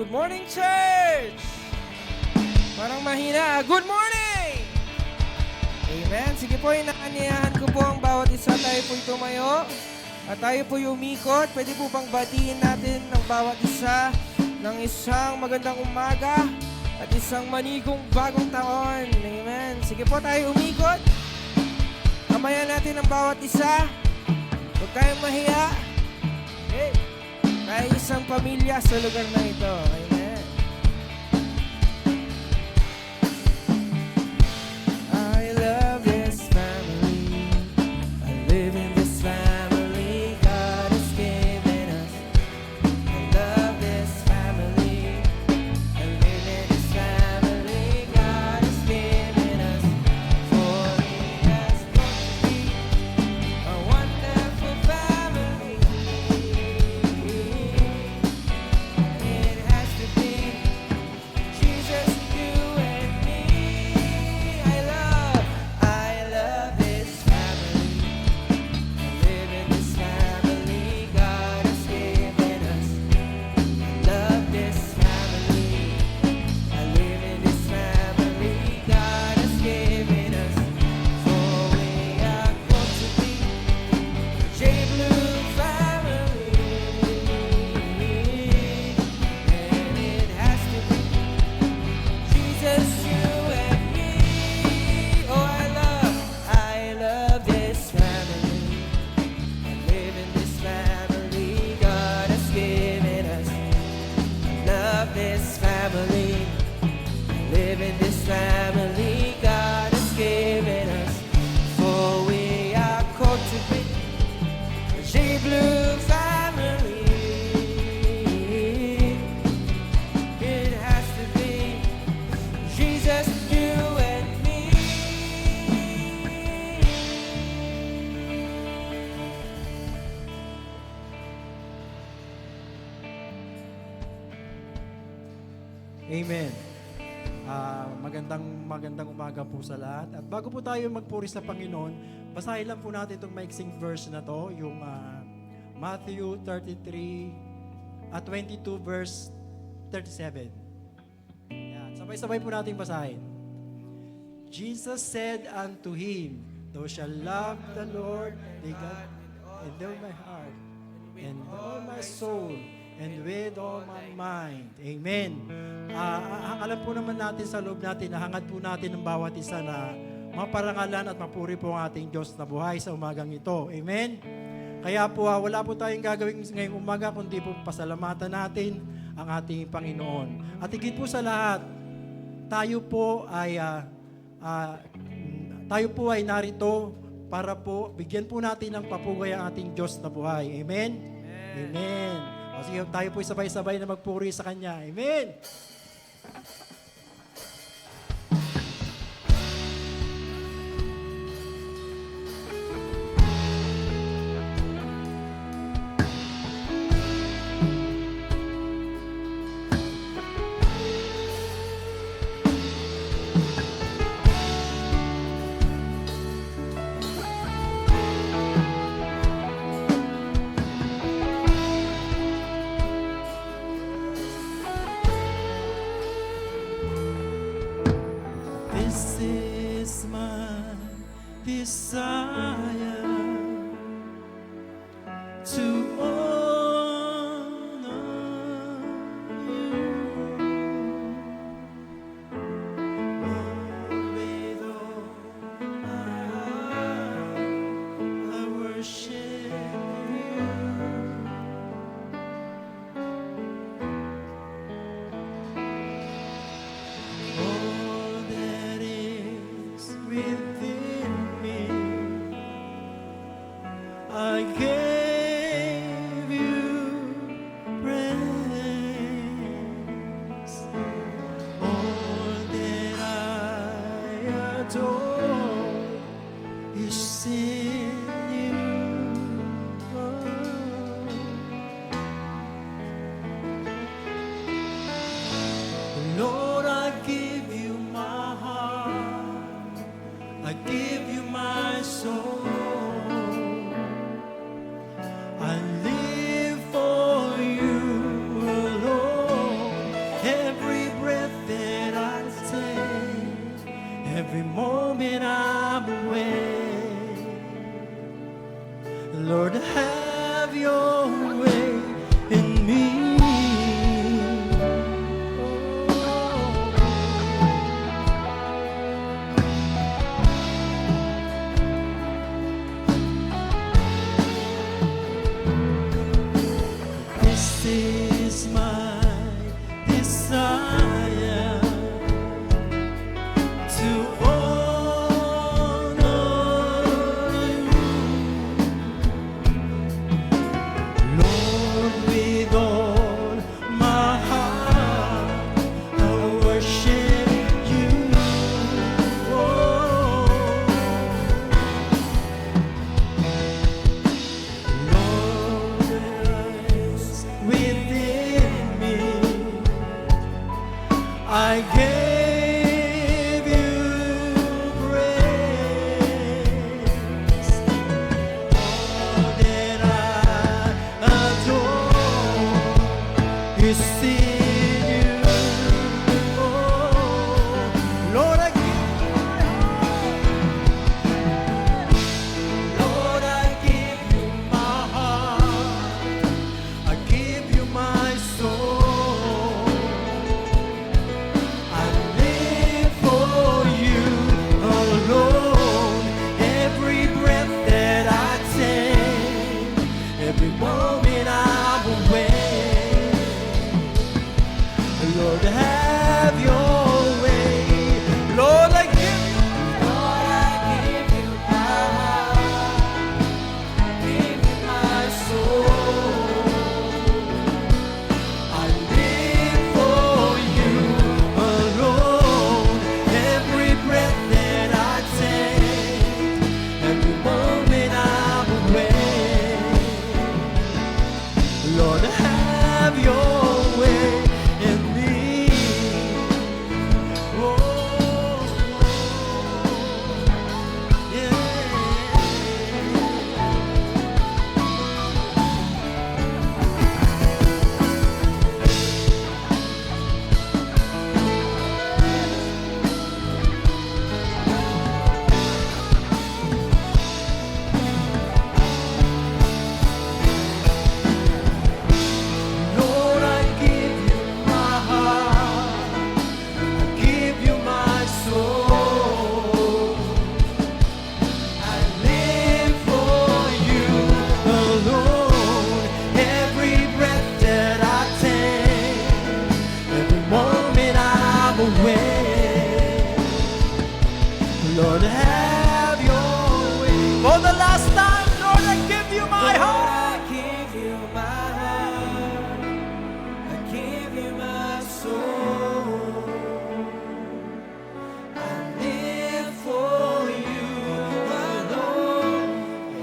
Good morning, church! Parang mahina. Good morning! Amen. Sige po, inaanyayahan ko po ang bawat isa. Tayo po'y tumayo. At tayo po'y umikot. Pwede po bang batiin natin ng bawat isa ng isang magandang umaga at isang manigong bagong taon. Amen. Sige po, tayo umikot. Kamayan natin ang bawat isa. Huwag tayong mahiya. Hey, tayo isang pamilya sa lugar na ito. Amen. I love this family. I live in this family God has given us. I love this family. I live in this family God has given us. For He has brought me a wonderful family. It has to be Jesus, you and me. I love this family. I live in this family God has given us. I love this family. I live in this family God has given us. For we are going to be J Blue family. And it has to be Jesus, you and me. Oh, I love this family. I live in this family God has given us. I love this family. I live in this family God has given us. For we are called to be a J Blue family. It has to be Jesus, you and me. Amen. Magandang umaga po sa lahat. At bago po tayo magpuri sa Panginoon, basahin lang po natin itong maiksing verse na to, yung Matthew 33 at 22 verse 37. Yan. Sabay-sabay po natin basahin. Jesus said unto him, Thou shalt love the Lord thy God with all my heart, and with all my soul, and with all my mind. Amen. Alam po naman natin sa loob natin, nahangad po natin ng bawat isa na maparangalan at mapuri po ang ating Diyos na buhay sa umagang ito. Amen. Kaya po, wala po tayong gagawin ngayong umaga, kundi po pasalamatan natin ang ating Panginoon. At higit po sa lahat, tayo po ay narito para po bigyan po natin ng papugay ang ating Diyos na buhay. Amen? Amen. O sige, tayo po sabay-sabay na magpuri sa Kanya. Amen! This is my desire to honor you. With all my heart, I worship you. All that is within me, I gave you praise. All that I adore is in you. Lord, I give you my heart, I give you my soul. I live for you alone. I gave you praise. All that I adore is in you. Oh, Lord, I give you my heart. Lord, I give you my heart. I give you my soul. I live for you alone. Every breath that I take, every moment I'm awake. Lord, have your way. Lord, I give you my heart. Give you my soul. I live for you alone. Every breath that I take, every moment I'm awake. Lord, have your way in me. Oh, yeah. Lord, I give you my heart. I give you my soul. I live for you alone. Every breath that I take, every moment I'm awake. Lord, have your way. For the last time, Lord, I give you my heart. I give you my heart. I give you my soul. I live for you alone.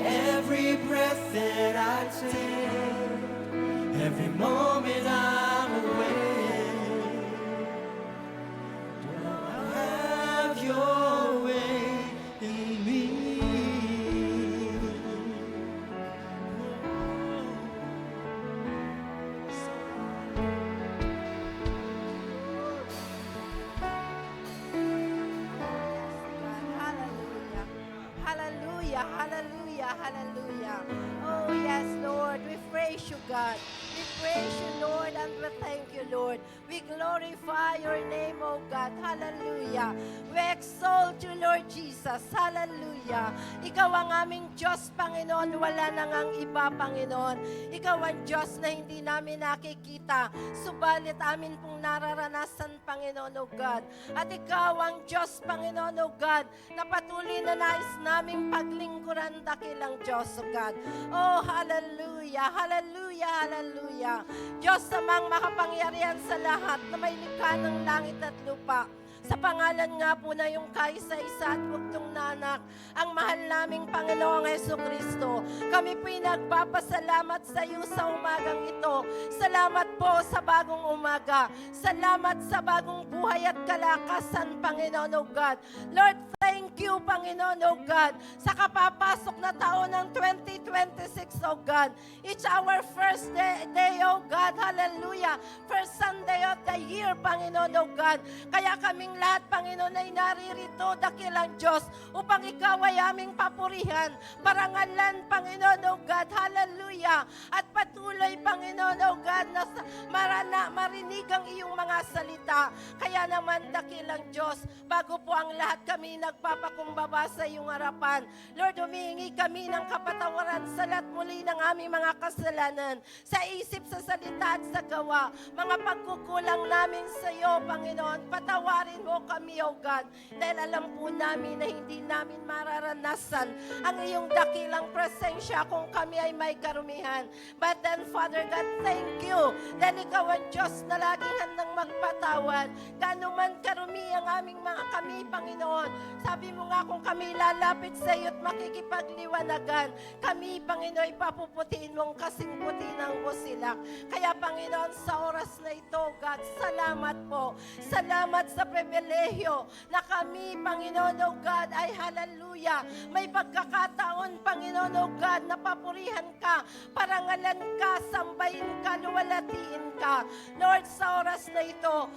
Every breath that I take, every moment I'm awake. Have your way in me. Hallelujah. Hallelujah. Hallelujah. Hallelujah. Oh, yes, Lord. We praise you, God. We praise you, Lord, and we thank you, Lord. We glorify your name, oh God. Hallelujah. We exalt you, Lord Jesus. Hallelujah. Ikaw ang aming Diyos, Panginoon. Wala nang ang iba, Panginoon. Ikaw ang Diyos na hindi namin nakikita. Subalit amin pong nararanasan, Panginoon, oh God. At ikaw ang Diyos, Panginoon, oh God, na patuloy na nais naming paglingkuran dakilang Diyos, oh God. Oh, hallelujah, hallelujah, hallelujah. Diyos namang makapangyarihan sa lahat na may likha ng langit at lupa. Sa pangalan nga po na yung kaisa-isa at bugtong nanak, ang mahal naming Panginoong Hesukristo, kami po'y nagpapasalamat sa iyo sa umagang ito. Salamat po sa bagong umaga. Salamat sa bagong buhay at kalakasan, Panginoon, O God. Lord, thank you, Panginoon, O God, sa kapapasok na taon ng 2026, O God. It's our first day, O God. Hallelujah. First Sunday of the year, Panginoon, O God. Kaya kaming lahat, Panginoon, ay naririto, dakilang Diyos, upang ikaw ay aming papurihan, parangalan, Panginoon, O God. Hallelujah. At patuloy, Panginoon, O God, na marinig ang iyong mga salita. Kaya naman, dakilang Diyos, bago po ang lahat kami nagpapakumbaba sa iyong harapan, Lord, humihingi kami ng kapatawaran sa lahat muli ng aming mga kasalanan, sa isip, sa salita at sa gawa. Mga pagkukulang namin sa iyo, Panginoon, patawarin mo kami, O God, dahil alam po namin na hindi namin mararanasan ang iyong dakilang presensya kung kami ay may karumihan. But then, Father God, thank you dahil ikaw ang Diyos na laging handang magpatawad. Gaano man karumi ang aming mga kami, Panginoon. Sabi mo nga kung kami lalapit sa iyo at makikipagliwanagan, kami, Panginoon, ipapuputiin mong kasing puti ng busilak. Kaya, Panginoon, sa oras na ito, God, salamat po. Salamat sa pribilehyo na kami, Panginoon, O God, ay hallelujah. May pagkakataon, Panginoon, O God, na papurihan ka, parangalan ka, sambahin ka, luwalatiin ka. Lord, sa oras na ito,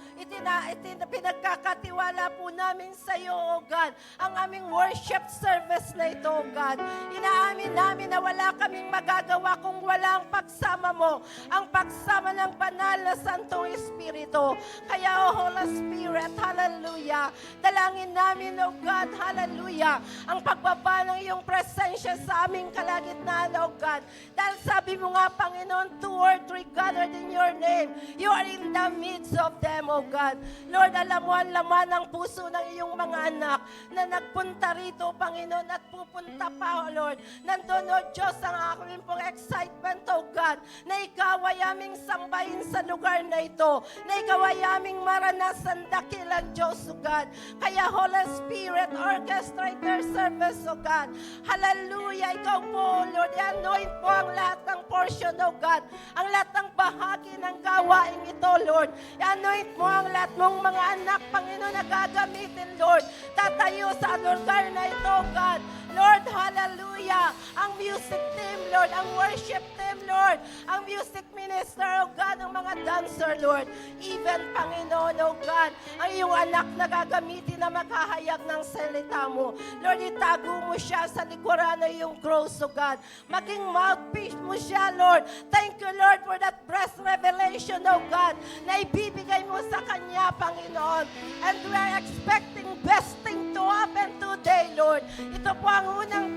pinagkakatiwala po namin sa iyo, O God, ang aming worship service na ito, O God. Inaamin namin na wala kaming magagawa kung wala ang pagsama mo, ang pagsama ng banal na Santong Espiritu. Kaya, O Holy Spirit, hallelujah, dalangin namin, O God, hallelujah, ang pagbaba ng iyong presensya sa aming kalagitnaan, O God. Dahil sabi mo nga, Panginoon, 2 or 3 gathered in your name, you are in the midst of them, O God. Lord, alam mo ang laman ng puso ng iyong mga anak na nagpunta rito, Panginoon, at pupunta pa, O Lord. Nandun, O Diyos, ang aking pong excitement, O God, na ikaw ay aming sambahin sa lugar na ito, na ikaw ay aming maranasan dakilang Diyos, O God. Kaya, Holy Spirit, orchestrate their service, O God. Hallelujah, ikaw po, O Lord, i-anoint po ang lahat ng portion, O God, ang lahat ng bahagi ng gawain ito, Lord. I-anoint mo ang lahat mong mga anak, Panginoon, na gagamitin, Lord. Tatayo sa lugar na ito, God. Lord, hallelujah. Ang music team, Lord. Ang worship team, Lord. Ang music minister, O God. Ang mga dancer, Lord. Even, Panginoon, O God, ang iyong anak na gagamitin na makahayag ng salita mo. Lord, itago mo siya sa likuran ng iyong cross, O God. Maging mouthpiece mo siya, Lord. Thank you, Lord, for that breast revelation, O God, na ibibigay mo sa kanya, Panginoon. And we are expecting best thing to happen today, Lord. Ito po ang unang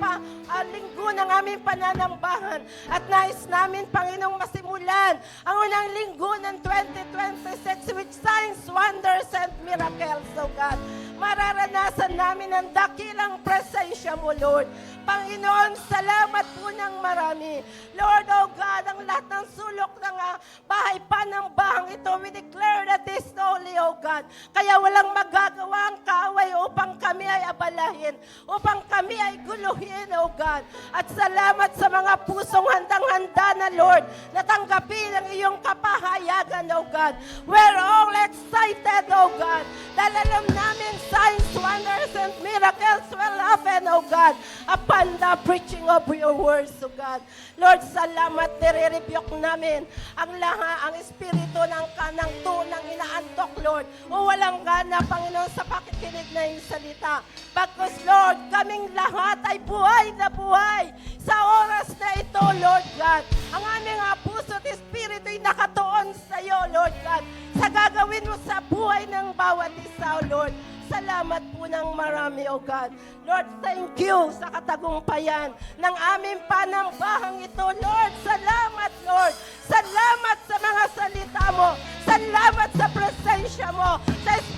linggo ng aming pananambahan. At nais namin, Panginoong, masimulan ang unang linggo ng 2026 with signs, wonders, and miracles, O God. Mararanasan namin ang dakilang presensya mo, Lord. Panginoon, salamat po ng marami. Lord, O God, ang lahat ng sulok ng bahay panambahang ito, we declare that this holy, O God. Kaya walang magagawa ang kaaway upang kami ay abalahin, upang kami ay guluhin, O God. At salamat sa mga pusong handang-handa na, Lord, na tanggapin ang iyong kapahayagan, O God. We're all excited, O God. Dahil alam namin, signs, wonders, and miracles will happen, O God, upon the preaching of your words, O God. Lord, salamat, nire-rebuke namin ang ang espiritu ng kanang tunang inaantok, Lord, o walang gana, Panginoon, sa pakikinig na iyong salita. Bagkus, Lord, kaming lahat ay buhay na buhay sa oras na ito, Lord God. Ang aming puso at espiritu ay nakatuon sa iyo, Lord God, sa gagawin mo sa buhay ng bawat isa, Lord. Salamat po ng marami, O God. Lord, thank you sa katagumpayan ng aming panambahang ito, Lord. Salamat, Lord. Salamat sa mga salita mo. Salamat sa presensya mo.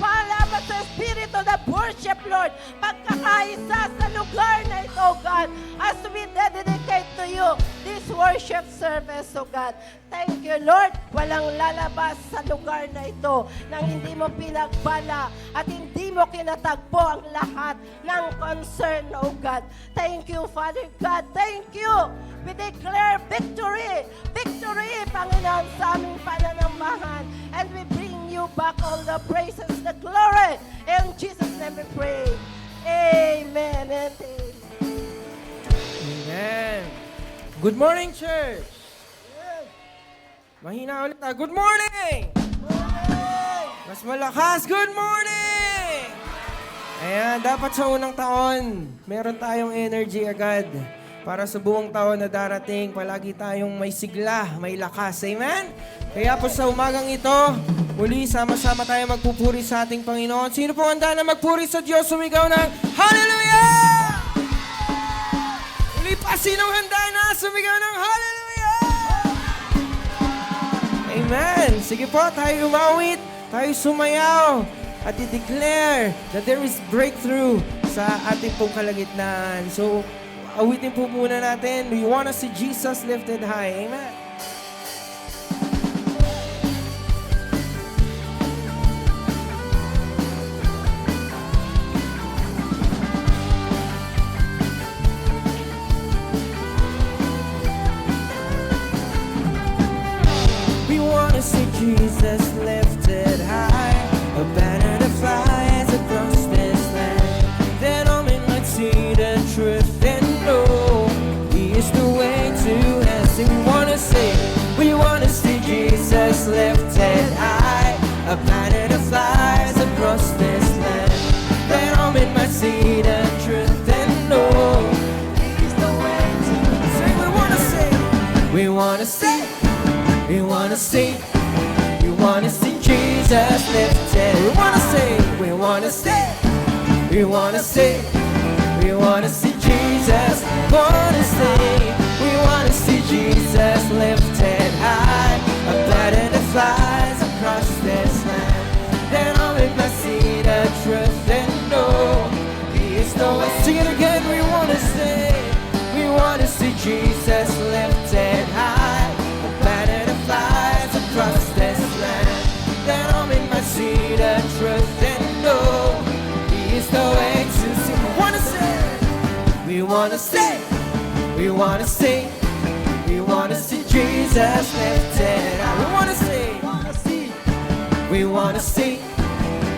Salamat sa espiritu na worship, Lord. Pagkakaisa sa lugar na ito, God, as we dedicate to you this worship service, O God. Thank you, Lord. Walang lalabas sa lugar na ito nang hindi mo pinagbala at hindi mo kinatagpo ang lahat ng concern, O God. Thank you, Father God. Thank you. We declare victory. Victory, Panginoon, sa aming pananambahan. And we bring you back all the praises, the glory. In Jesus' name we pray. Amen and amen. Amen. Good morning, church. Mahina ulit. Good morning! Mas malakas. Good morning! Ayan, dapat sa unang taon, meron tayong energy agad. Para sa buong taon na darating, palagi tayong may sigla, may lakas. Amen? Kaya po sa umagang ito, muli sama-sama tayo magpupuri sa ating Panginoon. Sino po handa na magpuri sa Diyos? Sumigaw ng Hallelujah! Muli pa, sinong handa na sumigaw ng Hallelujah? Amen. Sige po, tayo umawit, tayo sumayaw, at i-declare that there is breakthrough sa ating pong kalagitnaan. So, awitin po muna natin. We want to see Jesus lifted high. Amen. We want to see Jesus lifted Jesus lifted high, a banner that flies across this land. Then I'll make my seed and truth and know He's the way to say we wanna see, we wanna see, we wanna see, we wanna see Jesus lifted. We wanna see, we wanna see, we wanna see, we wanna see Jesus. Wanna see, we wanna see Jesus lifted high, a banner that flies across this land. Then I'll make my seed a truth and know He is the way. Sing it again. We wanna see Jesus lifted high, a banner that flies across this land. Then I'll make my seed a truth and know He is the way to see. We wanna see, we wanna see, we wanna see Jesus lifted high. We wanna see, we wanna see,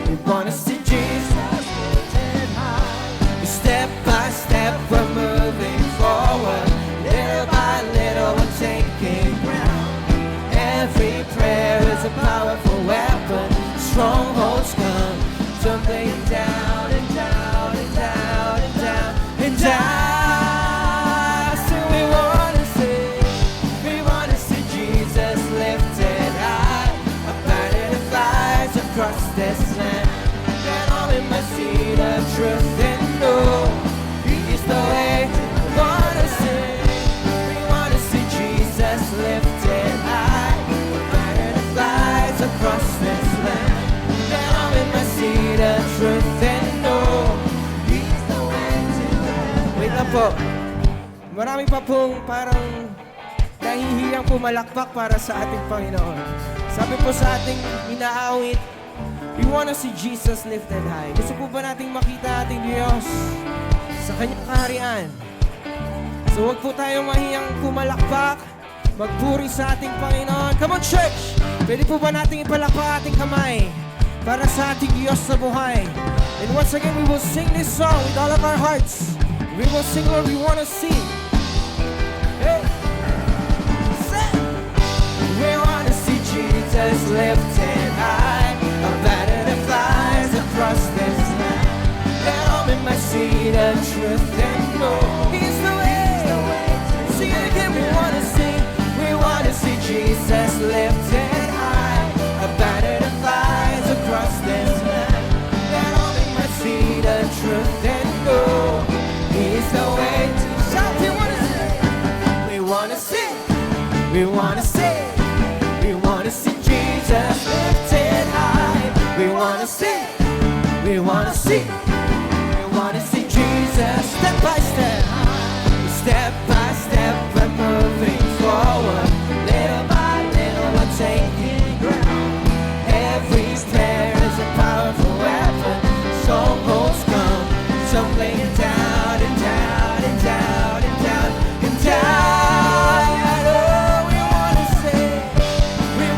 we wanna see Jesus lifted high. Step by step we're moving forward, little by little we're taking ground. Every prayer is a powerful weapon. Strongholds come tumbling down and down and down and down and down. So we wanna see Jesus lifted high, a banner that flies across this land. Then I'll in my seed of truth and know He's the way. We wanna see Jesus lifted high, a banner that flies across this land. Then I'll in my seed of truth and know He's the way to heaven. Wait lang po. Marami pa pong parang nahihiyang pumalakpak para sa ating Panginoon. Sabi po sa ating inaawit, we wanna see Jesus lifted high. Gusto po ba nating makita ating Diyos sa Kanyang kaharian? So wag po tayong mahiyang pumalakpak, magpuri sa ating Panginoon. Come on, church! Pwede po ba nating ipalakpak ating kamay para sa ating Diyos sa buhay? And once again, we will sing this song with all of our hearts. We will sing, Lord, we wanna see. Hey! We wanna see Jesus lifted high, a banner that flies across this land. Then I'm in my seat of truth and know He's the way. Sing it again. We wanna see Jesus lifted high, a banner that flies across this land. Then I'm in my seat of truth and know He's the way to shout. We wanna see, we wanna see, we wanna see Jesus lifted high. We wanna see, we wanna see, we wanna see Jesus step by step, step by step we're moving forward, little by little we're taking ground. Every prayer is a powerful weapon. Strongholds come tumbling down and down and down and down and down. Oh, we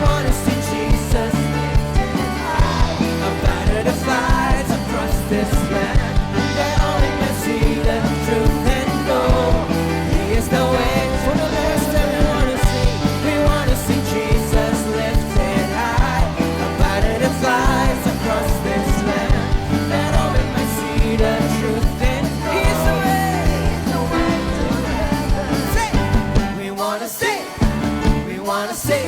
wanna see Jesus lifted high, a banner that flies across this land. That only can see the truth and know He is the way. For the last time we wanna see Jesus lifted high, a banner that flies across this land. That only can see the truth and know He is the way. Say, we wanna see, we wanna see,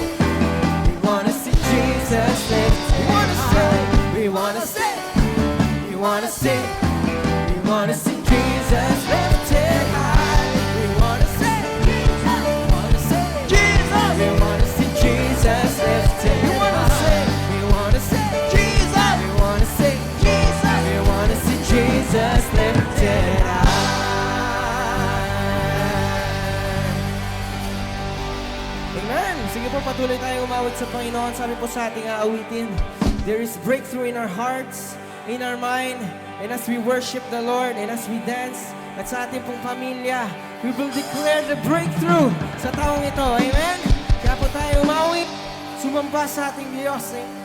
we wanna see Jesus lifted high. We wanna see, we wanna see, we wanna see Jesus lifted high. We wanna see, we wanna see Jesus. We wanna see Jesus lifted. We wanna see Jesus. We wanna see Jesus. We wanna see Jesus lifted high. Amen. Sige po, patuloy tayong umawit sa Panginoon. Sabi po sa ating aawitin, there is breakthrough in our hearts, in our mind, and as we worship the Lord, and as we dance, at sa ating pong pamilya, we will declare the breakthrough sa taong ito. Amen? Kaya po tayo umawit, sumamba sa ating Diyos. Amen?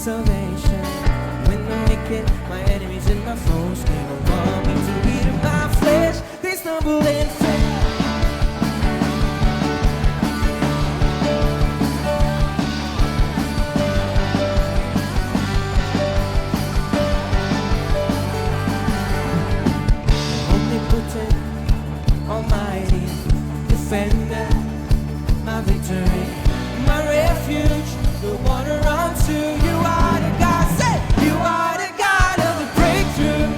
salvation. When the wicked, my enemies and my foes came upon me to eat of my flesh, they stumbled and fell. Omnipotent, almighty, defender, my victory, my refuge, the one I run to. You are the God, say, you are the God of the breakthrough.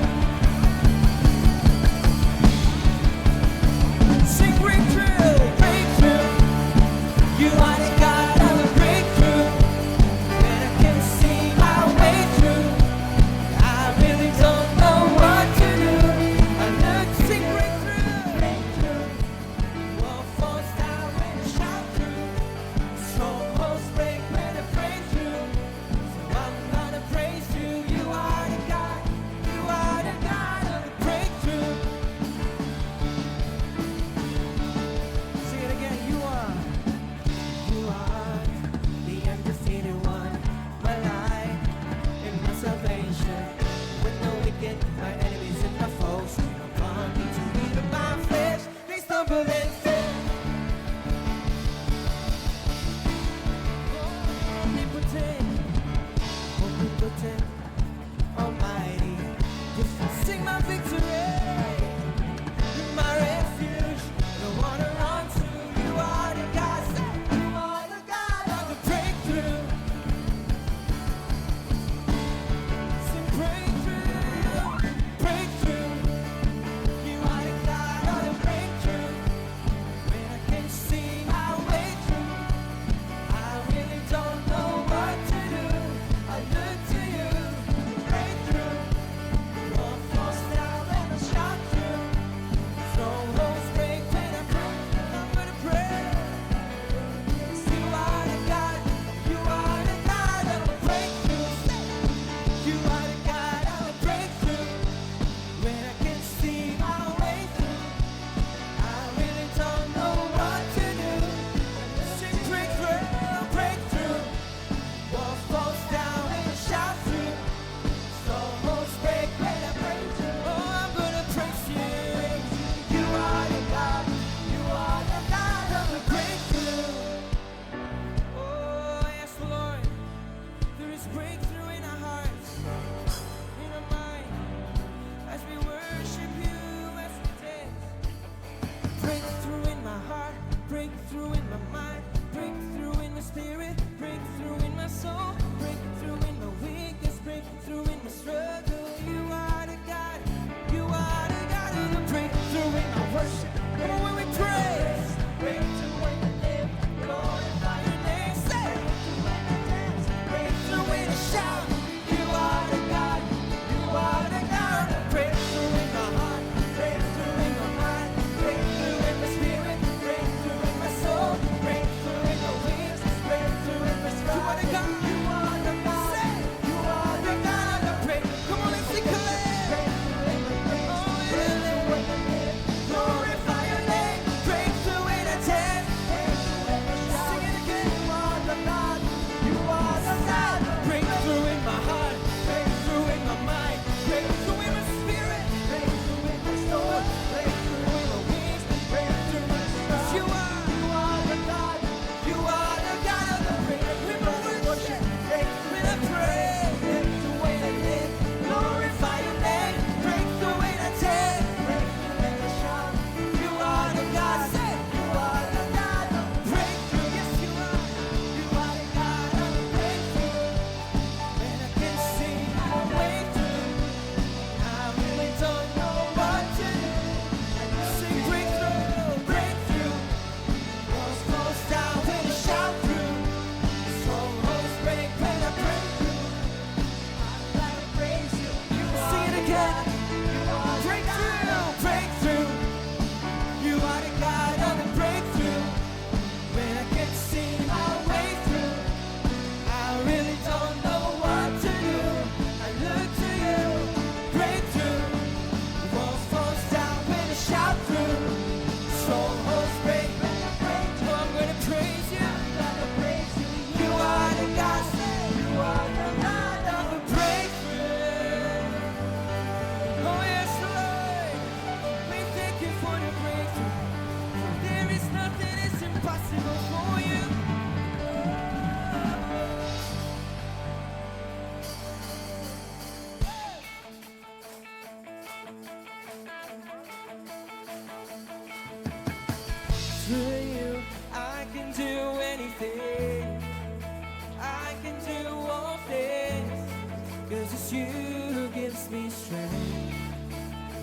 gives me strength.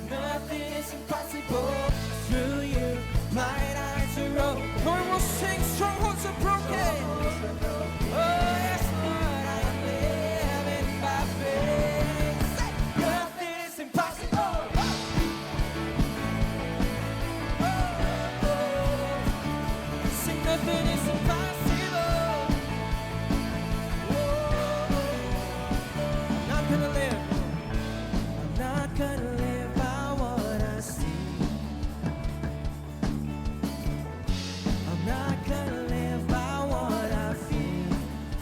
Nothing is impossible through you. Blind eyes are open. Lord, we'll sing, strongholds are broken. Oh, yes, Lord, I am living by faith. Say, nothing is impossible. Sing, nothing is impossible. I'm not gonna live. I'm not gonna live by what I see. I'm not gonna live by what I feel.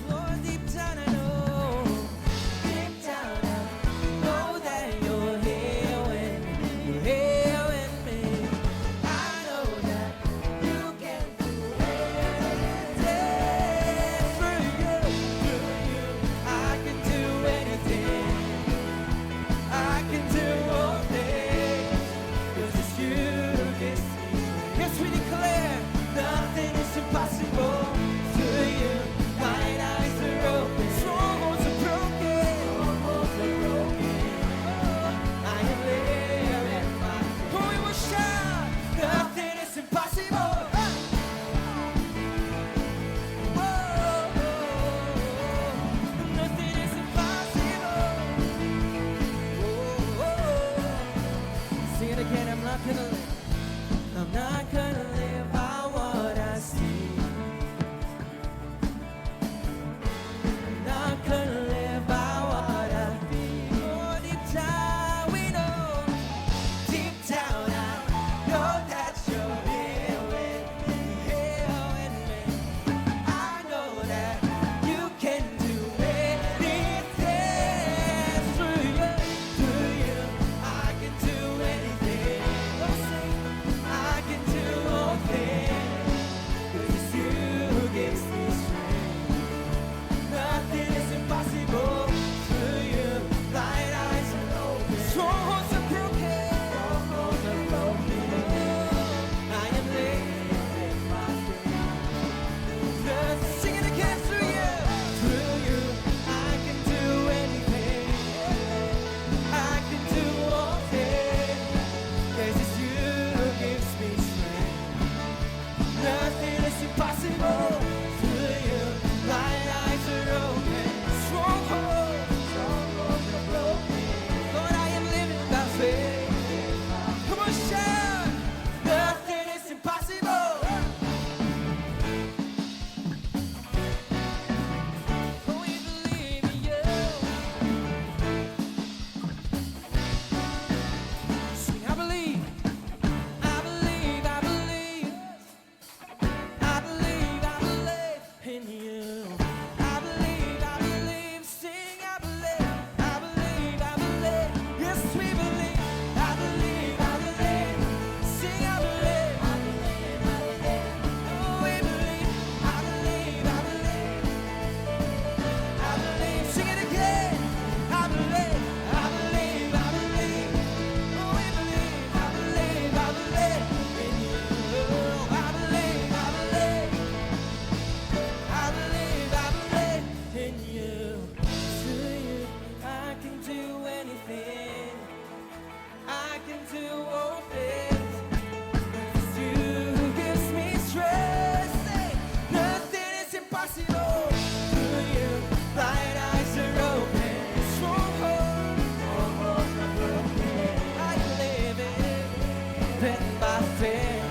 Lord, deep down I know. Deep down I know that you're here with me. You're here with me. I know that you can do anything. Through you, I can do anything. I can do all things, 'cause it's you who gives me strength. Yes, we declare, nothing is impossible through you. Mine eyes are open, strongholds are broken. I am living by faith. Oh, we will shout, nothing is impossible. Whoa, nothing is impossible. Sing it again, I'm not gonna live. I'm not gonna live by what I see. I'm not gonna live by what I feel. Oh, deep down we know. Deep down I know that you're here with me. Here with me. I know that you can do anything. Through you, I can do anything. Oh, sing, I can do all things, 'cause it's you who gives me strength. Nothing is impossible through you. Blind eyes are open, strongholds are broken. I am living by faith. Sing it again, through you. Through you, I can do anything. I can do all things, 'cause it's you who gives me strength. Nothing is impossible through you. Blind eyes are open, strongholds are broken. Lord, I am living by faith. Come on, shout! Nothing is impossible. Oh, we believe in you. Sing, I believe. I believe. I believe. I believe. I believe in you. I believe. I believe. Sing, I believe. I believe. I believe. Yes, we believe. I believe. I believe. Sing, I believe. I believe. I believe. Oh, we believe. I believe. I believe. I believe. Sing it again. I believe. I believe. I believe. Oh, we believe. I believe. I believe in you. I believe. I believe. I believe. I believe in you. Through you, I can do anything. I can do all things. It's you who gives me strength. Say, nothing is impossible through you. Blind eyes are open, strongholds are broken. I live by faith.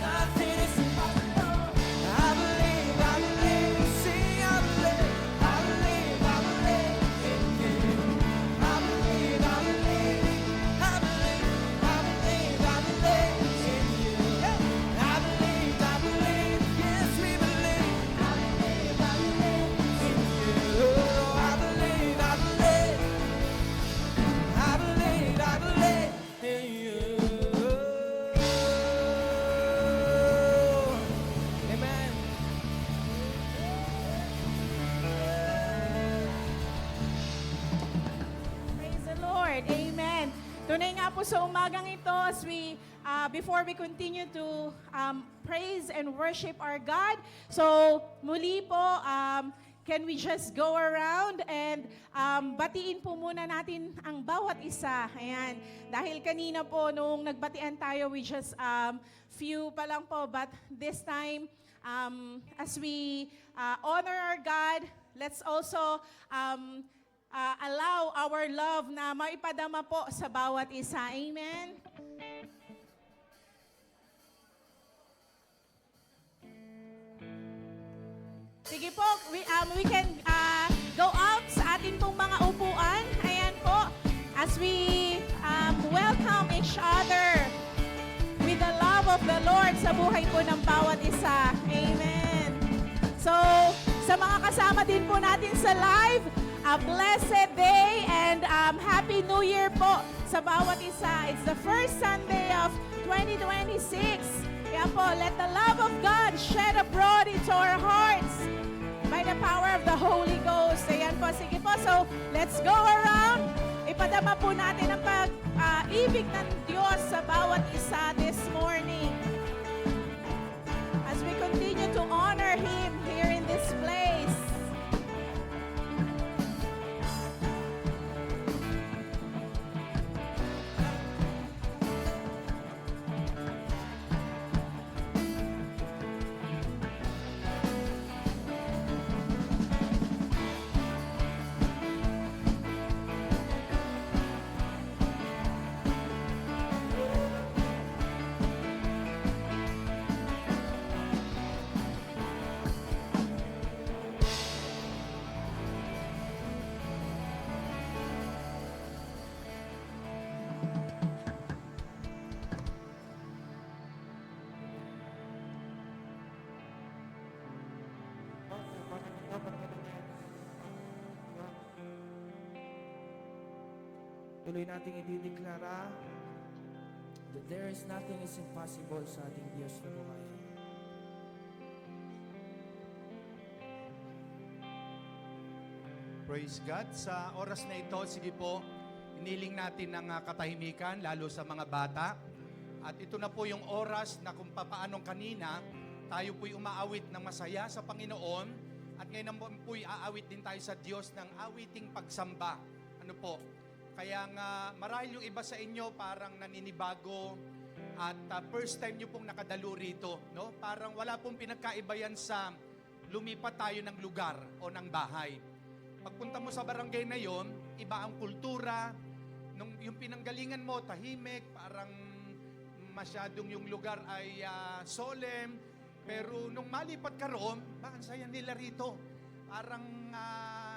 Nothing is impossible. I believe, I believe. Sing, I believe, I believe, I believe in you. I believe, I believe, I believe, I believe, I believe in you. I believe, I believe. Yes, we believe. I believe, I believe in you. I believe, I believe. I believe, I believe in you. Amen. Praise the Lord. Amen. Tunay nga po sa umagang ito as before we continue to praise and worship our God. So, muli po, can we just go around and batiin po muna natin ang bawat isa. Ayan. Dahil kanina po nung nagbatian tayo, we just few pa lang po. But this time, as we honor our God, let's also allow our love na maipadama po sa bawat isa. Amen? Sige po, we can go out sa atin pong mga upuan. Ayan po, as we welcome each other with the love of the Lord sa buhay po ng bawat isa. Amen. So, sa mga kasama din po natin sa live, a blessed day and Happy New Year po sa bawat isa. It's the first Sunday of 2026. Kaya po, let the love of God shed abroad into our hearts by the power of the Holy Ghost. Ayan po, sige po. So, let's go around. Ipadama po natin ang pag-ibig ng Diyos sa bawat isa this morning. As we continue to honor Him here in this place. Tuloy nating idideklara that there is nothing is impossible sa ating Diyos na buhay. Praise God. Sa oras na ito, sige po, iniling natin ng katahimikan, lalo sa mga bata. At ito na po yung oras na kung papaanong kanina, tayo po'y umaawit ng masaya sa Panginoon. At ngayon naman po'y aawit din tayo sa Diyos ng awiting pagsamba. Ano po? Kaya nga, marahil yung iba sa inyo parang naninibago at first time nyo pong nakadalo rito. No? Parang wala pong pinagkaiba yan sa lumipat tayo ng lugar o ng bahay. Pagpunta mo sa barangay na yon, iba ang kultura. Yung pinanggalingan mo, tahimik, parang masyadong yung lugar ay solemn. Pero nung malipat ka roon, ang saya nila rito. Parang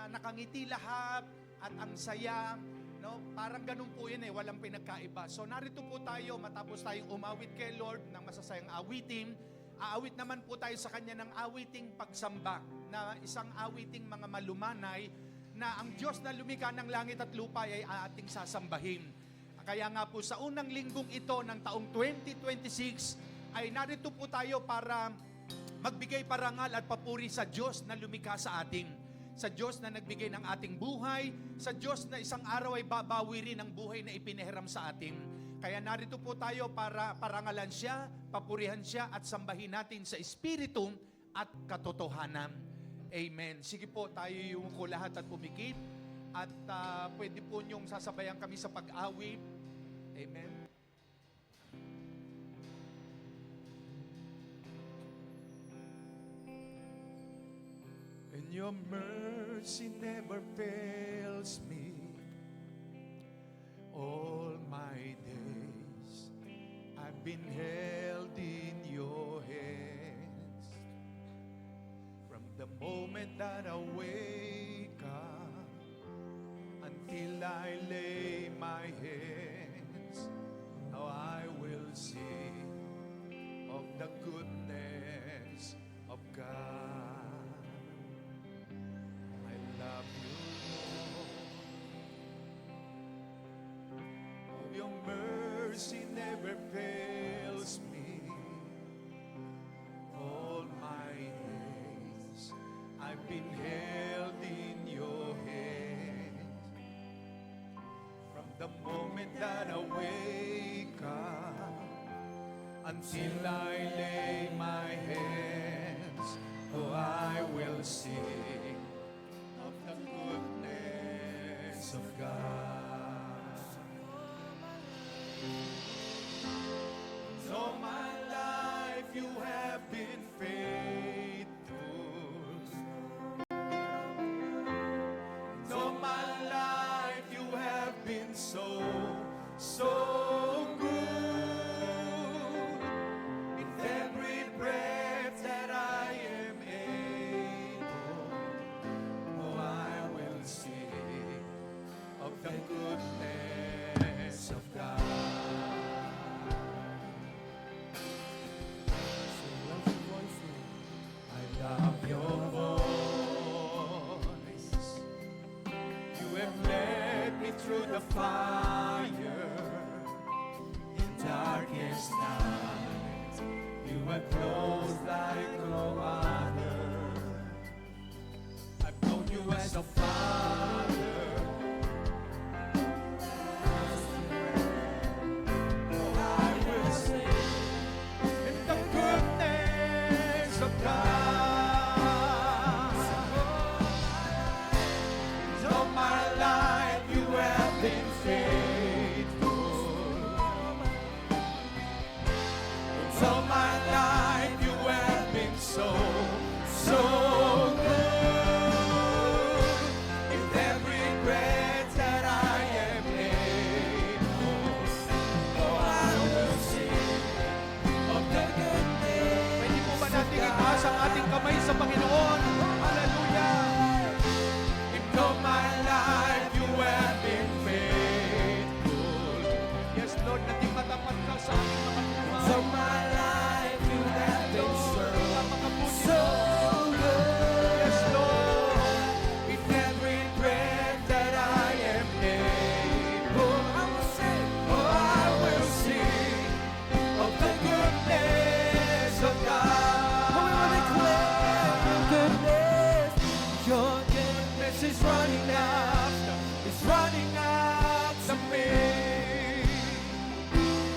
nakangiti lahat at ang saya. No? Parang ganun po yun walang pinagkaiba. So narito po tayo, matapos tayong umawit kay Lord ng masasayang awitin, aawit naman po tayo sa Kanya ng awiting pagsamba, na isang awiting mga malumanay, na ang Diyos na lumikha ng langit at lupa ay ating sasambahin. Kaya nga po sa unang linggong ito ng taong 2026, ay narito po tayo para magbigay parangal at papuri sa Diyos na lumikha sa atin. Sa Diyos na nagbigay ng ating buhay, sa Diyos na isang araw ay babawi rin ang buhay na ipinihiram sa atin. Kaya narito po tayo para parangalan Siya, papurihan Siya at sambahin natin sa Espiritu at katotohanan. Amen. Sige po, tayo yung lahat at pumikit at pwede po niyong sasabayan kami sa pag-awit. Amen. And your mercy never fails me all my days. I've been held in your hands from the moment that I wake up until I lay my hands. How I will sing of the goodness of God. I love you, Lord. Your mercy never fails me. All my days I've been held in your hands. From the moment that I wake up until I lay my hands, oh, I will sing of God. All my life you have been faithful. All my life you have been so, so good. In every breath that I am able, oh, I will sing of the goodness of God. I love your voice. You have led me through the fire in darkest night. You are close like no other. I've known you as a father. Oh, I will sing in the goodness of God. All my life you have been faithful. All my life you have been so, so good. In every breath that I am able, oh, I will sing of the goodness. Pwede po ba natin itaas ang ating kamay sa Panginoon? Hallelujah! In all my life you have been faithful. Yes, Lord, naging matapat ka sa aming mga buhay. All my life you have been so, so Yes, good. Lord, in every breath that I am able, I will sing. oh, I will sing of the goodness of God. We will declare your goodness. Your goodness Is running after, is running after me.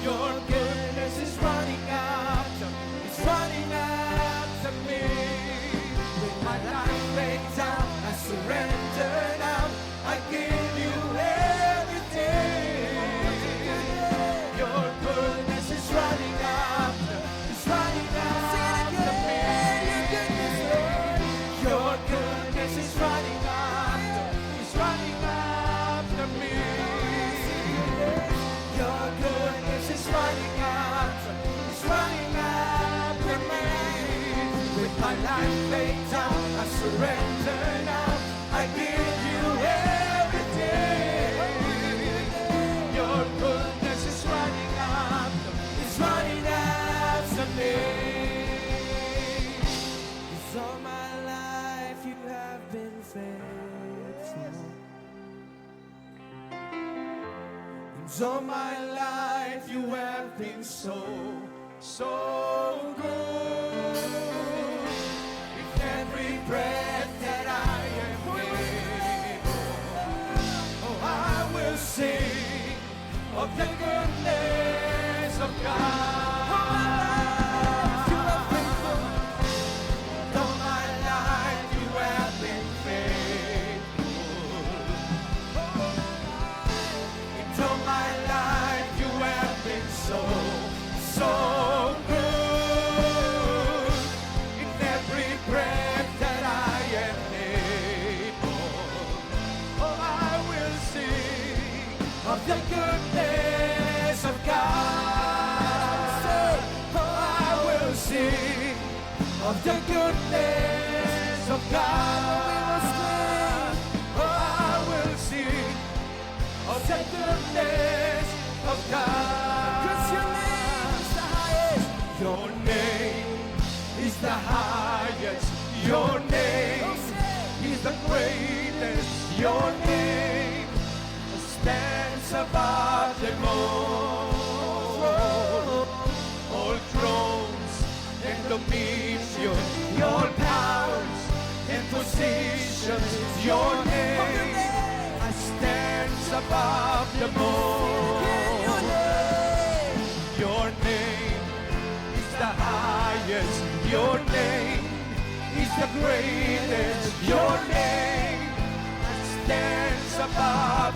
Your goodness is running after, is running after me. With my life laid down, I surrender now. I give you everything. Your goodness is running after, is running after me. Your goodness is running after, is running after me. Your goodness is running after, is running after me. With my life laid down, I surrender now. I give you everything. Your goodness is running after, is running after me. 'Cause all my life you have been faithful. And all my life you have been so, so good. With every breath that I am able, oh, I will sing of the goodness of God. All my life you have been faithful. All my life you have been so, so good. In every breath that I am able, oh, I will sing of the goodness of God. Oh, I will sing of the goodness of God. Oh, I will sing of the goodness of God. 'Cause your name is the highest. Your name is the highest. Your name is the greatest. Your name stands above them all. All thrones and dominion, your powers and positions. Your name stands above them all. Your name is the highest. Your name is the greatest. Your name stands above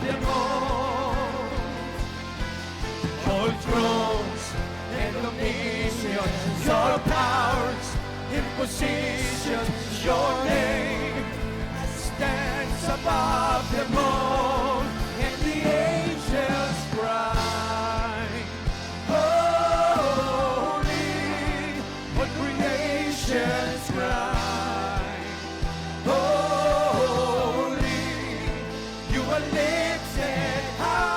all powers in positions. Your name stands above them all, and the angels cry, holy, what creations cry, holy, you are lifted high.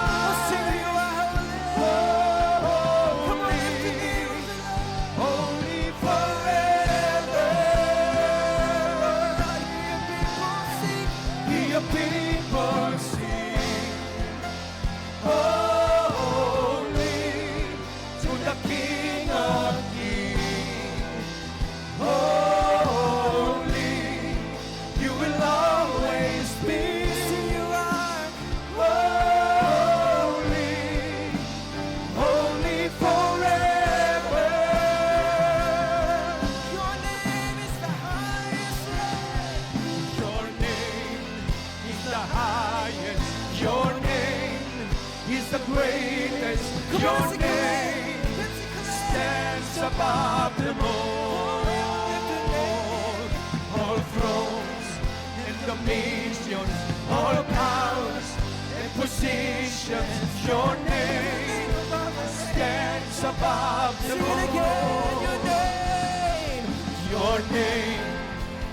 Holy forever. Your people sing, holy to the King of Kings. Holy, you will always be. You are holy, holy forever. Your name is the highest. Your name is the highest. Your name is the greatest. Your name stands above them all. All thrones and dominions, all powers and positions. Your name stands above them all. Your name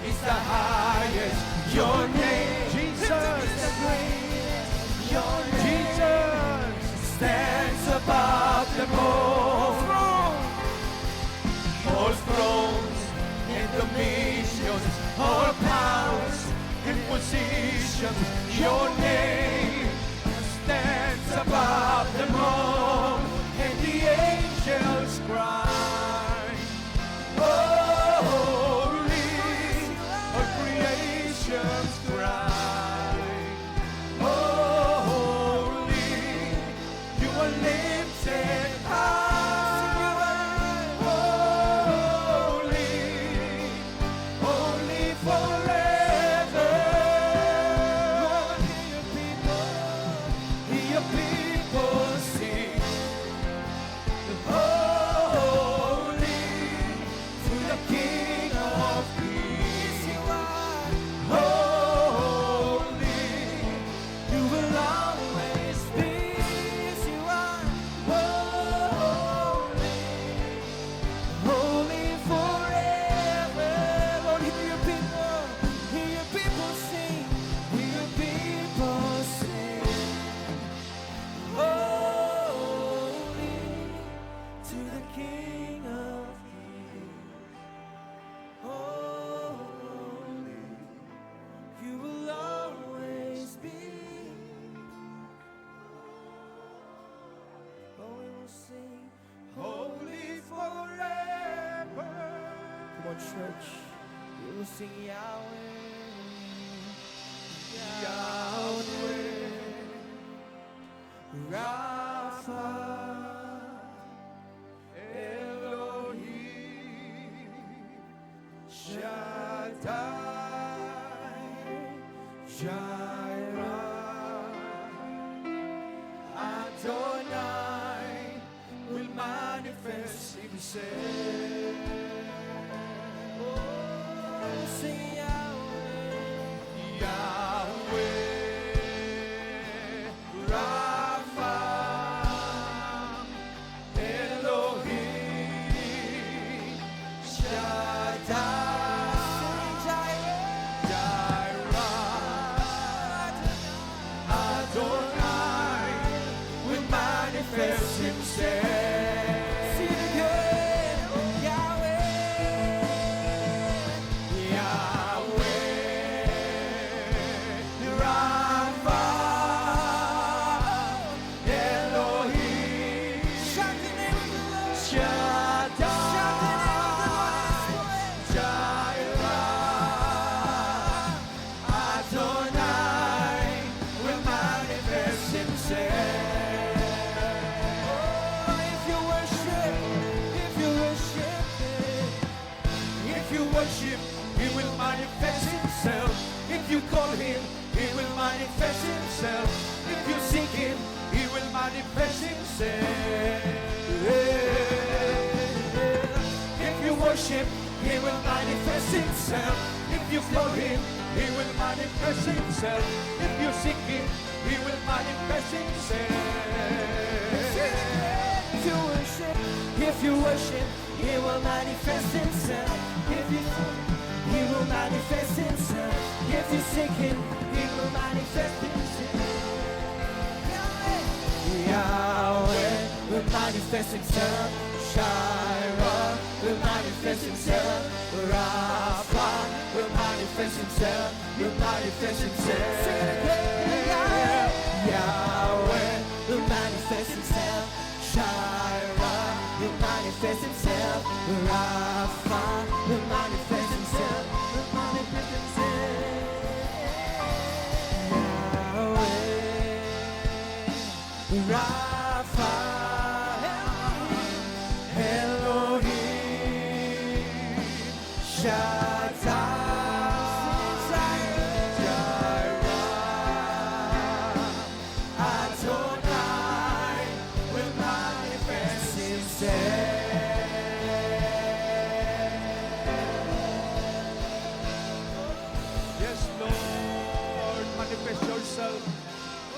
is the highest. Your name, Jesus, the greatest. Your name, Jesus, stands above them all. All thrones and dominions, all powers and positions. Your name stands above them all, and the angels cry, holy, all creations cry, holy, you are lifted high, holy, holy forever. Hear your people sing, holy to the King of Kings. Holy, you will always be. You are holy, holy forever. Lord, hear your people sing, hear your people sing. Holy to the King of Kings. Holy, you will always be. Oh, we will sing, holy forever. Come on, church, we will sing Yahweh, Yahweh, Rapha, Elohim, Shaddai, Jireh, Adonai will manifest himself. Oh, sing Yahweh, Yahweh, Rapha, Elohim, Shaddai, Jireh, Adonai will manifest himself. Sing it again, Yahweh, Yahweh, Rapha, Elohim, Shaddai, Jireh, Adonai will manifest himself. Oh, if you worship, if you worship, he will manifest himself. If you call him, he will manifest himself. If you seek him, he will manifest himself. If worship, He will manifest Himself. If you call Him, He will manifest Himself. If you seek Him, He will manifest Himself. If you worship, He will manifest Himself. He will manifest Himself. If you seek Him, He will manifest Himself. Yahweh will manifest Himself. Shirah will manifest Himself. Rapha will manifest Himself. Will manifest Himself. Yahweh will manifest Himself. Shirah will manifest Himself. Rapha will manifest Himself. Will manifest Himself. Yahweh, Rapha, Elohim, Shaddai, Jireh, Adonai will manifest Himself. Yes, Lord, manifest yourself.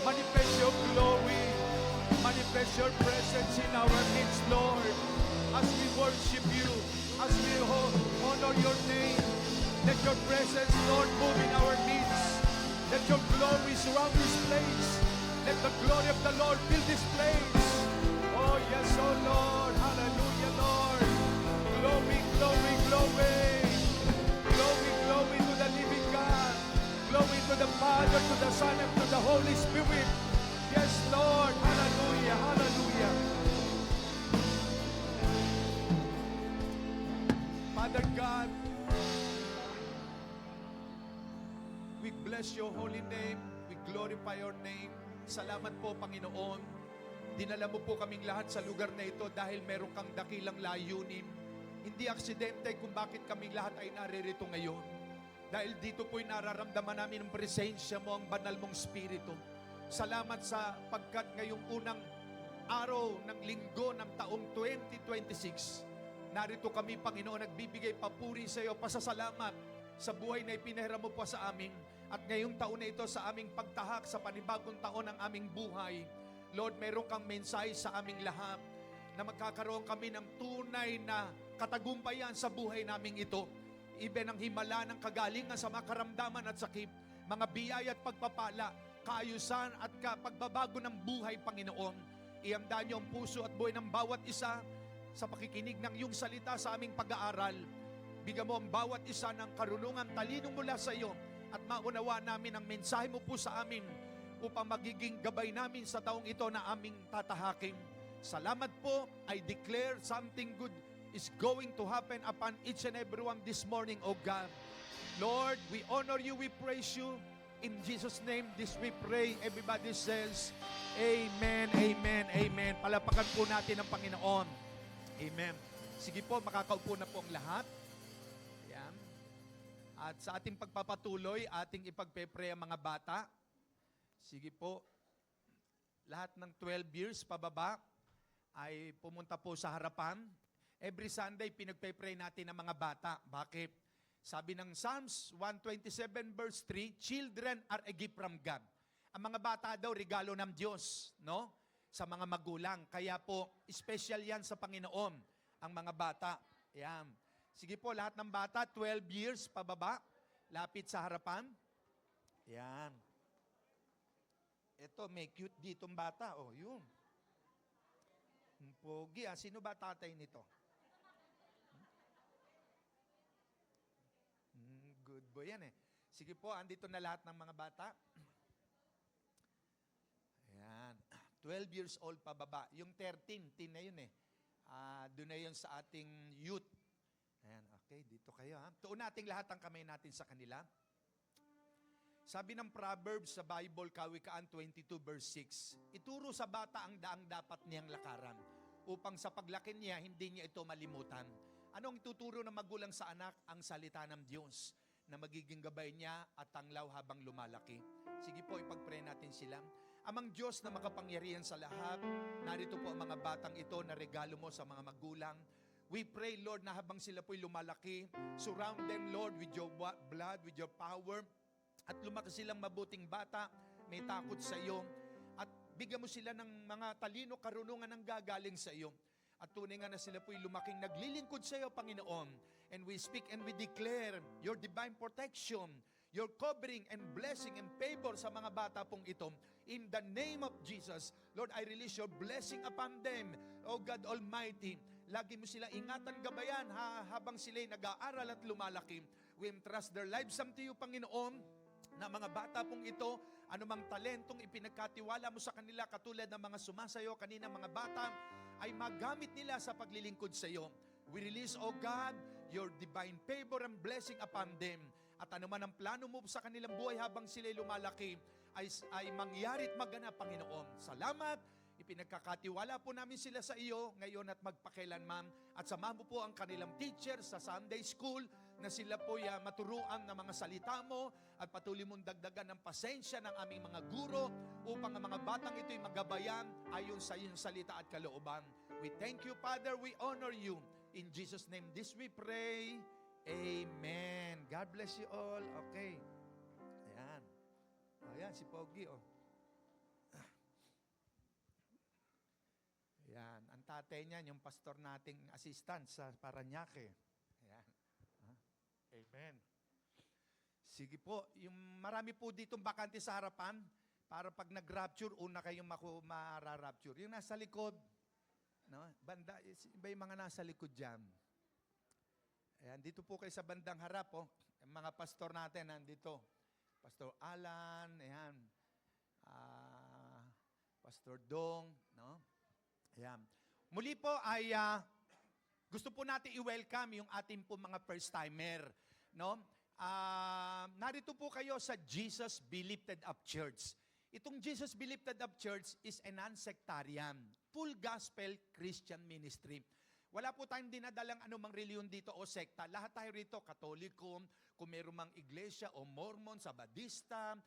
Manifest your glory. Manifest your presence in our midst, Lord. As we worship you, as we honor your name, let your presence, Lord, move in our midst. Let your glory surround this place. Let the glory of the Lord fill this place. Oh, yes, oh Lord. Hallelujah, Lord. Glory, glory, glory. Glory, glory to the living God. Glory to the Father, to the Son, and to the Holy Spirit. Yes, Lord. Hallelujah, hallelujah. Father God, we bless your holy name. We glorify your name. Salamat po, Panginoon. Dinala mo po kaming lahat sa lugar na ito dahil meron kang dakilang layunin. Hindi aksidente kung bakit kaming lahat ay naririto ngayon. Dahil dito po'y nararamdaman namin ang presensya mo, ang banal mong spirito. Salamat sa pagkat ngayong unang araw ng linggo ng taong 2026. Narito kami, Panginoon, nagbibigay papuri sa iyo, pasasalamat sa buhay na ipinahiram mo po sa amin. At ngayong taon na ito sa aming pagtahak sa panibagong taon ng aming buhay. Lord, meron kang mensahe sa aming lahat na magkakaroon kami ng tunay na katagumpayan sa buhay naming ito. Even ang himala ng kagalingan sa mga karamdaman at sakit, mga biyaya at pagpapala, kaayusan at pagbabago ng buhay, Panginoon. Iamdaan niyo ang puso at buhay ng bawat isa sa pakikinig ng iyong salita sa aming pag-aaral. Bigyan mo ang bawat isa ng karunungan, talino mula sa iyo at maunawa namin ang mensahe mo po sa amin upang magiging gabay namin sa taong ito na aming tatahakin. Salamat po. I declare something good is going to happen upon each and everyone this morning, O God. Lord, we honor you, we praise you. In Jesus' name, this we pray. Everybody says, Amen, Amen, Amen. Palapakan po natin ang Panginoon. Amen. Sige po, makakaupo na po ang lahat. Ayan. At sa ating pagpapatuloy, ating ipagpe-pray ang mga bata. Sige po, lahat ng 12 years pababa ay pumunta po sa harapan. Every Sunday, pinagpe-pray natin ang mga bata. Bakit? Sabi ng Psalms 127 verse 3, children are a gift from God. Ang mga bata daw, regalo ng Diyos, no? Sa mga magulang. Kaya po, special yan sa Panginoon, ang mga bata. Yan. Sige po, lahat ng bata, 12 years pababa, lapit sa harapan. Yan. Ito, may cute ditong bata. Oh, yun. Pogi, ah. Sino ba tatay nito? Good boy yan eh. Sige po, andito na lahat ng mga bata. Ayan. 12 years old pababa. Yung 13, teen na yun eh. Doon na yun sa ating youth. Ayan, okay, dito kayo ha. Tuon natin lahat ang kamay natin sa kanila. Sabi ng Proverbs sa Bible, Kawikaan 22 verse 6, ituro sa bata ang daang dapat niyang lakaran upang sa paglaki niya, hindi niya ito malimutan. Anong ituturo ng magulang sa anak? Ang salita ng Diyos na magiging gabay niya at tanglaw habang lumalaki. Sige po, ipag-pray natin sila. Amang Diyos na makapangyarihan sa lahat, narito po ang mga batang ito na regalo mo sa mga magulang We pray, Lord, na habang sila po'y lumalaki, surround them, Lord, with your blood, with your power, at lumaki silang mabuting bata, may takot sa iyo, at bigyan mo sila ng mga talino, karunungan ng gagaling sa iyo. At tunay nga na sila po'y lumaking naglilingkod sa iyo, Panginoon. And we speak and we declare your divine protection, your covering and blessing and favor sa mga bata pong ito. In the name of Jesus, Lord, I release your blessing upon them. O God Almighty, lagi mo sila ingatan, gabayan habang sila'y nag-aaral at lumalaki. We entrust their lives unto you, Panginoon, na mga bata pong ito, anumang talentong ipinagkatiwala mo sa kanila, katulad ng mga sumasayo kanina mga bata, ay magamit nila sa paglilingkod sa iyo. We release, O God, your divine favor and blessing upon them. At anuman ang plano mo sa kanilang buhay habang sila'y lumalaki, ay mangyari at maganap, Panginoon. Salamat. Ipinagkakatiwala po namin sila sa iyo ngayon at magpakailanman. At samahan mo po ang kanilang teacher sa Sunday School na sila po maturuan ng mga salita mo at patuloy mong dagdagan ng pasensya ng aming mga guro upang ang mga batang ito'y magabayan ayon sa iyong salita at kalooban. We thank you, Father. We honor you. In Jesus' name, this we pray. Amen. God bless you all. Okay. Ayan. Ayan, si Pogi, oh. Ayan. Ang tatay niyan, yung pastor nating assistant sa Parañaque. Ayan. Amen. Sige po, yung marami po ditong bakante sa harapan para pag nag-rapture, una kayong mara-rapture. Yung nasa likod, no? Banda, iba yung mga nasa likod dyan. Ayan, dito po kayo sa bandang harap, oh. Yung mga pastor natin nandito. Pastor Alan, ayan. Pastor Dong, no? Ayan. Muli po ay gusto po natin i-welcome yung ating po mga first-timer. No? Narito po kayo sa Jesus Be Lifted Up Church. Itong Jesus Be Lifted Up Church is a non-sectarian, full gospel Christian ministry. Wala po tayong dinadalang anumang reliyon dito o sekta. Lahat tayo rito, Katoliko, kung meron mang iglesia o Mormon, Sabadista,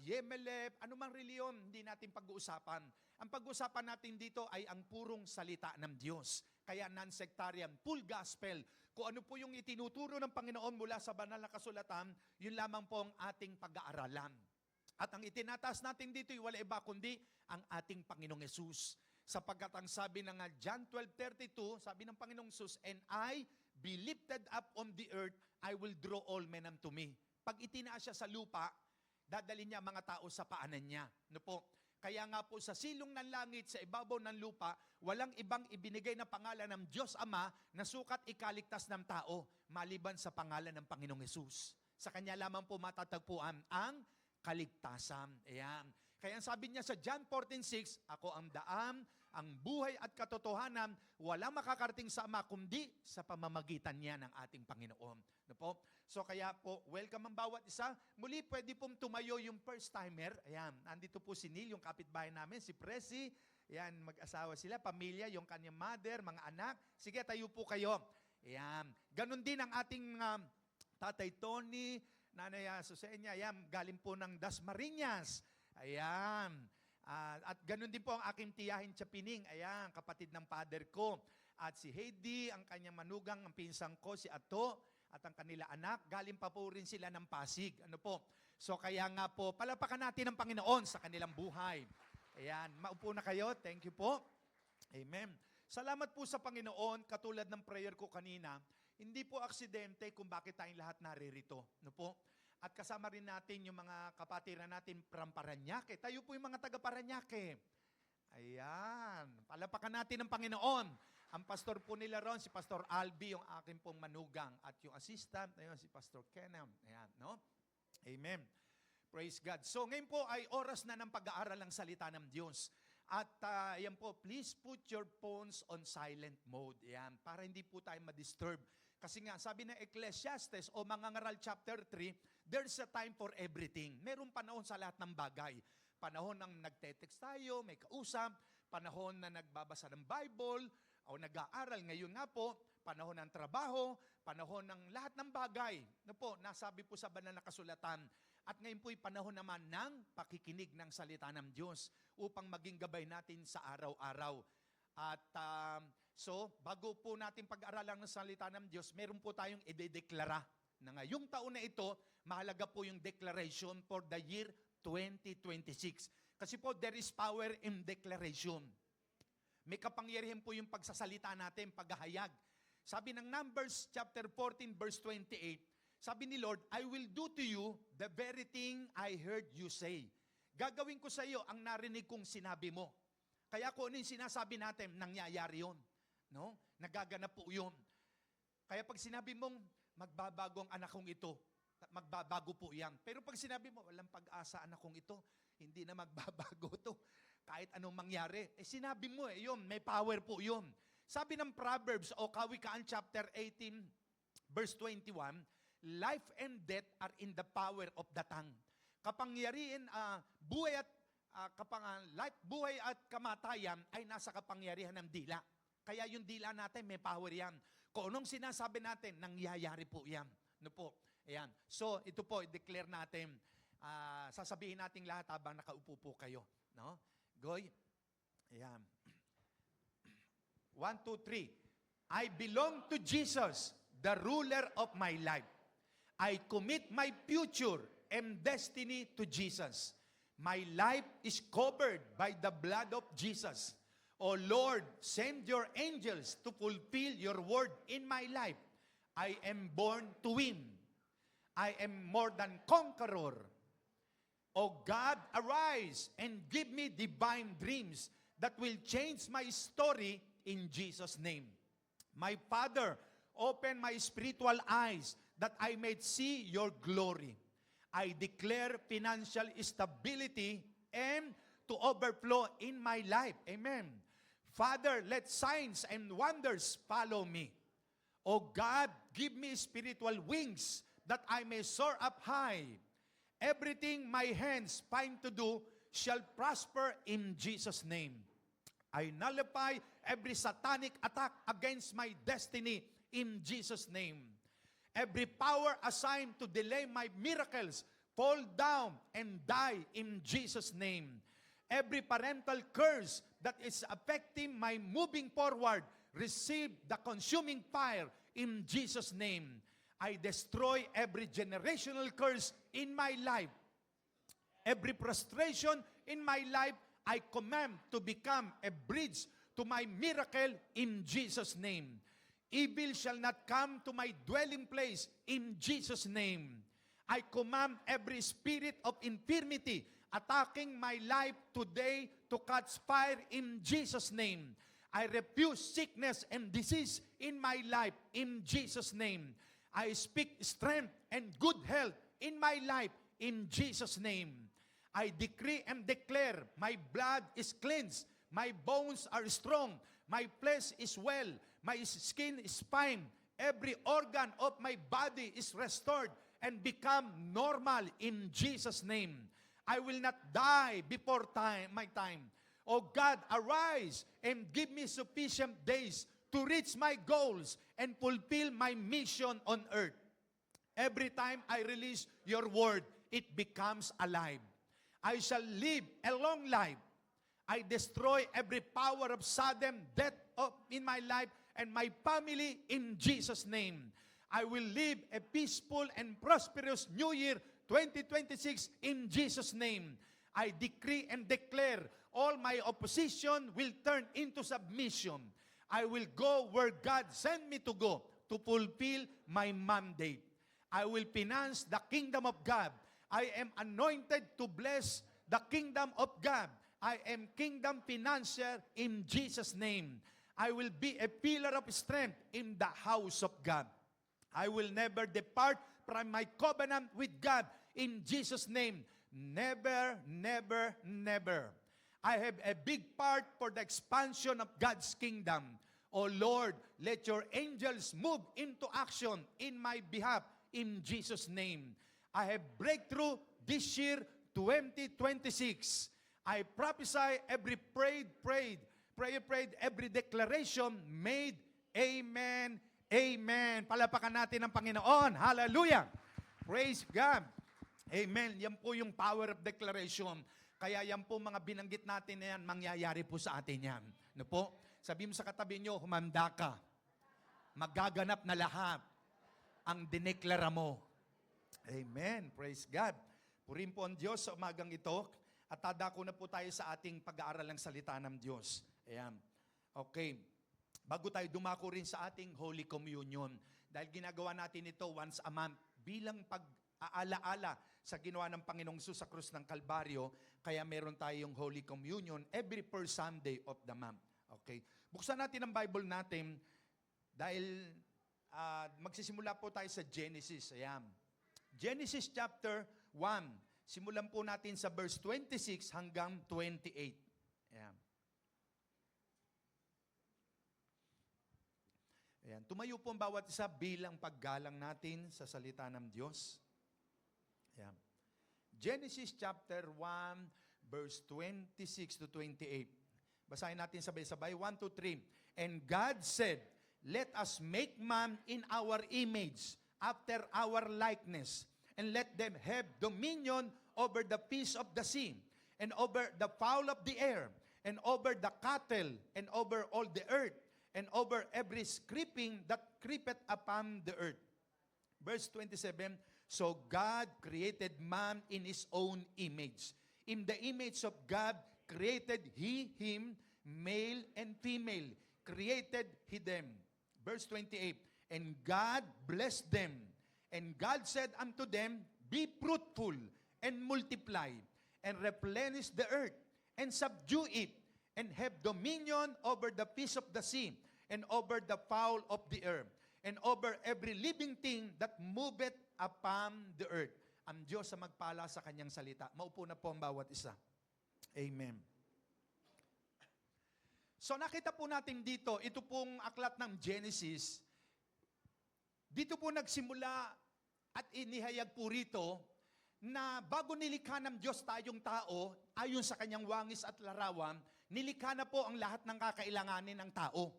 Yemelep, anumang reliyon, hindi natin pag-uusapan. Ang pag-uusapan natin dito ay ang purong salita ng Diyos. Kaya non-sectarian, full gospel. Kung ano po yung itinuturo ng Panginoon mula sa banal na kasulatan, yun lamang po ang ating pag-aaralan. At ang itinataas natin dito, wala iba kundi ang ating Panginoong Yesus. Sapagkat ang sabi ng John 12:32, sabi ng Panginoong Yesus, "And I be lifted up on the earth, I will draw all men unto me." Pag itinaas siya sa lupa, dadalhin niya ang mga tao sa paanan niya. No po? Kaya nga po sa silong ng langit, sa ibabaw ng lupa, walang ibang ibinigay na pangalan ng Diyos Ama na sukat ikaligtas ng tao, maliban sa pangalan ng Panginoong Yesus. Sa Kanya lamang po matatagpuan ang kaligtasan. Ayan. Kaya ang sabi niya sa John 14:6, "Ako ang daan, ang buhay at katotohanan, walang makakarating sa Ama kundi sa pamamagitan niya ng ating Panginoon." No po? So kaya po, welcome ang bawat isa. Muli, pwede pong tumayo yung first timer. Ayan, andito po si Neil, yung kapitbahay namin, si Presi. Ayan, mag-asawa sila, pamilya, yung kanyang mother, mga anak. Sige, tayo po kayo. Ayan. Ganon din ang ating Tatay Tony, Nanay Susenya, ayan, galing po ng Dasmariñas. Ayan. At ganun din po ang aking tiyahin Chapining. Ayan, kapatid ng father ko. At si Heidi, ang kanyang manugang, ang pinsang ko, si Ato, at ang kanila anak, galing pa po rin sila ng Pasig. Ano po? So kaya nga po, palapakan natin ang Panginoon sa kanilang buhay. Ayan, maupo na kayo. Thank you po. Amen. Salamat po sa Panginoon, katulad ng prayer ko kanina, hindi po aksidente kung bakit tayong lahat naririto. No po? At kasama rin natin yung mga kapatiran natin from Parañaque. Tayo po yung mga taga Parañaque. Ayan. Palapakan natin ang Panginoon. Ang pastor po nila ron, si Pastor Albi, yung akin pong manugang. At yung assistant, ayun, si Pastor Kenem. Ayan, no? Amen. Praise God. So ngayon po ay oras na ng pag-aaral ng salita ng Diyos. At ayan po, please put your phones on silent mode. Ayan, para hindi po tayo ma-disturb. Kasi nga, sabi ng Ecclesiastes o Mangangaral chapter 3, there's a time for everything. Merong panahon sa lahat ng bagay. Panahon ng nagte-text tayo, may kausap, panahon na nagbabasa ng Bible, o nag-aaral. Ngayon nga po, panahon ng trabaho, panahon ng lahat ng bagay. Na po, nasabi po sa banal na kasulatan. At ngayon po'y panahon naman ng pakikinig ng salita ng Diyos upang maging gabay natin sa araw-araw. At So, bago po natin pag-aralan ng salita ng Diyos, meron po tayong idedeklara na ngayong taon na ito, mahalaga po yung declaration for the year 2026. Kasi po, there is power in declaration. May kapangyarihan po yung pagsasalita natin, paghahayag. Sabi ng Numbers chapter 14 verse 28, sabi ni Lord, I will do to you the very thing I heard you say. Gagawin ko sa iyo ang narinig kong sinabi mo. Kaya kung ano yung sinasabi natin, nangyayari yun. No? Nagaganap po yun. Kaya pag sinabi mong, magbabago ang anak kong ito, magbabago po yan. Pero pag sinabi mo, walang pag-asa anak kong ito, hindi na magbabago to. Kahit anong mangyari. Sinabi mo yun, may power po yun. Sabi ng Proverbs o Kawikaan chapter 18, verse 21, life and death are in the power of the tongue. Kapangyarihan, buhay at kamatayan ay nasa kapangyarihan ng dila. Kaya yung dila natin, may power yan. Kung anong sinasabi natin, nangyayari po yan. No po? Ayan. So, ito po, i-declare natin. Sasabihin natin lahat habang nakaupo po kayo. No? Goy? Ayan. 1, 2, 3. I belong to Jesus, the ruler of my life. I commit my future and destiny to Jesus. My life is covered by the blood of Jesus. O Lord, send your angels to fulfill your word in my life. I am born to win. I am more than conqueror. O God, arise and give me divine dreams that will change my story in Jesus' name. My Father, open my spiritual eyes that I may see your glory. I declare financial stability and to overflow in my life. Amen. Father, let signs and wonders follow me. O God, give me spiritual wings that I may soar up high. Everything my hands find to do shall prosper in Jesus' name. I nullify every satanic attack against my destiny in Jesus' name. Every power assigned to delay my miracles fall down and die in Jesus' name. Every parental curse that is affecting my moving forward, receive the consuming fire in Jesus' name. I destroy every generational curse in my life. Every frustration in my life, I command to become a bridge to my miracle in Jesus' name. Evil shall not come to my dwelling place in Jesus' name. I command every spirit of infirmity attacking my life today to catch fire in Jesus' name. I refuse sickness and disease in my life in Jesus' name. I speak strength and good health in my life in Jesus' name. I decree and declare my blood is cleansed, my bones are strong, my flesh is well, my skin is fine, every organ of my body is restored and become normal in Jesus' name. I will not die before my time. O God, arise and give me sufficient days to reach my goals and fulfill my mission on earth. Every time I release your word, it becomes alive. I shall live a long life. I destroy every power of sudden death in my life and my family in Jesus' name. I will live a peaceful and prosperous New Year 2026 in Jesus' name. I decree and declare all my opposition will turn into submission. I will go where God sent me to go to fulfill my mandate. I will finance the kingdom of God. I am anointed to bless the kingdom of God. I am kingdom financier in Jesus' name. I will be a pillar of strength in the house of God. I will never depart from my covenant with God in Jesus' name. Never, never, never. I have a big part for the expansion of God's kingdom. O Lord, let your angels move into action in my behalf in Jesus' name. I have breakthrough this year, 2026. I prophesy every prayer prayed, every declaration made. Amen. Amen. Palapakan natin ang Panginoon. Hallelujah. Praise God. Amen. Yan po yung power of declaration. Kaya yan po mga binanggit natin na yan, mangyayari po sa atin yan. No po? Sabi mo sa katabi nyo, humanda ka. Magaganap na lahat ang dineklara mo. Amen. Praise God. Purihin po ang Diyos sa umagang ito. At tadako na po tayo sa ating pag-aaral ng salita ng Diyos. Ayan. Okay. Bago tayo dumako rin sa ating Holy Communion. Dahil ginagawa natin ito once a month bilang pag-aalaala sa ginawa ng Panginoong Jesus sa krus ng Kalbaryo. Kaya meron tayong Holy Communion every first Sunday of the month. Okay. Buksan natin ang Bible natin dahil magsisimula po tayo sa Genesis. Ayan. Genesis chapter 1. Simulan po natin sa verse 26 hanggang 28. Ayan. Ayan. Tumayo po ang bawat isa bilang paggalang natin sa salita ng Diyos. Ayan. Genesis chapter 1, verse 26 to 28. Basahin natin sabay-sabay. 1, 2, 3. And God said, let us make man in our image, after our likeness, and let them have dominion over the fish of the sea, and over the fowl of the air, and over the cattle, and over all the earth, and over every creeping that creepeth upon the earth. Verse 27, so God created man in His own image. In the image of God created He him, male and female, created He them. Verse 28, and God blessed them, and God said unto them, be fruitful, and multiply, and replenish the earth, and subdue it, and have dominion over the fish of the sea, and over the fowl of the air, and over every living thing that moveth upon the earth. Ang Diyos sa magpala sa kanyang salita. Maupo na po ang bawat isa. Amen. So nakita po natin dito, ito pong aklat ng Genesis, dito po nagsimula at inihayag po rito na bago nilikha ng Diyos tayong tao, ayon sa kanyang wangis at larawan, nilikha na po ang lahat ng kakailanganin ng tao.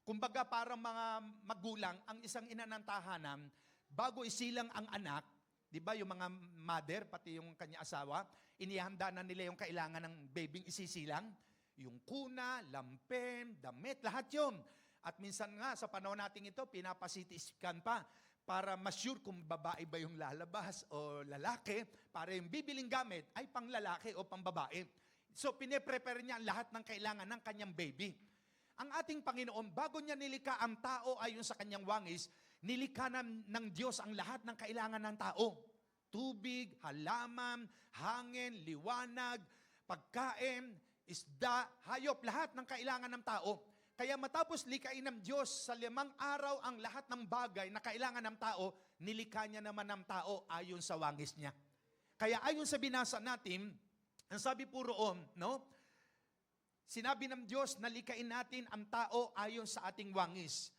Kumbaga parang mga magulang, ang isang ina ng tahanan, bago isilang ang anak, di ba yung mga mother, pati yung kanya asawa, inihanda na nila yung kailangan ng babying isisilang, yung kuna, lampen, damit, lahat yun. At minsan nga, sa panahon natin ito, pinapa-CT scan pa para ma-sure kung babae ba yung lalabas o lalaki, para yung bibiling gamit ay pang lalaki o pang babae. So, pine-prepare niya ang lahat ng kailangan ng kanyang baby. Ang ating Panginoon, bago niya nilikha ang tao ayon sa kanyang wangis, nilikha ng Diyos ang lahat ng kailangan ng tao. Tubig, halaman, hangin, liwanag, pagkain, isda, hayop, lahat ng kailangan ng tao. Kaya matapos likain ng Diyos sa 5 araw ang lahat ng bagay na kailangan ng tao, nilikha niya naman ng tao ayon sa wangis niya. Kaya ayon sa binasa natin, ang sabi po roon, no? Sinabi ng Diyos na likain natin ang tao ayon sa ating wangis.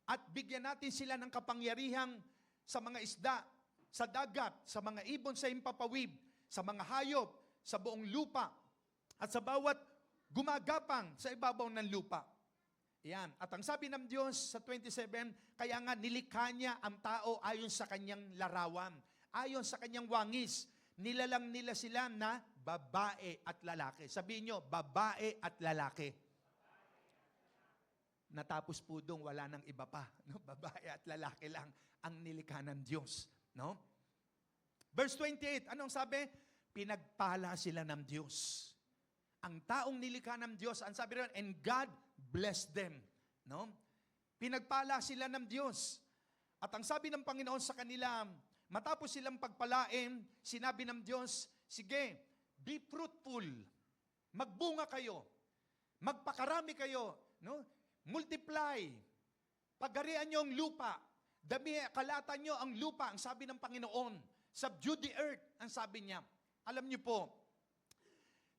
At bigyan natin sila ng kapangyarihang sa mga isda, sa dagat, sa mga ibon sa himpapawid, sa mga hayop, sa buong lupa, at sa bawat gumagapang sa ibabaw ng lupa. Yan. At ang sabi ng Diyos sa 27, kaya nga nilikha niya ang tao ayon sa kanyang larawan, ayon sa kanyang wangis. Nilalang nila sila na babae at lalaki. Sabihin nyo, babae at lalaki. Natapos po doon, wala nang iba pa. No? Babae at lalaki lang ang nilikha ng Diyos. No? Verse 28, anong sabi? Pinagpala sila ng Diyos. Ang taong nilikha ng Diyos, ang sabi rin, and God blessed them. No? Pinagpala sila ng Diyos. At ang sabi ng Panginoon sa kanila, matapos silang pagpalain, sinabi ng Diyos, sige, be fruitful, magbunga kayo, magpakarami kayo, no? Multiply, pagarian nyo ang lupa, kalatan nyo ang lupa, ang sabi ng Panginoon, subdue the earth, ang sabi niya. Alam niyo po,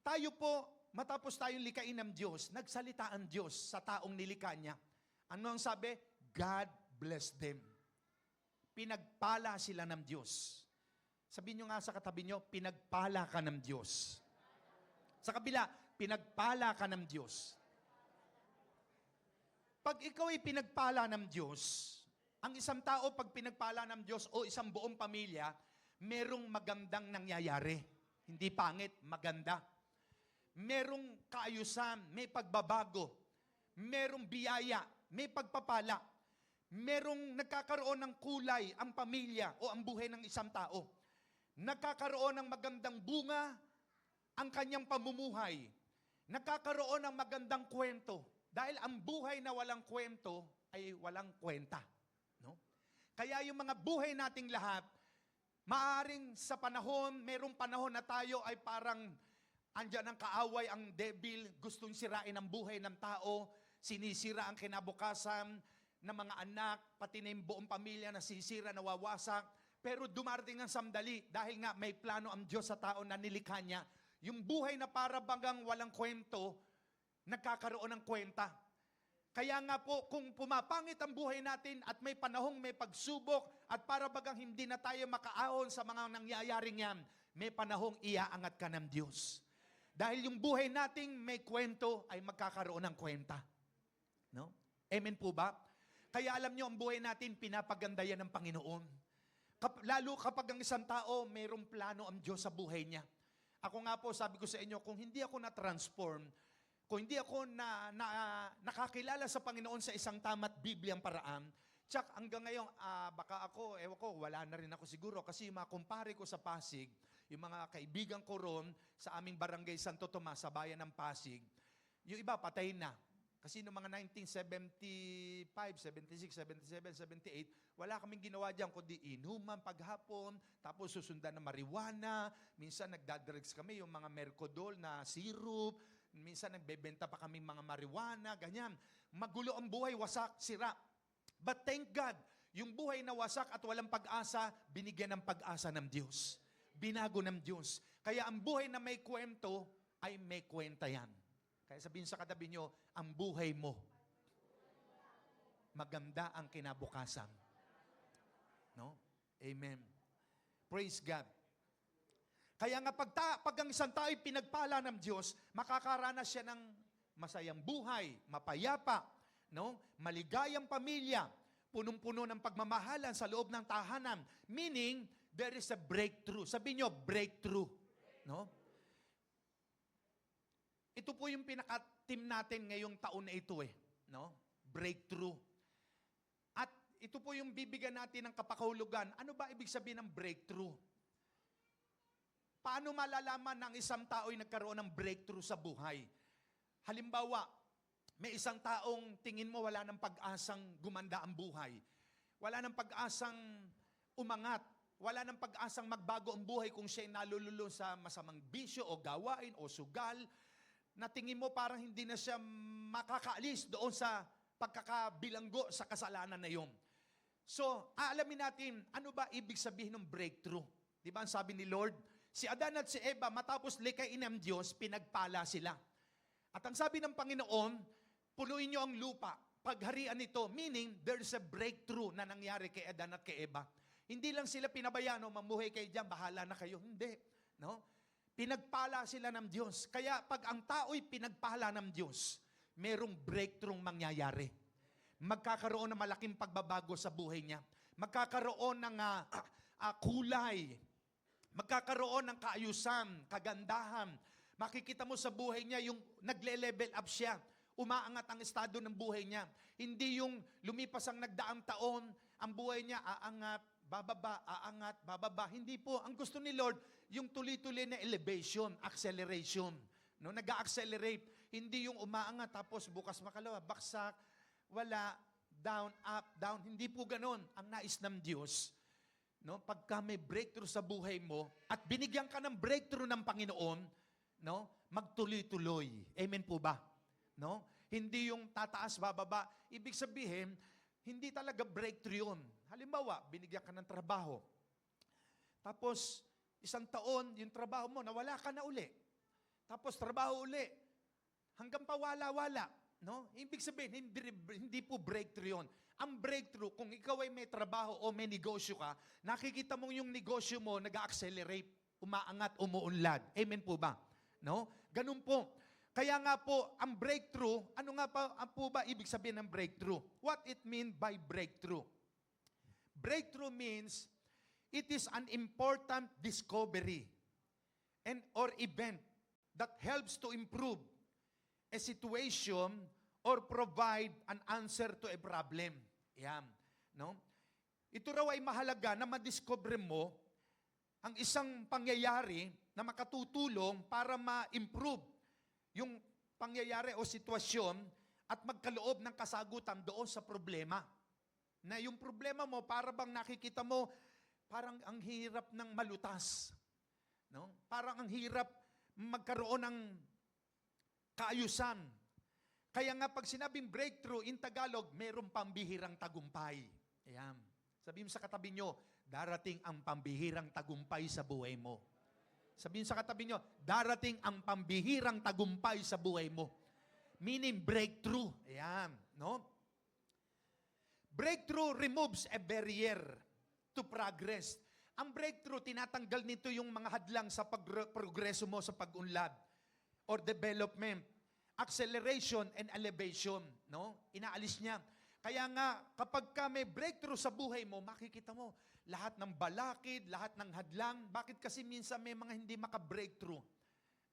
tayo po, matapos tayong likain ng Diyos, nagsalita ang Diyos sa taong nilikha niya. Ano ang sabi? God bless them. Pinagpala sila ng Diyos. Sabihin nyo nga sa katabi nyo, pinagpala ka ng Diyos. Sa kabila, pinagpala ka ng Diyos. Pag ikaw ay pinagpala ng Diyos, ang isang tao pag pinagpala ng Diyos o isang buong pamilya, merong magandang nangyayari. Hindi pangit, maganda. Merong kaayusan, may pagbabago. merong biyaya, may pagpapala, merong nagkakaroon ng kulay ang pamilya o ang buhay ng isang tao. Nagkakaroon ng magandang bunga ang kanyang pamumuhay. Nagkakaroon ng magandang kwento. Dahil ang buhay na walang kwento ay walang kwenta. No? Kaya yung mga buhay nating lahat, maaring sa panahon, merong panahon na tayo ay parang andyan ang kaaway, ang devil, gustong sirain ang buhay ng tao, sinisira ang kinabukasan ng mga anak, pati na yung buong pamilya nasisira, nawawasak. Pero dumarating ang sandali dahil nga may plano ang Diyos sa tao na nilikha niya. Yung buhay na para bagang walang kwento, nagkakaroon ng kwenta. Kaya nga po, kung pumapangit ang buhay natin at may panahong may pagsubok at para bagang hindi na tayo makaahon sa mga nangyayaring yan, may panahong iaangat ka ng Diyos. Dahil yung buhay nating may kwento ay magkakaroon ng kwenta. No? Amen po ba? Kaya alam nyo, ang buhay natin pinapaganda yan ng Panginoon. Lalo kapag ang isang tao, mayroong plano ang Diyos sa buhay niya. Ako nga po, sabi ko sa inyo, kung hindi ako na-transform, kung hindi ako nakakilala sa Panginoon sa isang tama't Bibliang paraan, tsak hanggang ngayon, baka ako, ewan ko, wala na rin ako siguro kasi yung mga kumpare ko sa Pasig, yung mga kaibigan ko ron sa aming barangay Santo Tomas, sa bayan ng Pasig, yung iba patay na. Kasi noong mga 1975, 76, 77, 78, wala kaming ginawa dyan kundi inuman paghapon, tapos susundan na marijuana, minsan nagdadrugs kami, yung mga Mercodol na syrup, minsan nagbebenta pa kami mga marijuana, ganyan. Magulo ang buhay, wasak, sira. But thank God, yung buhay na wasak at walang pag-asa, binigyan ng pag-asa ng Diyos. Binago ng Diyos. Kaya ang buhay na may kwento, ay may kwenta yan. Kaya sabihin sa katabi nyo, ang buhay mo, maganda ang kinabukasan. No? Amen. Praise God. Kaya nga pag ang isang tao ay pinagpala ng Diyos, makakaranas siya ng masayang buhay, mapayapa, no? Maligayang pamilya, punong-puno ng pagmamahalan sa loob ng tahanan. Meaning, there is a breakthrough. Sabihin nyo, breakthrough. No? Ito po yung pinaka-team natin ngayong taon na ito no? Breakthrough. At ito po yung bibigyan natin ng kapakahulugan. Ano ba ibig sabihin ng breakthrough? Paano malalaman ng isang tao ay nagkaroon ng breakthrough sa buhay? Halimbawa, may isang taong tingin mo wala ng pag-asang gumanda ang buhay. Wala ng pag-asang umangat. Wala ng pag-asang magbago ang buhay kung siya'y nalululo sa masamang bisyo o gawain o sugal, na tingin mo parang hindi na siya makakaalis doon sa pagkakabilanggo sa kasalanan na yun. So, aalamin natin, ano ba ibig sabihin ng breakthrough? Di ba ang sabi ni Lord? Si Adan at si Eva, matapos likain ng Diyos, pinagpala sila. At ang sabi ng Panginoon, punuin niyo ang lupa, pagharian nito, meaning there's a breakthrough na nangyari kay Adan at kay Eva. Hindi lang sila pinabayaan, mamuhay kayo dyan, bahala na kayo. Hindi. No? Pinagpala sila ng Diyos. Kaya pag ang tao'y pinagpala ng Diyos, merong breakthrough mangyayari. Magkakaroon ng malaking pagbabago sa buhay niya. Magkakaroon ng kulay. Magkakaroon ng kaayusan, kagandahan. Makikita mo sa buhay niya yung nagle-level up siya. Umaangat ang estado ng buhay niya. Hindi yung lumipas ang nagdaang taon, ang buhay niya aangat, bababa, aangat, bababa. Hindi po. Ang gusto ni Lord, yung tuloy-tuloy na elevation, acceleration. No, nag-accelerate. Hindi yung umaangat tapos bukas makalawa, baksak, wala, down, up, down. Hindi po ganon. Ang nais ng Diyos, no, pagka may breakthrough sa buhay mo at binigyan ka ng breakthrough ng Panginoon, no, magtuloy-tuloy. Amen po ba? No? Hindi yung tataas, bababa. Ibig sabihin, hindi talaga breakthrough yun. Halimbawa, binigyan ka ng trabaho. Tapos, isang taon, yung trabaho mo, nawala ka na uli. Tapos, trabaho uli. Hanggang pawala-wala. No? Ibig sabihin, hindi po breakthrough yun. Ang breakthrough, kung ikaw ay may trabaho o may negosyo ka, nakikita mo yung negosyo mo nag-accelerate, umaangat, umuunlad. Amen po ba? No? Ganun po. Kaya nga po, ang breakthrough, ano nga po ba ibig sabihin ng breakthrough? What it mean by breakthrough? Breakthrough means, it is an important discovery or event that helps to improve a situation or provide an answer to a problem. Yan. No? Ito raw ay mahalaga na madiscover mo ang isang pangyayari na makatutulong para ma-improve yung pangyayari o sitwasyon at magkaloob ng kasagutan doon sa problema. Na yung problema mo, para bang nakikita mo, parang ang hirap ng malutas. No? Parang ang hirap magkaroon ng kaayusan. Kaya nga pag sinabing breakthrough in Tagalog, mayroong pambihirang tagumpay. Ayan. Sabihin sa katabi nyo, darating ang pambihirang tagumpay sa buhay mo. Sabihin sa katabi nyo, darating ang pambihirang tagumpay sa buhay mo. Meaning breakthrough. Ayan. No? Breakthrough removes a barrier to progress. Ang breakthrough, tinatanggal nito yung mga hadlang sa progreso mo sa pag-unlad or development, acceleration and elevation. No? Inaalis niya. Kaya nga, kapag ka may breakthrough sa buhay mo, makikita mo lahat ng balakid, lahat ng hadlang. Bakit kasi minsan may mga hindi maka-breakthrough?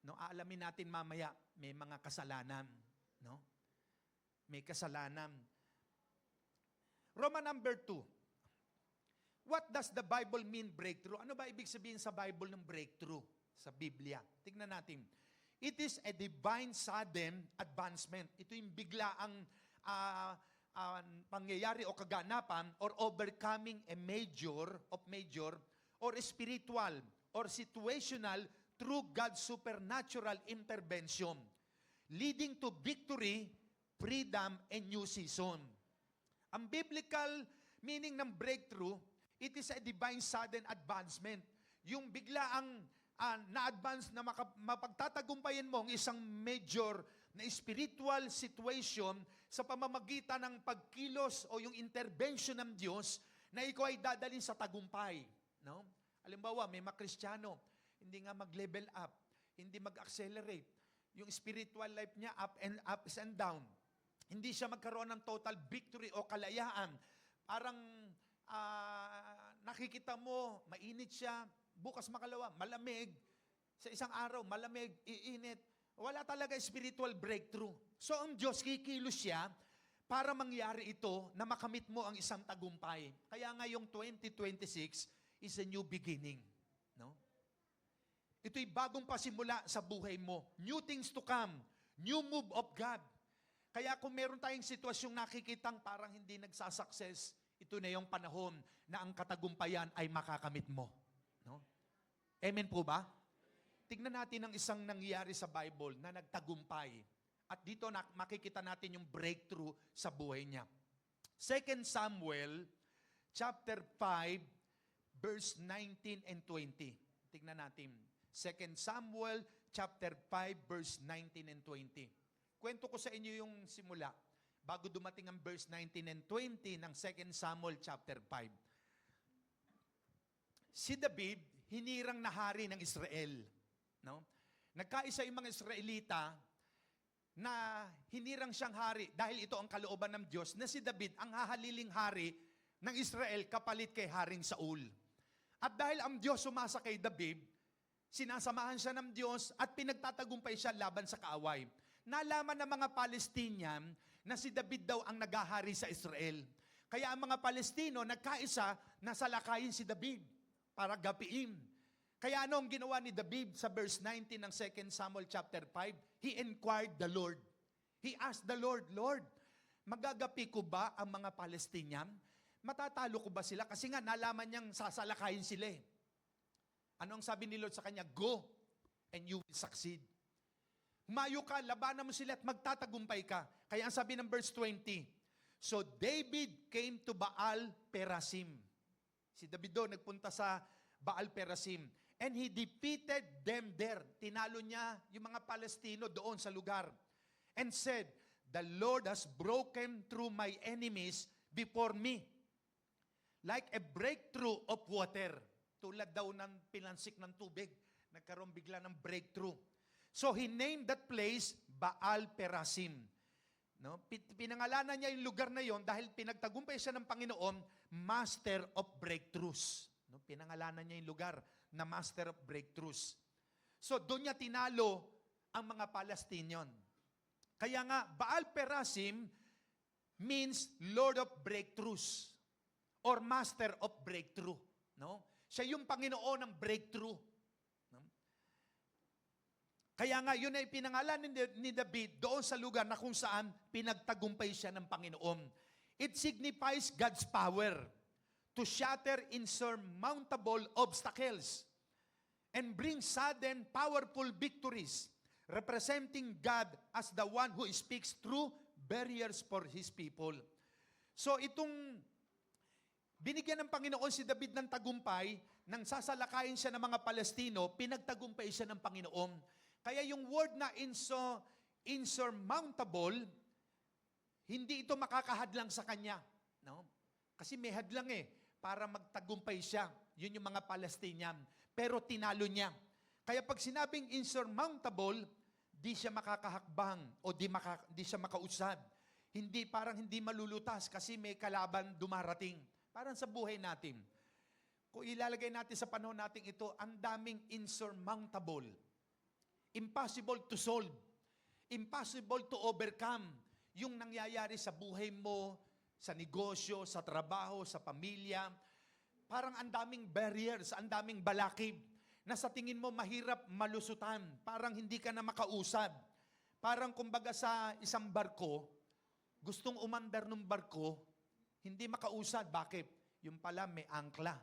No? Aalamin natin mamaya, may mga kasalanan. No? May kasalanan. Roman number 2. What does the Bible mean breakthrough? Ano ba ibig sabihin sa Bible ng breakthrough? Sa Biblia. Tingnan natin. It is a divine sudden advancement. Ito yung biglaang pangyayari o kaganapan or overcoming a major or spiritual or situational through God's supernatural intervention, leading to victory, freedom, and new season. Ang biblical meaning ng breakthrough, it is a divine sudden advancement. Yung biglaang na-advance na mapagtatagumpayan mo ang isang major na spiritual situation sa pamamagitan ng pagkilos o yung intervention ng Diyos na ikaw ay dadalhin sa tagumpay. No? Halimbawa, may mga Kristiyano, hindi nga mag-level up, hindi mag-accelerate. Yung spiritual life niya ups and down. Hindi siya magkaroon ng total victory o kalayaan. Parang nakikita mo, mainit siya, bukas makalawa, malamig. Sa isang araw, malamig, iinit. Wala talaga spiritual breakthrough. So ang Diyos, kikilos siya para mangyari ito na makamit mo ang isang tagumpay. Kaya nga yung 2026 is a new beginning. No? Ito'y bagong pasimula sa buhay mo. New things to come. New move of God. Kaya kung meron tayong sitwasyong nakikitang parang hindi nagsasucess, ito na yung panahon na ang katagumpayan ay makakamit mo. No? Amen po ba? Tignan natin ang isang nangyari sa Bible na nagtagumpay. At dito makikita natin yung breakthrough sa buhay niya. 2 Samuel chapter 5 verse 19 and 20. Tignan natin. 2 Samuel chapter 5 verse 19 and 20. Kwento ko sa inyo yung simula bago dumating ang verse 19 and 20 ng 2 Samuel chapter 5. Si David, hinirang na hari ng Israel. No? Nagkaisa yung mga Israelita na hinirang siyang hari dahil ito ang kalooban ng Diyos na si David ang hahaliling hari ng Israel kapalit kay Haring Saul. At dahil ang Diyos sumasa kay David, sinasamahan siya ng Diyos at pinagtatagumpay siya laban sa kaaway. Nalaman ng mga Palestinian na si David daw ang naghahari sa Israel. Kaya ang mga Palestino nagkaisa na salakayin si David para gapiin. Kaya ano ang ginawa ni David sa verse 19 ng 2 Samuel chapter 5? He inquired the Lord. He asked the Lord, Lord, magagapi ko ba ang mga Palestinian? Matatalo ko ba sila? Kasi nga nalaman niyang sasalakayin sila eh. Ano ang sabi ni Lord sa kanya? Go and you will succeed. Humayo ka, labanan mo sila at magtatagumpay ka. Kaya ang sabi ng verse 20, so David came to Baal Perasim. Si David doon nagpunta sa Baal Perasim. And he defeated them there. Tinalo niya yung mga Palestino doon sa lugar. And said, the Lord has broken through my enemies before me. Like a breakthrough of water. Tulad daw ng pinansik ng tubig. Nagkaroon bigla ng breakthrough. So he named that place Baal Perasim. No? Pinangalanan niya yung lugar na yon dahil pinagtagumpay siya ng Panginoon, Master of Breakthroughs. No? Pinangalanan niya yung lugar na Master of Breakthroughs. So doon niya tinalo ang mga Palestinian. Kaya nga, Baal Perasim means Lord of Breakthroughs or Master of Breakthrough. No? Siya yung Panginoon ng breakthrough. No? Kaya nga, yun ay pinangalan ni David doon sa lugar na kung saan pinagtagumpay siya ng Panginoon. It signifies God's power to shatter insurmountable obstacles and bring sudden, powerful victories, representing God as the one who speaks through barriers for His people. So itong binigyan ng Panginoon si David ng tagumpay, nang sasalakayin siya ng mga Palestino, pinagtagumpay siya ng Panginoon. Kaya yung word na insurmountable, hindi ito makakahadlang sa kanya. No? Kasi may hadlang para magtagumpay siya. Yun yung mga Palestinian. Pero tinalo niya. Kaya pag sinabing insurmountable, di siya makakahakbang o di siya makausad. Parang hindi malulutas kasi may kalaban dumarating. Parang sa buhay natin. Kung ilalagay natin sa panahon natin ito, ang daming insurmountable. Impossible to solve. Impossible to overcome. Yung nangyayari sa buhay mo, sa negosyo, sa trabaho, sa pamilya. Parang ang daming barriers, ang daming balakib na sa tingin mo mahirap malusutan. Parang hindi ka na makausad. Parang kumbaga sa isang barko, gustong umandar ng barko, hindi makausad. Bakit? Yung pala may angkla.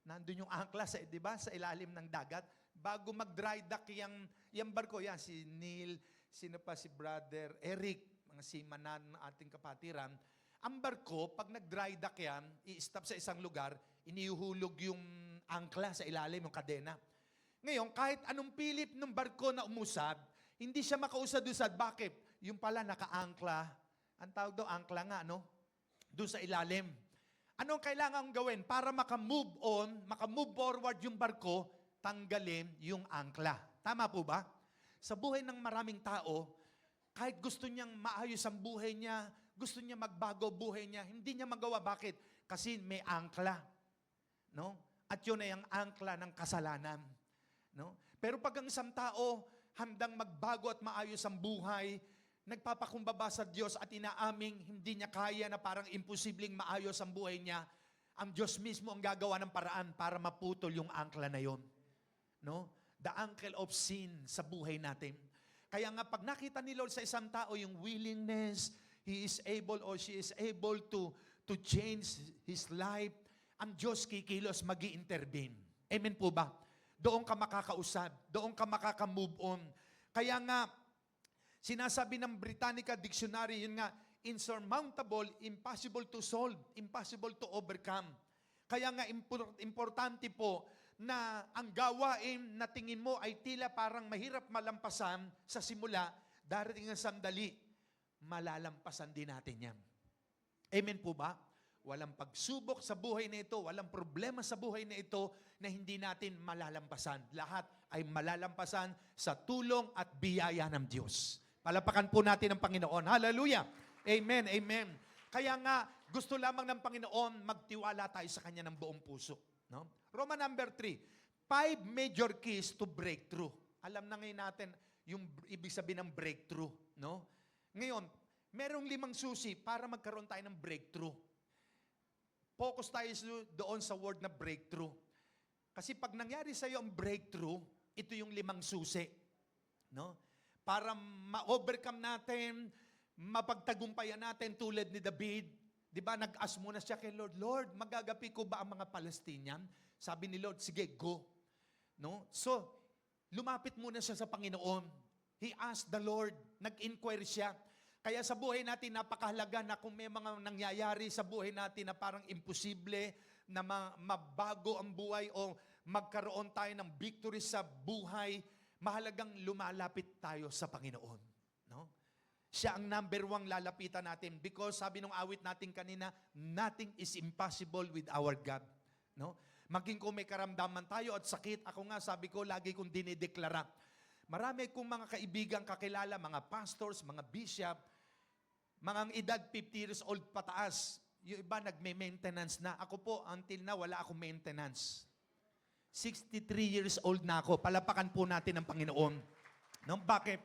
Nandun yung angkla sa, di ba, sa ilalim ng dagat. Bago mag-dry dock yung barko, yan, si Neil, sino pa si Brother Eric, mga simanan ng ating kapatiran. Ang barko, pag nag-dry dock yan, i-stop sa isang lugar, inihuhulog yung angkla sa ilalim, yung kadena. Ngayon, kahit anong pilip ng barko na umusad, hindi siya makausad-usad. Bakit? Yung pala naka-angkla. Ang tawag daw, angkla nga, no? Doon sa ilalim. Anong kailangan gawin? Para maka-move on, maka-move forward yung barko, tanggalin yung angkla. Tama po ba? Sa buhay ng maraming tao, kahit gusto niyang maayos ang buhay niya, gusto niya magbago buhay niya, hindi niya magawa. Bakit? Kasi may angkla. No? At yun ay ang angkla ng kasalanan. No? Pero pag ang isang tao handang magbago at maayos ang buhay, nagpapakumbaba sa Diyos at inaaming hindi niya kaya na parang imposibleng maayos ang buhay niya, ang Diyos mismo ang gagawa ng paraan para maputol yung angkla na yon. No? The ankle of sin sa buhay natin. Kaya nga pag nakita ni Lord sa isang tao yung willingness, he is able or she is able to change his life, ang Diyos kikilos, magi-intervene. Amen po ba? Doon ka makakausad, doon ka makaka-move on. Kaya nga, sinasabi ng Britannica Dictionary, yun nga, insurmountable, impossible to solve, impossible to overcome. Kaya nga, importante po na ang gawain na tingin mo ay tila parang mahirap malampasan sa simula, darating ang sandali, malalampasan din natin yan. Amen po ba? Walang pagsubok sa buhay na ito, walang problema sa buhay na ito na hindi natin malalampasan. Lahat ay malalampasan sa tulong at biyaya ng Diyos. Palapakan po natin ang Panginoon. Hallelujah! Amen, amen. Kaya nga, gusto lamang ng Panginoon, magtiwala tayo sa Kanya ng buong puso. No? Roman number 3, 5 major keys to breakthrough. Alam na ngayon natin yung ibig sabihin ng breakthrough. No? Ngayon, merong 5 susi para magkaroon tayo ng breakthrough. Focus tayo doon sa word na breakthrough. Kasi pag nangyari sa iyo ang breakthrough, ito yung 5 susi. No? Para ma-overcome natin, mapagtagumpayan natin tulad ni David. Di ba, nag-ask muna siya kay Lord, Lord, magagapi ko ba ang mga Palestinian? Sabi ni Lord, sige, go. No? So, lumapit muna siya sa Panginoon. He asked the Lord, nag-inquire siya. Kaya sa buhay natin, napakahalaga na kung may mga nangyayari sa buhay natin na parang imposible, na mabago ang buhay o magkaroon tayo ng victory sa buhay, mahalagang lumalapit tayo sa Panginoon. No? Siya ang number 1 lalapitan natin because sabi nung awit natin kanina, nothing is impossible with our God. No? Maging kung may karamdaman tayo at sakit, ako nga sabi ko, lagi kong dinideklara. Marami kong mga kaibigan kakilala, mga pastors, mga bishop, mga edad 50 years old pataas. Yung iba nagme-maintenance na. Ako po, until na wala akong maintenance. 63 years old na ako. Palapakan po natin ang Panginoon. No? Bakit?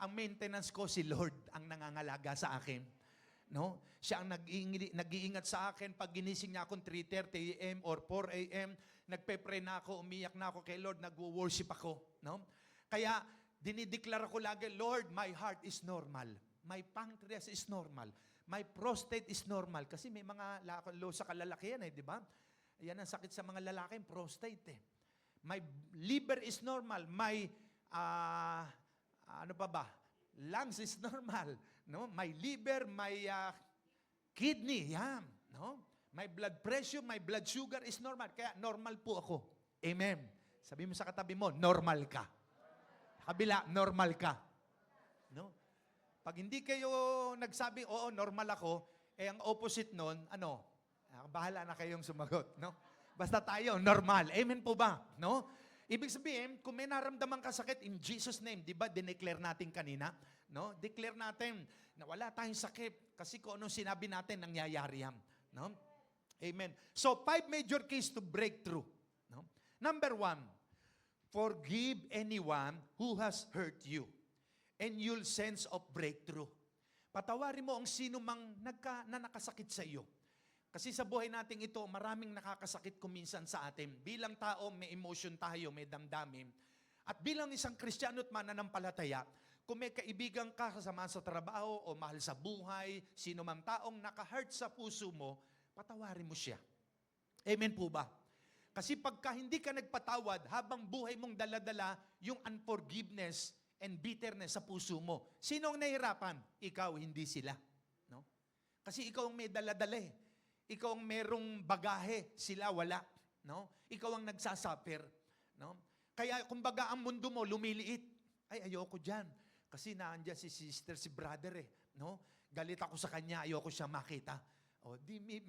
ang maintenance ko si Lord ang nangangalaga sa akin. No? Siya ang nag-iingat sa akin pag ginising niya akong 3:30 a.m. or 4 a.m. Nagpe-pray na ako, umiyak na ako kay Lord, nagwo-worship ako. No? Kaya dinideklara ko lagi, Lord, my heart is normal. My pancreas is normal. My prostate is normal. Kasi may mga low sa kalalakihan di ba? Yan ang sakit sa mga lalaki, prostate My liver is normal. My, ano pa ba? Lungs is normal. No? My liver, my kidney, yan. No? My blood pressure, my blood sugar is normal. Kaya normal po ako. Amen. Sabi mo sa katabi mo, normal ka. Kabila, normal ka. No? Pag hindi kayo nagsabi, oo, normal ako, ang opposite nun, bahala na kayong sumagot. No? Basta tayo, normal. Amen po ba? No? Ibig sabihin, kung may naramdaman ka sakit, in Jesus' name, di ba, dineclare natin kanina, no? Declare natin na wala tayong sakit kasi kung anong sinabi natin, nangyayari yan. No? Amen. So, 5 major keys to breakthrough. No? Number 1, forgive anyone who has hurt you and you'll sense of breakthrough. Patawarin mo ang sino mang na nakasakit sa iyo. Kasi sa buhay nating ito, maraming nakakasakit kuminsan sa atin. Bilang tao, may emotion tayo, may damdamin. At bilang isang Kristiyano at mananampalataya, kung may kaibigan ka kasama sa trabaho o mahal sa buhay, sino mang taong naka-hurt sa puso mo, patawarin mo siya. Amen po ba? Kasi pagka hindi ka nagpatawad, habang buhay mong daladala yung unforgiveness and bitterness sa puso mo. Sino ang nahihirapan? Ikaw, hindi sila. No? Kasi ikaw ang may daladala Ikaw ang merong bagahe, sila wala. No? Ikaw ang nagsasuffer. No? Kaya kumbaga ang mundo mo lumiliit. Ay, ayoko dyan. Kasi naandyan si sister, si brother No? Galit ako sa kanya, ayoko siya makita.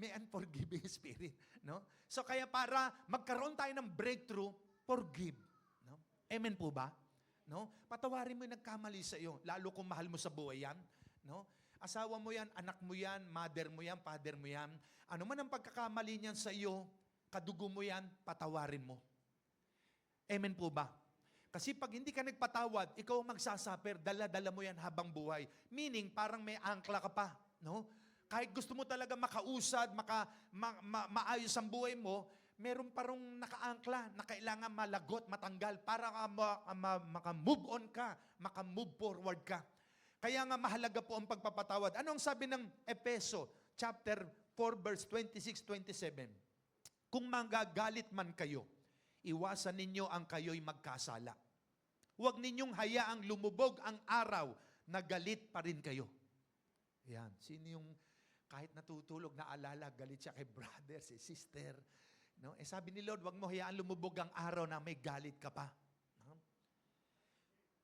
May unforgiving spirit. No? So kaya para magkaroon tayo ng breakthrough, forgive. No? Amen po ba? No? Patawarin mo yung nagkamali sa iyo, lalo kung mahal mo sa buhay yan. No? Asawa mo yan, anak mo yan, mother mo yan, father mo yan. Ano man ang pagkakamali niyan sa iyo, kadugo mo yan, patawarin mo. Amen po ba? Kasi pag hindi ka nagpatawad, ikaw ang magsasuffer, dala-dala mo yan habang buhay. Meaning, parang may angkla ka pa. No? Kahit gusto mo talaga makausad, maayos ang buhay mo, meron parang nakaangkla na kailangan malagot, matanggal para maka-move on ka, maka-move forward ka. Kaya nga mahalaga po ang pagpapatawad. Ano ang sabi ng Efeso, chapter 4, verse 26-27? Kung magagalit man kayo, iwasan ninyo ang kayo'y magkasala. Huwag ninyong hayaang lumubog ang araw na galit pa rin kayo. Yan. Sino yung kahit natutulog na alala, galit siya kay brother, si sister. No? Sabi ni Lord, huwag mo hayaan lumubog ang araw na may galit ka pa.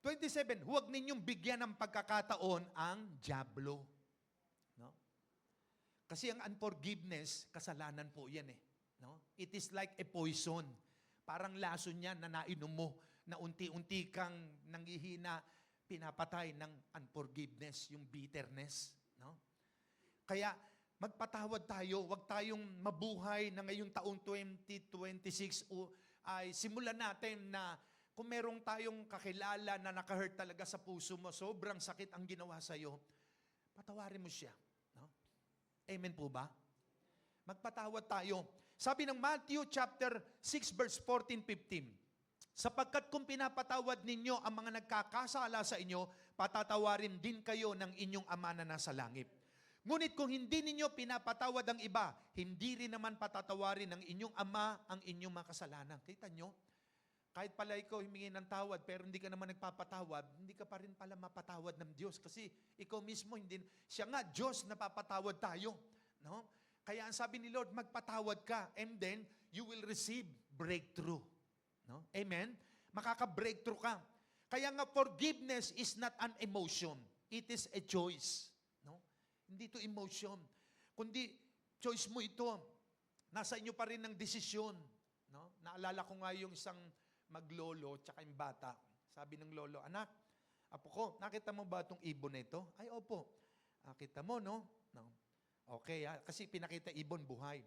27, huwag ninyong bigyan ng pagkakataon ang dyablo. No? Kasi ang unforgiveness, kasalanan po yan No? It is like a poison. Parang lason yan na nainom mo, na unti-unti kang nanghihina, pinapatay ng unforgiveness, yung bitterness. No? Kaya magpatawad tayo, huwag tayong mabuhay na ngayong taong 2026 ay simulan natin na kung merong tayong kakilala na naka-hurt talaga sa puso mo, sobrang sakit ang ginawa sa iyo, patawarin mo siya. No? Amen po ba? Magpatawad tayo. Sabi ng Matthew chapter 6 verse 14-15, sapagkat kung pinapatawad ninyo ang mga nagkakasala sa inyo, patatawarin din kayo ng inyong Ama na nasa langit. Ngunit kung hindi ninyo pinapatawad ang iba, hindi rin naman patatawarin ng inyong Ama ang inyong mga kasalanan. Kita nyo? Kahit pala ikaw humingi ng tawad, pero hindi ka naman nagpapatawad, hindi ka pa rin pala mapatawad ng Diyos. Kasi ikaw mismo, siya nga, Diyos, napapatawad tayo. No? Kaya ang sabi ni Lord, magpatawad ka, and then you will receive breakthrough. No? Amen? Makaka-breakthrough ka. Kaya nga, forgiveness is not an emotion. It is a choice. No? Hindi ito emotion. Kundi, choice mo ito. Nasa inyo pa rin ang desisyon. No? Naalala ko nga yung isang maglolo tsaka yung bata. Sabi ng lolo, anak, apo ko, nakita mo ba itong ibon na ito? Ay, opo. Kita mo, no? No. Okay, kasi pinakita ibon buhay.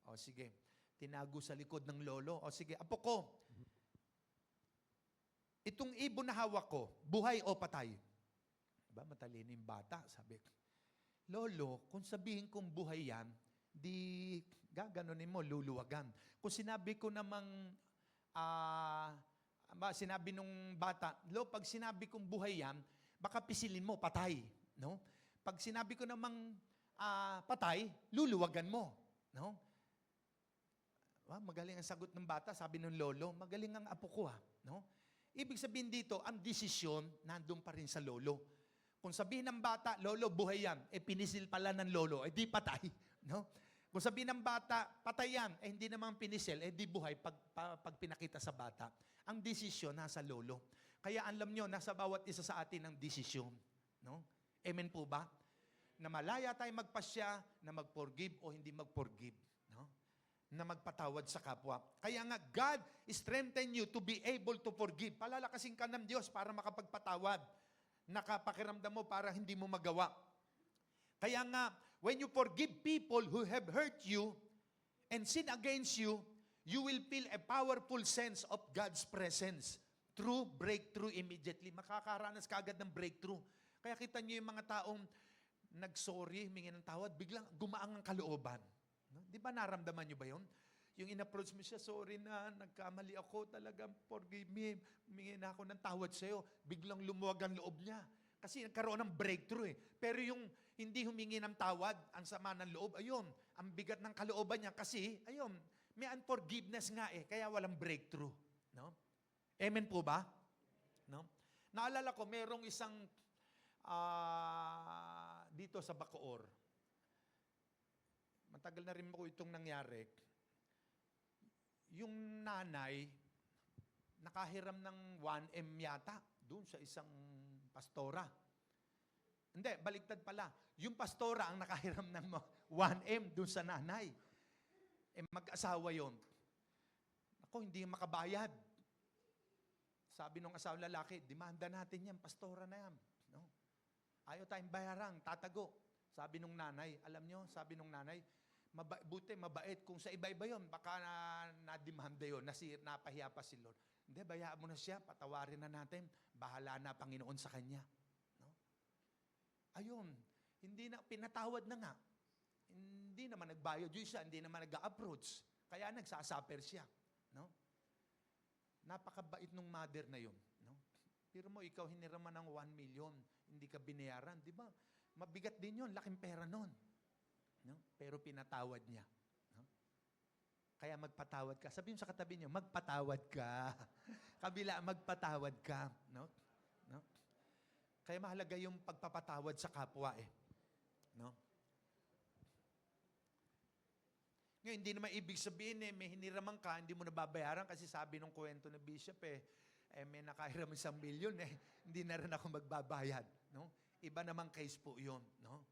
O sige, tinago sa likod ng lolo. O sige, apo ko, itong ibon na hawak ko, buhay o patay? Ba, matalino yung bata. Sabi, Lolo, kung sabihin kong buhay yan, di gaganunin mo, luluwagan. Kung sinabi ko namang, sinabi nung bata, pag sinabi kong buhay yan, baka pisilin mo, patay. No? Pag sinabi ko namang patay, luluwagan mo. No? Magaling ang sagot ng bata, sabi ng lolo, magaling ang apo ko. No? Ibig sabihin dito, ang desisyon, nandun pa rin sa lolo. Kung sabihin ng bata, lolo, buhay yan, pinisil pala ng lolo, di patay. No? Kung sabihin ng bata, patay yan, hindi naman pinisil, di buhay pag pinakita sa bata. Ang desisyon nasa lolo. Kaya alam nyo, nasa bawat isa sa atin ang desisyon. No? Amen po ba? Na malaya tayo magpasya, na mag-forgive o hindi mag-forgive. No? Na magpatawad sa kapwa. Kaya nga, God strengthen you to be able to forgive. Palalakasin ka ng Diyos para makapagpatawad. Nakapakiramdam mo para hindi mo magawa. Kaya nga, when you forgive people who have hurt you and sin against you, you will feel a powerful sense of God's presence. True breakthrough immediately. Makakaranas ka agad ng breakthrough. Kaya kita nyo yung mga taong nag-sorry, humingi ng tawad, biglang gumaang ang kalooban. No? Di ba naramdaman nyo ba yun? Yung in-approach mo siya, sorry na, nagkamali ako, talagang forgive me, humingi na ako ng tawad sa'yo. Biglang lumuwag ang loob niya. Kasi nagkaroon ng breakthrough eh. Pero yung hindi humingi ng tawad, ang sama ng loob, ayun, ang bigat ng kalooban niya kasi, ayun, may unforgiveness nga eh, kaya walang breakthrough. No? Amen po ba? No? Naalala ko, merong isang dito sa Bacoor. Matagal na rin po itong nangyari. Yung nanay, nakahiram ng 1M yata doon sa isang pastora. Hindi, baliktad pala. Yung pastora ang nakahiram ng 1M doon sa nanay. Mag-asawa yon. Ako, hindi makabayad. Sabi nung asawa lalaki, demanda natin yan, pastora na yan. No? Ayaw tayong bayaran, tatago. Sabi nung nanay, alam nyo, sabi nung nanay, mabait. Kung sa iba-iba yun, baka na-demanda yun, napahiya pa si Lord. Hindi, bayaan mo na siya, patawarin na natin, bahala na Panginoon sa kanya. No? Ayun, hindi na, pinatawad na nga. Hindi naman nagbayad yun siya, hindi naman nag-approach. Kaya nagsasaper siya. No? Napakabait nung mother na yun. No? Pero mo, ikaw hiniraman ng 1 million, hindi ka binayaran, di ba? Mabigat din yun, laking pera nun. No? Pero pinatawad niya. No? Kaya magpatawad ka. Sabihin sa katabi niyo, magpatawad ka. Kabila, magpatawad ka. No? No? Kaya mahalaga yung pagpapatawad sa kapwa eh. No? Ngayon, hindi naman ibig sabihin may hiniraman ka, hindi mo nababayaran kasi sabi nung kwento ng bishop may nakahiram 1 milyon hindi na rin ako magbabayad. No? Iba namang case po yun. No?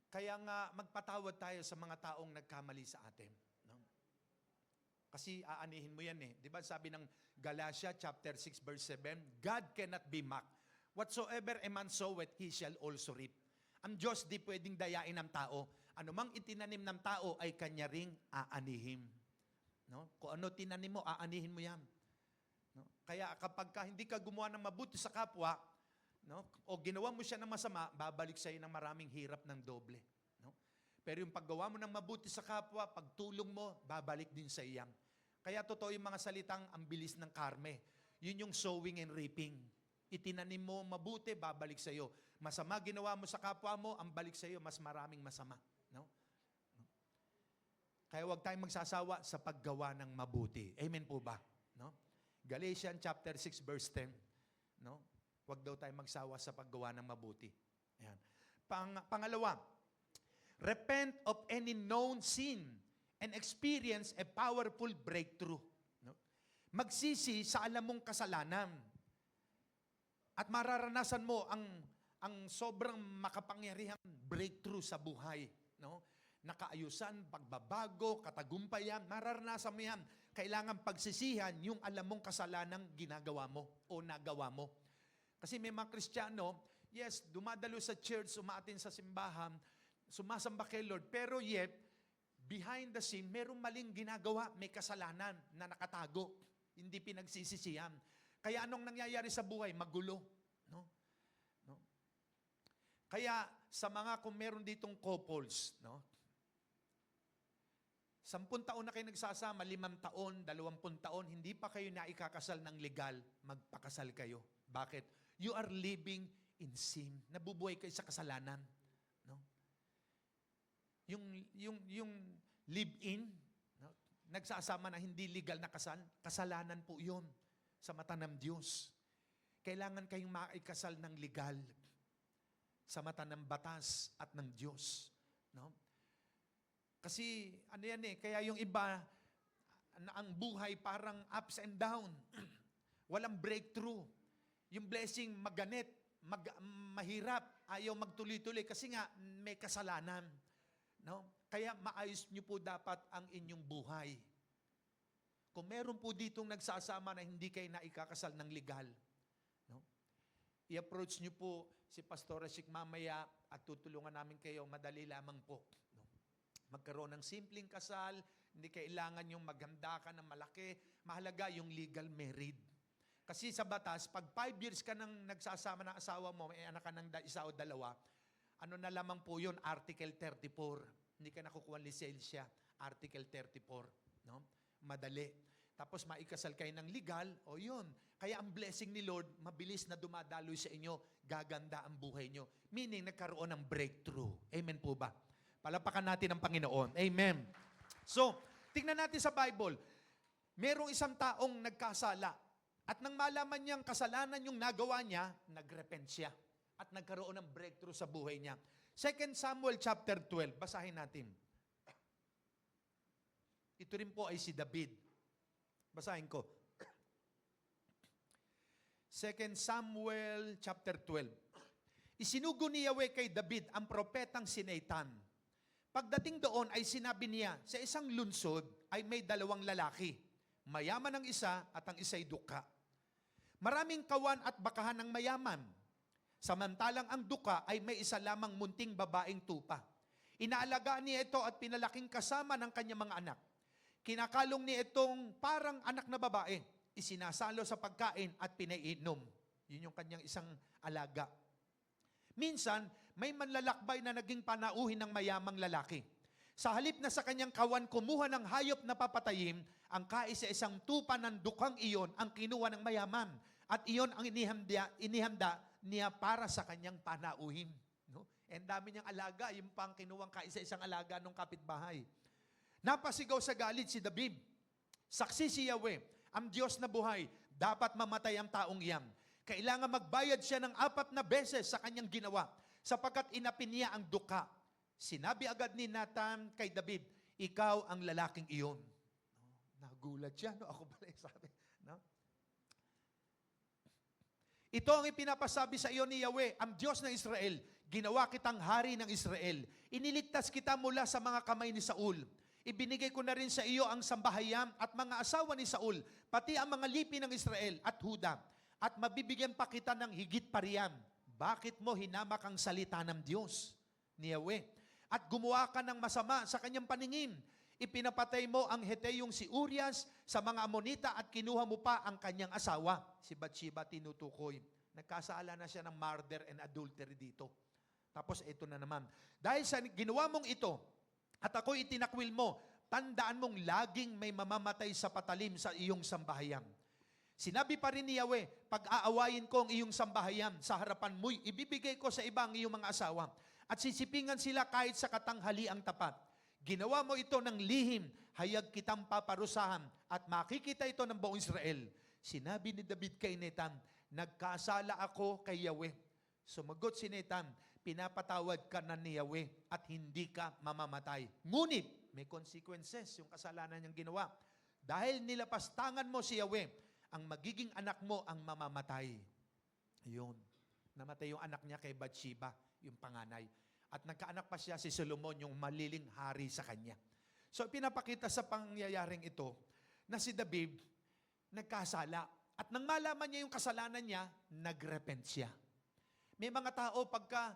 Kaya nga, magpatawad tayo sa mga taong nagkamali sa atin. No? Kasi aanihin mo yan eh. Di ba sabi ng Galatia chapter 6 verse 7, God cannot be mocked. Whatsoever a man soweth, he shall also reap. Ang Diyos di pwedeng dayain ng tao. Ano mang itinanim ng tao ay kanya ring aanihim. No? Kung ano tinanim mo, aanihin mo yan. No? Kaya kapag hindi ka gumawa ng mabuti sa kapwa, no? O ginawa mo siya ng masama, babalik sa iyo ng maraming hirap ng doble. No? Pero yung paggawa mo ng mabuti sa kapwa, pagtulong mo, babalik din sa iyang. Kaya totoo yung mga salitang ang bilis ng karme. Yun yung sowing and reaping. Itinanim mo mabuti, babalik sa iyo. Masama ginawa mo sa kapwa mo, ang balik sa iyo, mas maraming masama. No? Kaya huwag tayong magsasawa sa paggawa ng mabuti. Amen po ba? No? Galatians chapter 6 verse 10. No? Huwag daw tayong magsawa sa paggawa ng mabuti. Ayan. Pangalawa, repent of any known sin and experience a powerful breakthrough. No? Magsisi sa alam mong kasalanan. At mararanasan mo ang sobrang makapangyarihang breakthrough sa buhay. No? Nakaayusan, pagbabago, katagumpayan, mararanasan mo yan. Kailangan pagsisihan yung alam mong kasalanang ginagawa mo o nagawa mo. Kasi may mga Kristiyano, yes, dumadalo sa church, umaatin sa simbahan, sumasamba kay Lord, pero yet, behind the scene, merong maling ginagawa, may kasalanan na nakatago, hindi pinagsisisihan. Kaya anong nangyayari sa buhay? Magulo. No? No? Kaya sa mga kung meron ditong couples, no? 10 taon na kayo nagsasama, 5 taon, 20 taon, hindi pa kayo naikakasal ng legal, magpakasal kayo. Bakit? You are living in sin. Nabubuhay kayo sa kasalanan. No? Yung live-in, no? Nagsasama na hindi legal na kasal, kasalanan po yun sa mata ng Diyos. Kailangan kayong maikasal ng legal sa mata ng batas at ng Diyos. No? Kasi ano yan kaya yung iba, ang buhay parang ups and down. Walang breakthrough. Yung blessing maganit, mahirap, ayaw magtuloy-tuloy kasi nga may kasalanan. No? Kaya maayos nyo po dapat ang inyong buhay. Kung meron po ditong nagsasama na hindi kayo naikakasal ng legal, no? I-approach nyo po si Pastor Ashik mamaya at tutulungan namin kayo, madali lamang po. No? Magkaroon ng simpleng kasal, hindi kailangan yung maganda ka ng malaki, mahalaga yung legal married. Kasi sa batas, pag 5 years ka nang nagsasama ng asawa mo, may anak ka ng isa o dalawa, ano na lamang po yun, Article 34. Hindi ka nakukuha lisensya, Article 34. No? Madali. Tapos maikasal kayo ng legal, o yun. Kaya ang blessing ni Lord, mabilis na dumadaloy sa inyo, gaganda ang buhay nyo. Meaning, nagkaroon ng breakthrough. Amen po ba? Palapakan natin ang Panginoon. Amen. So, tingnan natin sa Bible. Merong isang taong nagkasala. At nang malaman niyang kasalanan yung nagawa niya, nagrepent siya. At nagkaroon ng breakthrough sa buhay niya. 2 Samuel chapter 12, basahin natin. Ito rin po ay si David. Basahin ko. 2 Samuel chapter 12. Isinugo ni Yahweh kay David ang propetang si Nathan. Pagdating doon ay sinabi niya, sa isang lunsod ay may 2 lalaki. Mayaman ang isa at ang isa'y duka. Maraming kawan at bakahan ng mayaman. Samantalang ang duka ay may isa lamang munting babaeng tupa. Inaalagaan niya ito at pinalaking kasama ng kanyang mga anak. Kinakalong niya itong parang anak na babae. Isinasalo sa pagkain at pinainom. Yun yung kanyang isang alaga. Minsan, may manlalakbay na naging panauhin ng mayamang lalaki. Sa halip na sa kanyang kawan kumuha ng hayop na papatayin, ang kaisa-isang tupa ng dukang iyon ang kinuha ng mayaman. At iyon ang inihanda niya para sa kanyang panauhin. No? And dami niyang alaga, yung pang kinuwang kaisa-isang alaga ng kapitbahay. Napasigaw sa galit si David. Saksi si Yahweh, ang Diyos na buhay, dapat mamatay ang taong iyan. Kailangan magbayad siya ng 4 na beses sa kanyang ginawa, sapagkat inapin niya ang duka. Sinabi agad ni Nathan kay David, ikaw ang lalaking iyon. No? Nagulat siya, no? Ako pala sabi. No? Ito ang ipinapasabi sa iyo ni Yahweh, ang Diyos ng Israel. Ginawa kitang hari ng Israel. Iniligtas kita mula sa mga kamay ni Saul. Ibinigay ko na rin sa iyo ang sambahayan at mga asawa ni Saul, pati ang mga lipi ng Israel at Huda. At mabibigyan pa kita ng higit pa riyan. Bakit mo hinamak ang salita ng Diyos ni Yahweh? At gumawa ka ng masama sa kanyang paningin. Ipinapatay mo ang Heteyong si Urias sa mga Amonita at kinuha mo pa ang kanyang asawa. Si Bathsheba tinutukoy. Nagkasala na siya ng murder and adultery dito. Tapos ito na naman. Dahil sa ginawa mong ito, at ako'y itinakwil mo, tandaan mong laging may mamamatay sa patalim sa iyong sambahayan. Sinabi pa rin ni Yahweh, pag-aawayin ko ang iyong sambahayan sa harapan mo'y ibibigay ko sa iba ang iyong mga asawa. At sisipingan sila kahit sa katanghaliang tapat. Ginawa mo ito ng lihim, hayag kitang paparusahan at makikita ito ng buong Israel. Sinabi ni David kay Nathan, nagkasala ako kay Yahweh. Sumagot si Nathan, pinapatawad ka na ni Yahweh at hindi ka mamamatay. Ngunit, may consequences yung kasalanan niyang ginawa. Dahil nilapastangan mo si Yahweh, ang magiging anak mo ang mamamatay. Ayun. Namatay yung anak niya kay Bathsheba, yung panganay. At nagkaanak pa siya si Solomon, yung maliling hari sa kanya. So, pinapakita sa pangyayaring ito na si David nagkasala. At nang malaman niya yung kasalanan niya, nagrepent siya. May mga tao, pagka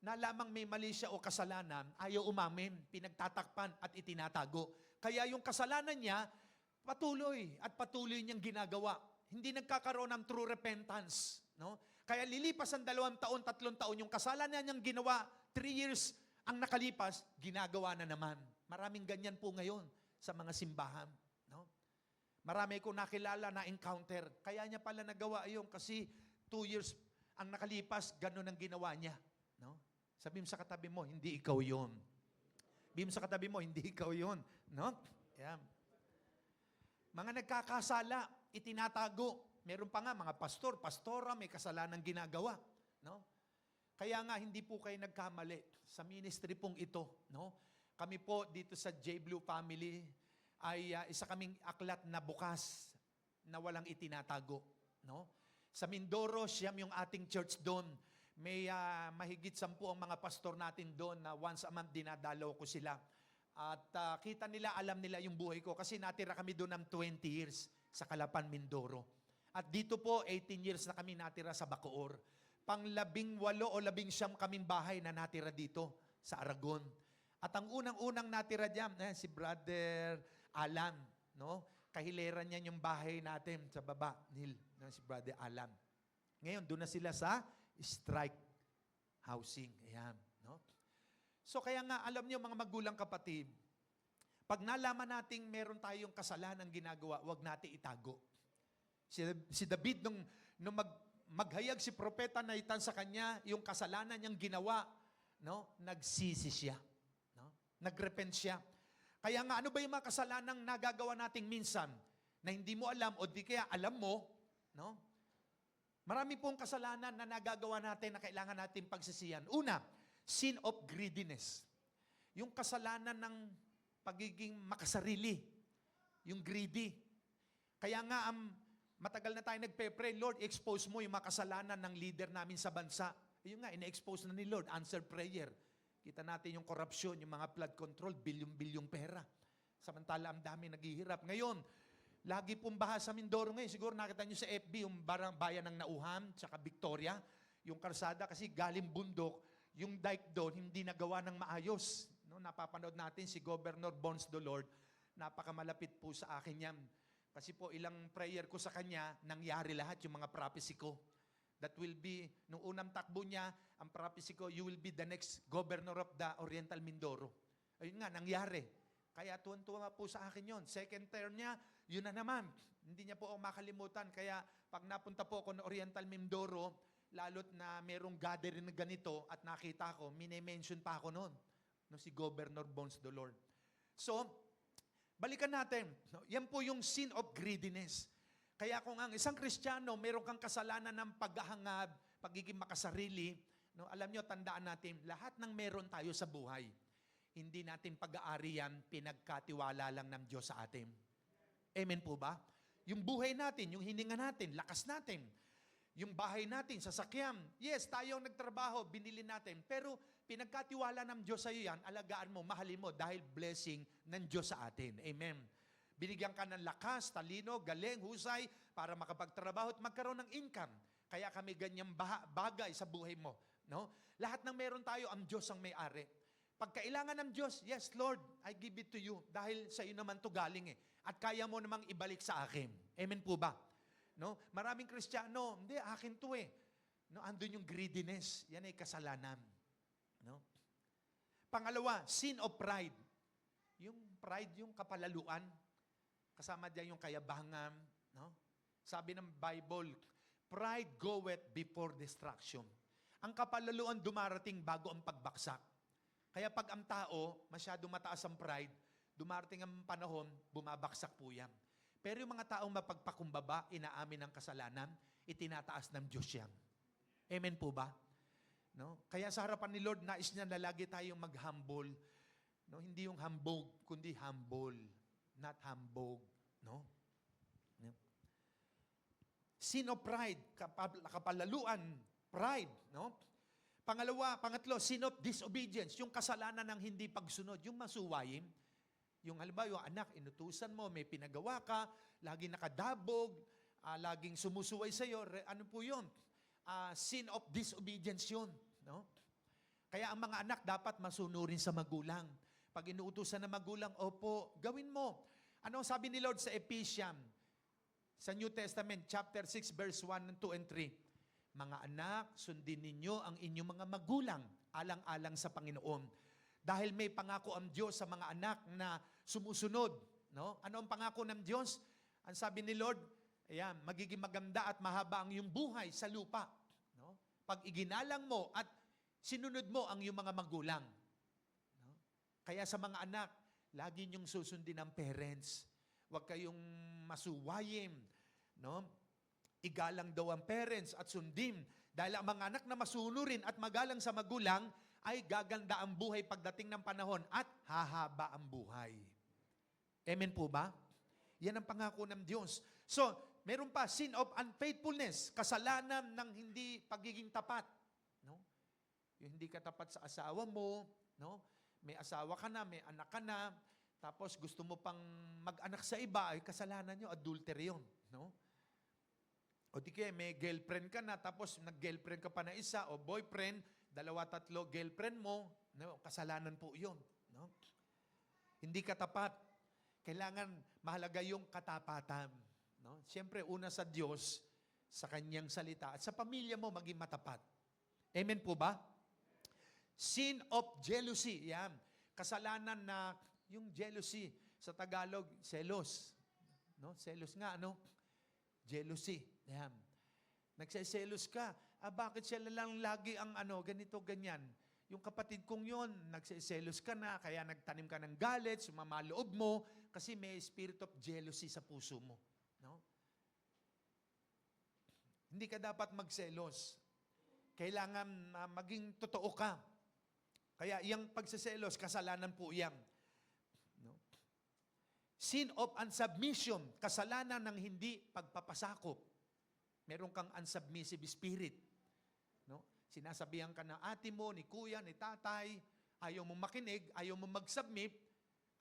nalamang may mali siya o kasalanan, ayaw umamin, pinagtatakpan at itinatago. Kaya yung kasalanan niya, patuloy at patuloy niyang ginagawa. Hindi nagkakaroon ng true repentance. No? Kaya lilipas ang 2 taon, 3 taon, yung kasalanan niyang ginawa, 3 years ang nakalipas, ginagawa na naman. Maraming ganyan po ngayon sa mga simbahan. No? Marami ko nakilala na encounter. Kaya niya pala nagawa yung kasi 2 years ang nakalipas, ganun ang ginawa niya. No? Sabi mo sa katabi mo, hindi ikaw yun. Sabi mo sa katabi mo, hindi ikaw yun. No? Yeah. Mga nagkakasala, itinatago. Meron pa nga mga pastor, pastora, may kasalanan ginagawa. No? Kaya nga, hindi po kayo nagkamali sa ministry pong ito. No? Kami po dito sa J. Blue Family ay isa kaming aklat na bukas na walang itinatago. No? Sa Mindoro, siyam yung ating church doon. May mahigit 10 ang mga pastor natin doon na once a month dinadalaw ko sila. At kita nila, alam nila yung buhay ko kasi natira kami doon ng 20 years sa Calapan, Mindoro. At dito po, 18 years na kami natira sa Bacoor. Pang-18 o 19 kaming bahay na natira dito sa Aragon. At ang unang-unang natira diyan, si Brother Alan. No? Kahileran niya yung bahay natin sa baba, Neil, si Brother Alan. Ngayon, doon na sila sa strike housing. Ayan. No? So kaya nga, alam niyo mga magulang kapatid, pag nalaman nating meron tayong kasalanan ginagawa, wag natin itago. Si David, nung maghayag si Propeta Nathan sa kanya, yung kasalanan niyang ginawa, no? Nagsisi siya. No? Nagrepent siya. Kaya nga, ano ba yung mga kasalanang nagagawa nating minsan na hindi mo alam o di kaya alam mo, no? Marami pong kasalanan na nagagawa natin na kailangan natin pagsisiyan. Una, sin of greediness. Yung kasalanan ng pagiging makasarili. Yung greedy. Kaya nga, matagal na tayo nagpe-pray, Lord, expose mo yung mga kasalanan ng leader namin sa bansa. Yun nga, ina-expose na ni Lord, answered prayer. Kita natin yung korupsyon, yung mga flood control, bilyong-bilyong pera. Samantala, ang dami naghihirap. Ngayon, lagi pong baha sa Mindoro ngayon. Siguro nakita nyo sa FB, yung bayan ng Nauhan, tsaka Victoria, yung karsada, kasi galing bundok, yung dike doon, hindi nagawa ng maayos. No, napapanood natin si Governor Bons Dolord, napakamalapit po sa akin yan. Kasi po ilang prayer ko sa kanya, nangyari lahat yung mga prophecy ko. That will be, nung unang takbo niya, ang prophecy ko, you will be the next governor of the Oriental Mindoro. Ayun nga, nangyari. Kaya tuwan-tuwa po sa akin yon. Second term niya, yun na naman. Hindi niya po ako makalimutan. Kaya pag napunta po ako ng Oriental Mindoro, lalot na merong gathering na ganito at nakita ko, mini-mention pa ako noon. No, si Governor Bons Dolord. So, balikan natin. No, yan po yung sin of greediness. Kaya kung ang isang Kristiyano, meron kang kasalanan ng paghahangad, pagiging makasarili, no, alam nyo, tandaan natin, lahat ng meron tayo sa buhay, hindi natin pag-aari yan, pinagkatiwala lang ng Diyos sa atin. Amen po ba? Yung buhay natin, yung hininga natin, lakas natin, yung bahay natin, sasakyan. Yes, tayo ang nagtrabaho, binili natin. Pero pinagkatiwala ng Diyos sa iyo yan, alagaan mo, mahalin mo dahil blessing ng Diyos sa atin. Amen. Binigyan ka ng lakas, talino, galing, husay para makapagtrabaho at magkaroon ng income. Kaya kami ganyang bagay sa buhay mo. No? Lahat ng meron tayo, ang Diyos ang may-ari. Pag kailangan ng Diyos, yes, Lord, I give it to you. Dahil sa iyo naman to galing eh. At kaya mo namang ibalik sa akin. Amen po ba? No? Maraming Kristiyano, hindi, akin to eh. No? Andun yung greediness. Yan ay kasalanan. No? Pangalawa, sin of pride. Yung pride, yung kapalaluan. Kasama diyan yung kayabangan. No? Sabi ng Bible, pride goeth before destruction. Ang kapalaluan dumarating bago ang pagbaksak. Kaya pag ang tao, masyadong mataas ang pride, dumarating ang panahon, bumabaksak po yan. Pero yung mga taong mapagpakumbaba, inaamin ng kasalanan, itinataas ng Diyos yan. Amen po ba? No? Kaya sa harapan ni Lord, nais niya na lagi tayong mag-humble. No? Hindi yung hambog, kundi humble. Not hambog. No? Sin of pride, kapalaluan, pride. No? Pangatlo, sin of disobedience, yung kasalanan ng hindi pagsunod, yung masuwayin. Yung halimbawa, yung anak, inutusan mo, may pinagawa ka, laging nakadabog, laging sumusuway sa'yo, ano po yun? Sin of disobedience yun. No? Kaya ang mga anak dapat masunurin sa magulang. Pag inuutusan ng magulang, opo, gawin mo. Ano sabi ni Lord sa Ephesians, sa New Testament, chapter 6, verse 1, 2, and 3? Mga anak, sundin ninyo ang inyong mga magulang, alang-alang sa Panginoon. Dahil may pangako ang Diyos sa mga anak na sumusunod. No? Ano ang pangako ng Diyos? Ang sabi ni Lord, ayan, magiging maganda at mahaba ang iyong buhay sa lupa. No? Pag iginalang mo at sinunod mo ang iyong mga magulang. No? Kaya sa mga anak, lagi niyong susundin ang parents. Huwag kayong masuwayim. No? Igalang daw ang parents at sundin. Dahil ang mga anak na masunurin at magalang sa magulang, ay gaganda ang buhay pagdating ng panahon at hahaba ang buhay. Amen po ba? Yan ang pangako ng Diyos. So, meron pa, sin of unfaithfulness, kasalanan ng hindi pagiging tapat. No? Yung hindi ka tapat sa asawa mo, no? May asawa ka na, may anak ka na, tapos gusto mo pang mag-anak sa iba, ay kasalanan nyo, adultery yun. No? O di kaya may girlfriend ka na, tapos nag-girlfriend ka pa na isa, o boyfriend, 2-3 girlfriend mo, no? Kasalanan po yun. No? Hindi ka tapat. Kailangan mahalaga yung katapatan. No? Siyempre, una sa Diyos, sa Kanyang salita, at sa pamilya mo maging matapat. Amen po ba? Sin of jealousy. Yan. Kasalanan na yung jealousy. Sa Tagalog, selos. No? Selos nga, ano? Jealousy. Yan. Nagseselos ka. Bakit siya lang lagi ang ganito, ganyan? Yung kapatid kong yon, nagseselos ka na, kaya nagtanim ka ng galit, sumama loob mo, kasi may spirit of jealousy sa puso mo. No? Hindi ka dapat magselos. Kailangan maging totoo ka. Kaya yung pagseselos, kasalanan po yan. No? Sin of unsubmission, kasalanan ng hindi pagpapasakop. Meron kang unsubmissive spirit. No? Sinasabihan ka ng ate mo, ni kuya, ni tatay, ayaw mo makinig, ayaw mo mag-submit,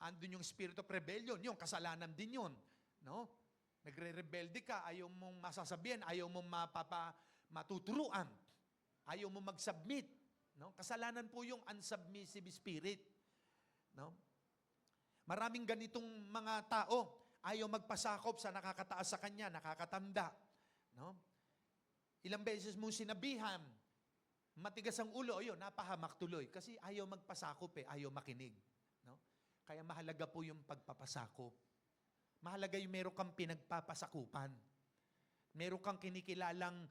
andun yung spirit of rebellion, yung kasalanan din yun. No? Nagre-rebelde ka, ayaw mong masasabihan, ayaw mong matuturuan, ayaw mong mag-submit. No? Kasalanan po yung unsubmissive spirit. No? Maraming ganitong mga tao, ayaw magpasakop sa nakakataas sa kanya, nakakatanda. No? Ilang beses mong sinabihan, matigas ang ulo, ayun, napahamak tuloy. Kasi ayaw magpasakop ayaw makinig. No? Kaya mahalaga po yung pagpapasakop. Mahalaga yung meron kang pinagpapasakupan. Meron kang kinikilalang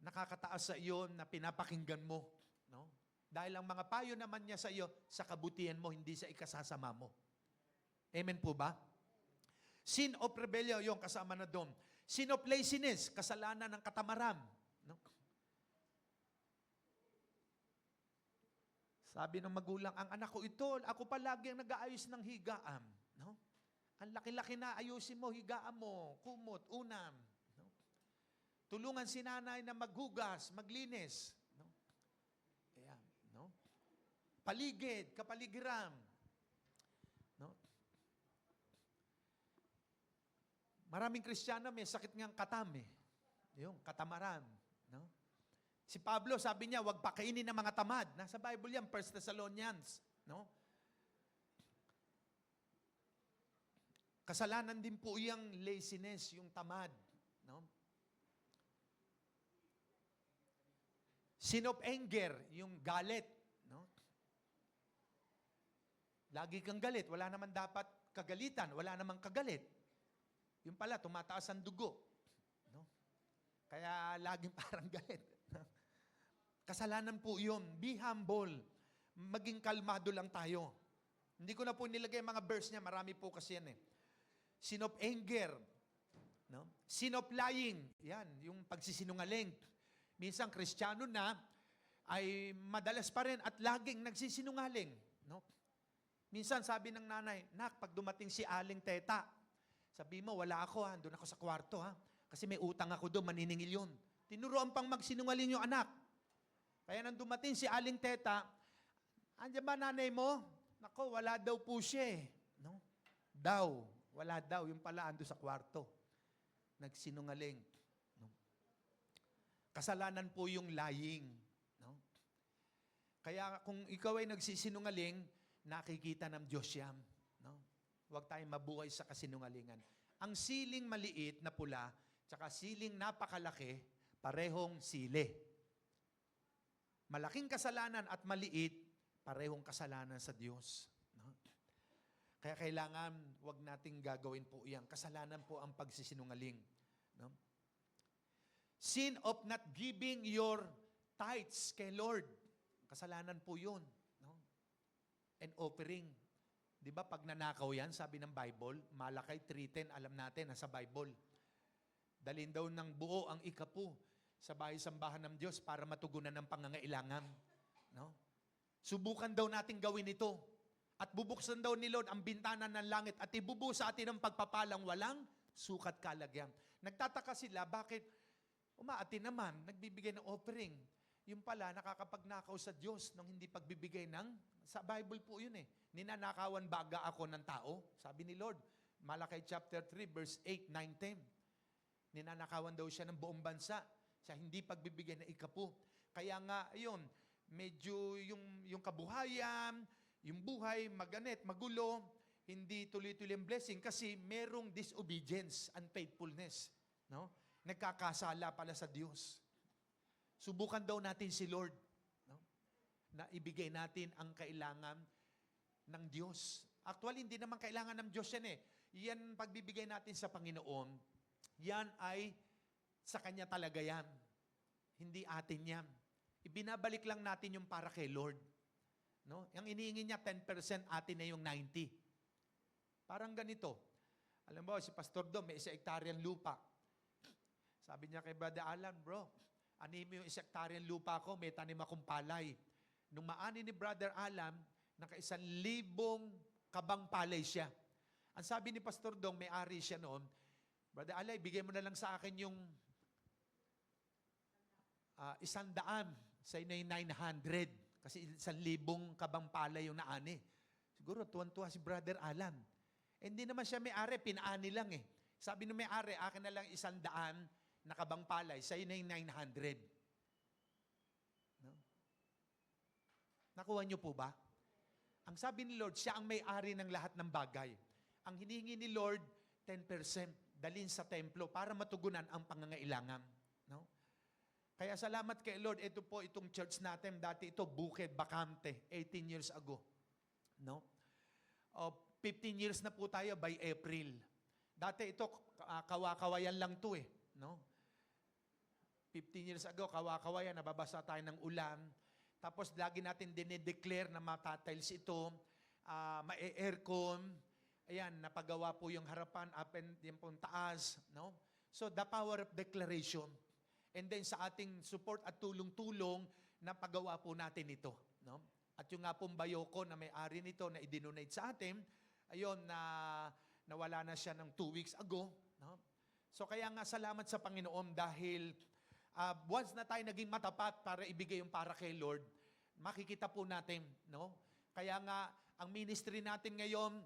nakakataas sa iyo na pinapakinggan mo. No? Dahil ang mga payo naman niya sa iyo, sa kabutihan mo, hindi sa ikasasama mo. Amen po ba? Sin of rebellion, yung kasama na doon. Sin of laziness, kasalanan ng katamaran. No? Sabi ng magulang, ang anak ko ito, ako palagi ang nag-aayos ng higaan. No? Ang laki-laki na, ayusin mo, higaan mo, kumot, unam. No? Tulungan si nanay na maghugas, maglinis. No? Ayan, no? Paligid, kapaligiran. No? Maraming Kristiyano may sakit ngang katam Yung katamaran. No? Si Pablo, sabi niya, huwag pakainin ng mga tamad. Nasa Bible yan, 1 Thessalonians. No? Kasalanan din po yung laziness, yung tamad. No? Sin of anger, yung galit. No? Lagi kang galit. Wala naman dapat kagalitan. Wala namang kagalit. Yung pala, tumataas ang dugo. No? Kaya laging parang galit. Kasalanan po yun. Be humble. Maging kalmado lang tayo. Hindi ko na po nilagay mga verse niya. Marami po kasi yan Sin of anger. No? Sin of lying. Yan, yung pagsisinungaling. Minsan, Kristiyano na, ay madalas pa rin at laging nagsisinungaling. No? Minsan, sabi ng nanay, nak, pag dumating si Aling Teta, sabi mo, wala ako doon ako sa kwarto kasi may utang ako doon, maniningil yun. Tinuruan pang magsinungaling yung anak. Kaya nang dumating si Aling Teta, andyan ba nanay mo? Nako, wala daw po siya No? Daw, wala daw. Yung pala ando sa kwarto. Nagsinungaling. No? Kasalanan po yung lying. No? Kaya kung ikaw ay nagsisinungaling, nakikita ng Diyos yan. No? Huwag tayong mabuhay sa kasinungalingan. Ang siling maliit na pula, tsaka siling napakalaki, parehong sili. Malaking kasalanan at maliit, parehong kasalanan sa Diyos. No? Kaya kailangan, wag nating gagawin po iyan. Kasalanan po ang pagsisinungaling. No? Sin of not giving your tithes kay Lord. Kasalanan po yun. No? And offering. Di ba pag nanakaw yan, sabi ng Bible, Malakay 3:10, alam natin, nasa Bible. Dalhin daw ng buo ang ikapu sa bahay-sambahan ng Diyos para matugunan ng pangangailangan. No? Subukan daw natin gawin ito. At bubuksan daw ni Lord ang bintana ng langit at ibubuo sa atin ang pagpapalang walang sukat kalagyan. Nagtataka sila, bakit umaati naman, nagbibigay ng offering. Yung pala, nakakapagnakaw sa Diyos nung hindi pagbibigay ng, sa Bible po yun eh. Ninanakawan baga ako ng tao? Sabi ni Lord, Malakay chapter 3, verse 8, 9, 10. Ninanakawan daw siya ng buong bansa sa hindi pagbibigay ng ikapu. Kaya nga, yun, medyo yung kabuhayan, yung buhay, maganit, magulo, hindi tuloy-tuloy ang blessing kasi merong disobedience, unfaithfulness. No? Nagkakasala pala sa Diyos. Subukan daw natin si Lord. No? Na ibigay natin ang kailangan ng Diyos. Actually, hindi naman kailangan ng Diyos yan eh. Yan, pagbibigay natin sa Panginoon, yan ay sa Kanya talaga yan. Hindi atin yan. Ibinabalik lang natin yung para kay Lord. No? Yung inihingi niya, 10%, atin na yung 90%. Parang ganito. Alam mo, si Pastor Dom, may 1 hektaryang lupa. Sabi niya kay Brother Alan, bro, ani mo yung 1 hektaryang lupa ko, may tanim akong palay. Nung maani ni Brother Alan, naka 1,000 kabang palay siya. Ang sabi ni Pastor Dom, may-ari siya noon, Brother Alan, bigay mo na lang sa akin yung 100, sa inyo yung 900. Kasi 1,000 kabang palay yung naani. Siguro, tuwan-tuwa si Brother Alan. Hindi naman siya may-ari, pinaani lang eh. Sabi ng may-ari, akin na lang 100 na kabang palay, sa inyo yung 900. No? Nakuha niyo po ba? Ang sabi ni Lord, siya ang may-ari ng lahat ng bagay. Ang hinihingi ni Lord, 10% dalhin sa templo para matugunan ang pangangailangan. No? Kaya salamat kay Lord, ito po itong church natin, dati ito bukid, bakante, 18 years ago. No? 15 years na po tayo by April. Dati ito, kawa-kawayan lang to eh. No? 15 years ago, kawa-kawayan, nababasa tayo ng ulan. Tapos lagi natin dinideclare na matatiles ito, ma-aircon. Ayan, napagawa po yung harapan, up and yung pong taas. No? So, the power of declaration. And then sa ating support at tulong-tulong, napagawa po natin ito. No? At yung nga pong bayoko na may-ari nito na idinonate sa atin, ayun, nawala na siya ng 2 weeks ago. No? So kaya nga salamat sa Panginoon dahil once na tayo naging matapat para ibigay yung para kay Lord, makikita po natin. No? Kaya nga, ang ministry natin ngayon,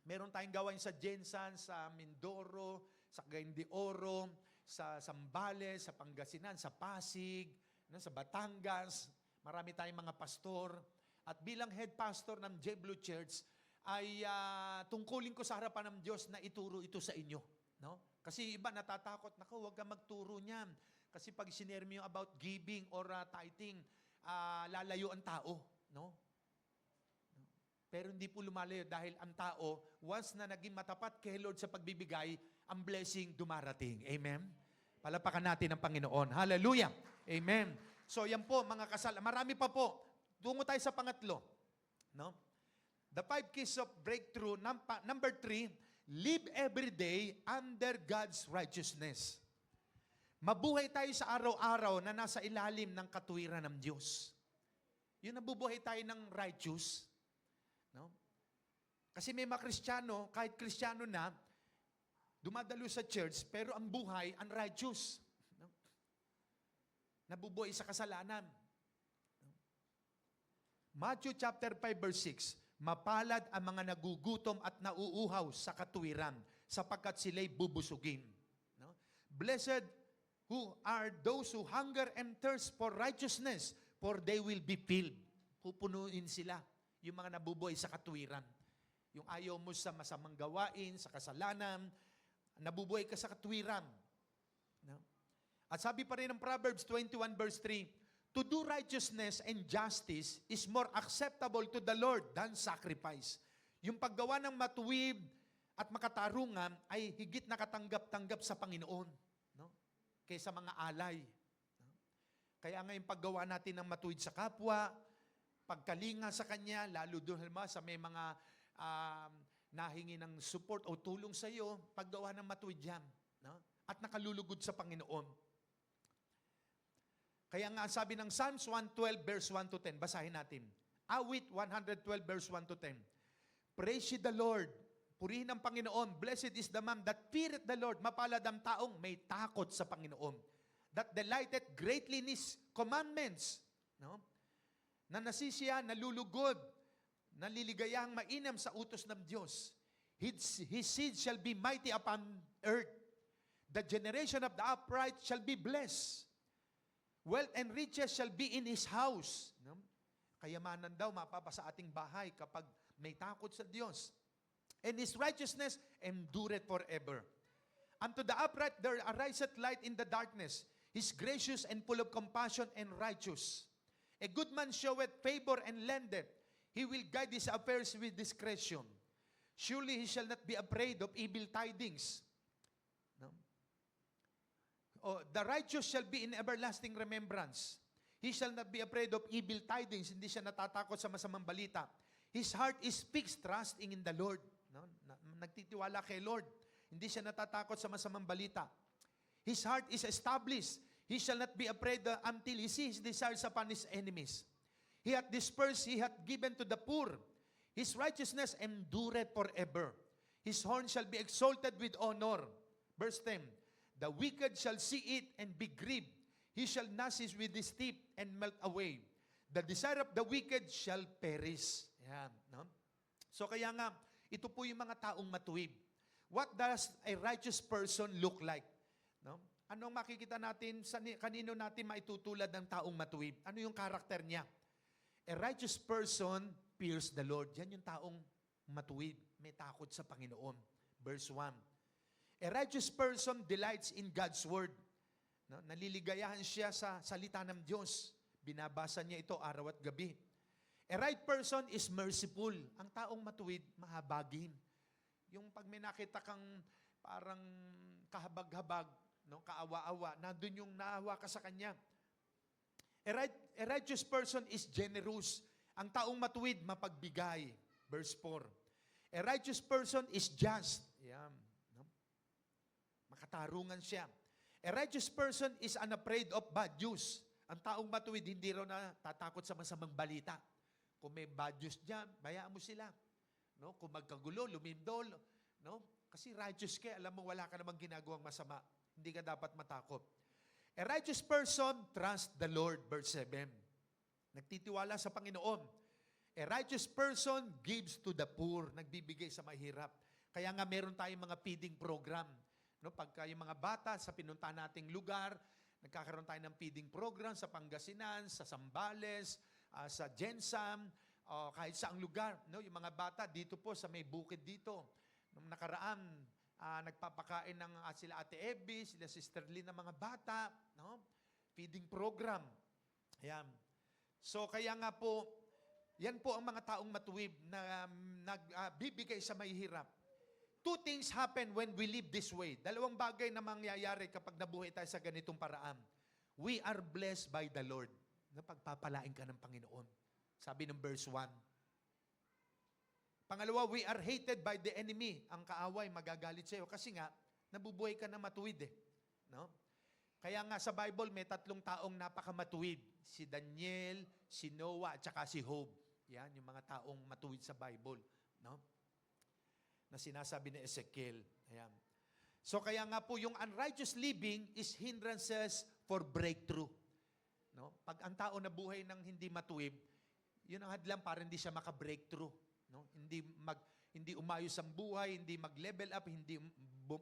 meron tayong gawain sa Jensan, sa Mindoro, sa Cagayan de Oro, sa Zambales, sa Pangasinan, sa Pasig, sa Batangas. Marami tayong mga pastor. At bilang head pastor ng J. Blue Church, ay tungkulin ko sa harapan ng Diyos na ituro ito sa inyo. No? Kasi iba natatakot, naku, huwag ka magturo niyan. Kasi pag sinare mo yung about giving or tithing, lalayo ang tao. No? Pero hindi po lumalayo dahil ang tao, once na naging matapat kay Lord sa pagbibigay, ang blessing dumarating. Amen? Palapakan natin ang Panginoon. Hallelujah! Amen. So yan po, mga kasal. Marami pa po. Tungo tayo sa pangatlo. No? The 5 keys of breakthrough. Number 3, live every day under God's righteousness. Mabuhay tayo sa araw-araw na nasa ilalim ng katuwiran ng Diyos. Yung nabubuhay tayo ng righteous. No? Kasi may mga Kristiyano, kahit Kristiyano na, dumadalo sa church, pero ang buhay, unrighteous. No? Nabubuhay sa kasalanan. No? Matthew chapter 5 verse 6, mapalad ang mga nagugutom at nauuhaw sa katuwiran, sapagkat sila'y bubusugin. No? Blessed who are those who hunger and thirst for righteousness, for they will be filled. Pupunuin sila. Yung mga nabubuhay sa katuwiran. Yung ayaw mo sa masamang gawain, sa kasalanan, nabubuhay ka sa katuwiran. No? At sabi pa rin ng Proverbs 21 verse 3, to do righteousness and justice is more acceptable to the Lord than sacrifice. Yung paggawa ng matuwid at makatarungan ay higit na katanggap-tanggap sa Panginoon, no? Kaysa mga alay. No? Kaya nga yung paggawa natin ng matuwid sa kapwa, pagkalinga sa Kanya, lalo doon sa may mga nahingi ng support o tulong sa iyo, paggawa ng matuwid yan, no? At nakalulugod sa Panginoon. Kaya nga sabi ng Psalms 112 verse 1 to 10, basahin natin. Awit 112 verse 1 to 10. Praise ye the Lord. Purihin ang Panginoon. Blessed is the man that feareth the Lord. Mapalad ang taong may takot sa Panginoon. That delighteth greatly in His commandments. No? Na nasisiya, nalulugod, naliligayang mainam sa utos ng Diyos. His seed shall be mighty upon earth. The generation of the upright shall be blessed. Wealth and riches shall be in His house. No? Kayamanan daw mapapasa ating bahay kapag may takot sa Diyos. And His righteousness endureth forever. Unto the upright there ariseth light in the darkness. He is gracious and full of compassion and righteous. A good man showeth favor and lendeth. He will guide his affairs with discretion. Surely he shall not be afraid of evil tidings. No? Oh, the righteous shall be in everlasting remembrance. He shall not be afraid of evil tidings. Hindi siya natatakot sa masamang balita. His heart is fixed, trusting in the Lord. No? Nagtitiwala kay Lord. Hindi siya natatakot sa masamang balita. His heart is established. He shall not be afraid until he sees his desires upon his enemies. He hath dispersed, he hath given to the poor. His righteousness endureth forever. His horn shall be exalted with honor. Verse 10, the wicked shall see it and be grieved. He shall gnash it with his teeth and melt away. The desire of the wicked shall perish. Yan, no? So kaya nga, ito po yung mga taong matuwid. What does a righteous person look like? No? Anong makikita natin, kanino natin maitutulad ng taong matuwid? Ano yung karakter niya? A righteous person fears the Lord. Yan yung taong matuwid, may takot sa Panginoon. Verse 1. A righteous person delights in God's word. No? Naliligayahan siya sa salita ng Diyos. Binabasa niya ito araw at gabi. A right person is merciful. Ang taong matuwid, mahabagin. Yung pag may nakita kang parang kahabag-habag, no, kaawa-awa, nandun yung naawa ka sa kanya. A righteous person is generous. Ang taong matuwid, mapagbigay. Verse 4. A righteous person is just. Yan. No? Makatarungan siya. A righteous person is unafraid of bad news. Ang taong matuwid, hindi raw natatakot sa masamang balita. Kung may bad news dyan, bayaan mo sila. No? Kung magkagulo, lumindol. No? Kasi righteous ka, alam mo wala ka namang ginagawang masama. Hindi ka dapat matakot. A righteous person trusts the Lord, verse 7. Nagtitiwala sa Panginoon. A righteous person gives to the poor. Nagbibigay sa mahirap. Kaya nga meron tayong mga feeding program. No? Pagka yung mga bata sa pinuntahan nating lugar, nagkakaroon tayo ng feeding program sa Pangasinan, sa Zambales, sa Gensam, kahit saang lugar. No? Yung mga bata dito po sa may bukid dito. Nung nakaraan, nagpapakain ng sila Ate Ebby, sila Sister Lynn ng mga bata. No? Feeding program. Ayan. So kaya nga po, yan po ang mga taong matuwid na nagbibigay sa mahihirap. Two things happen when we live this way. Dalawang bagay na mangyayari kapag nabuhay tayo sa ganitong paraan. We are blessed by the Lord. Napagpapalain ka ng Panginoon. Sabi ng verse 1. Pangalawa, we are hated by the enemy. Ang kaaway magagalit sa iyo kasi nga, nabubuhay ka na matuwid eh. No? Kaya nga sa Bible, may 3 taong napakamatuwid. Si Daniel, si Noah, at saka si Job. Yan, yung mga taong matuwid sa Bible. No? Na sinasabi ni Ezekiel. Ayan. So kaya nga po, yung unrighteous living is hindrances for breakthrough. No? Pag ang tao na buhay ng hindi matuwid, yun ang hadlang para hindi siya maka-breakthrough. No? Hindi umayos ang buhay, hindi mag-level up, hindi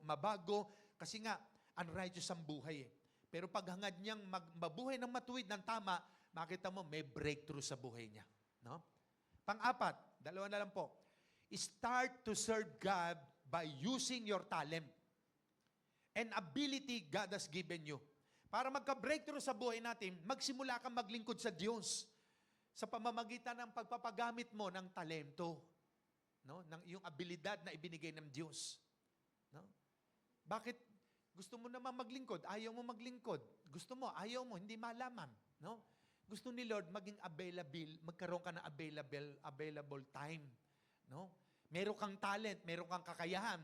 mabago. Kasi nga, unrighteous ang buhay eh. Pero pag hangad niyang mabuhay ng matuwid ng tama, makita mo may breakthrough sa buhay niya. No? Pang-apat, 2 na lang po. Start to serve God by using your talent and ability God has given you. Para magka-breakthrough sa buhay natin, magsimula kang maglingkod sa Diyos sa pamamagitan ng pagpapagamit mo ng talento, no? Ng iyong abilidad na ibinigay ng Diyos. No? Bakit gusto mo naman maglingkod, ayaw mo maglingkod? Gusto mo, ayaw mo, hindi malaman. No? Gusto ni Lord maging available, magkaroon ka ng available time. No? Meron kang talent, meron kang kakayahan.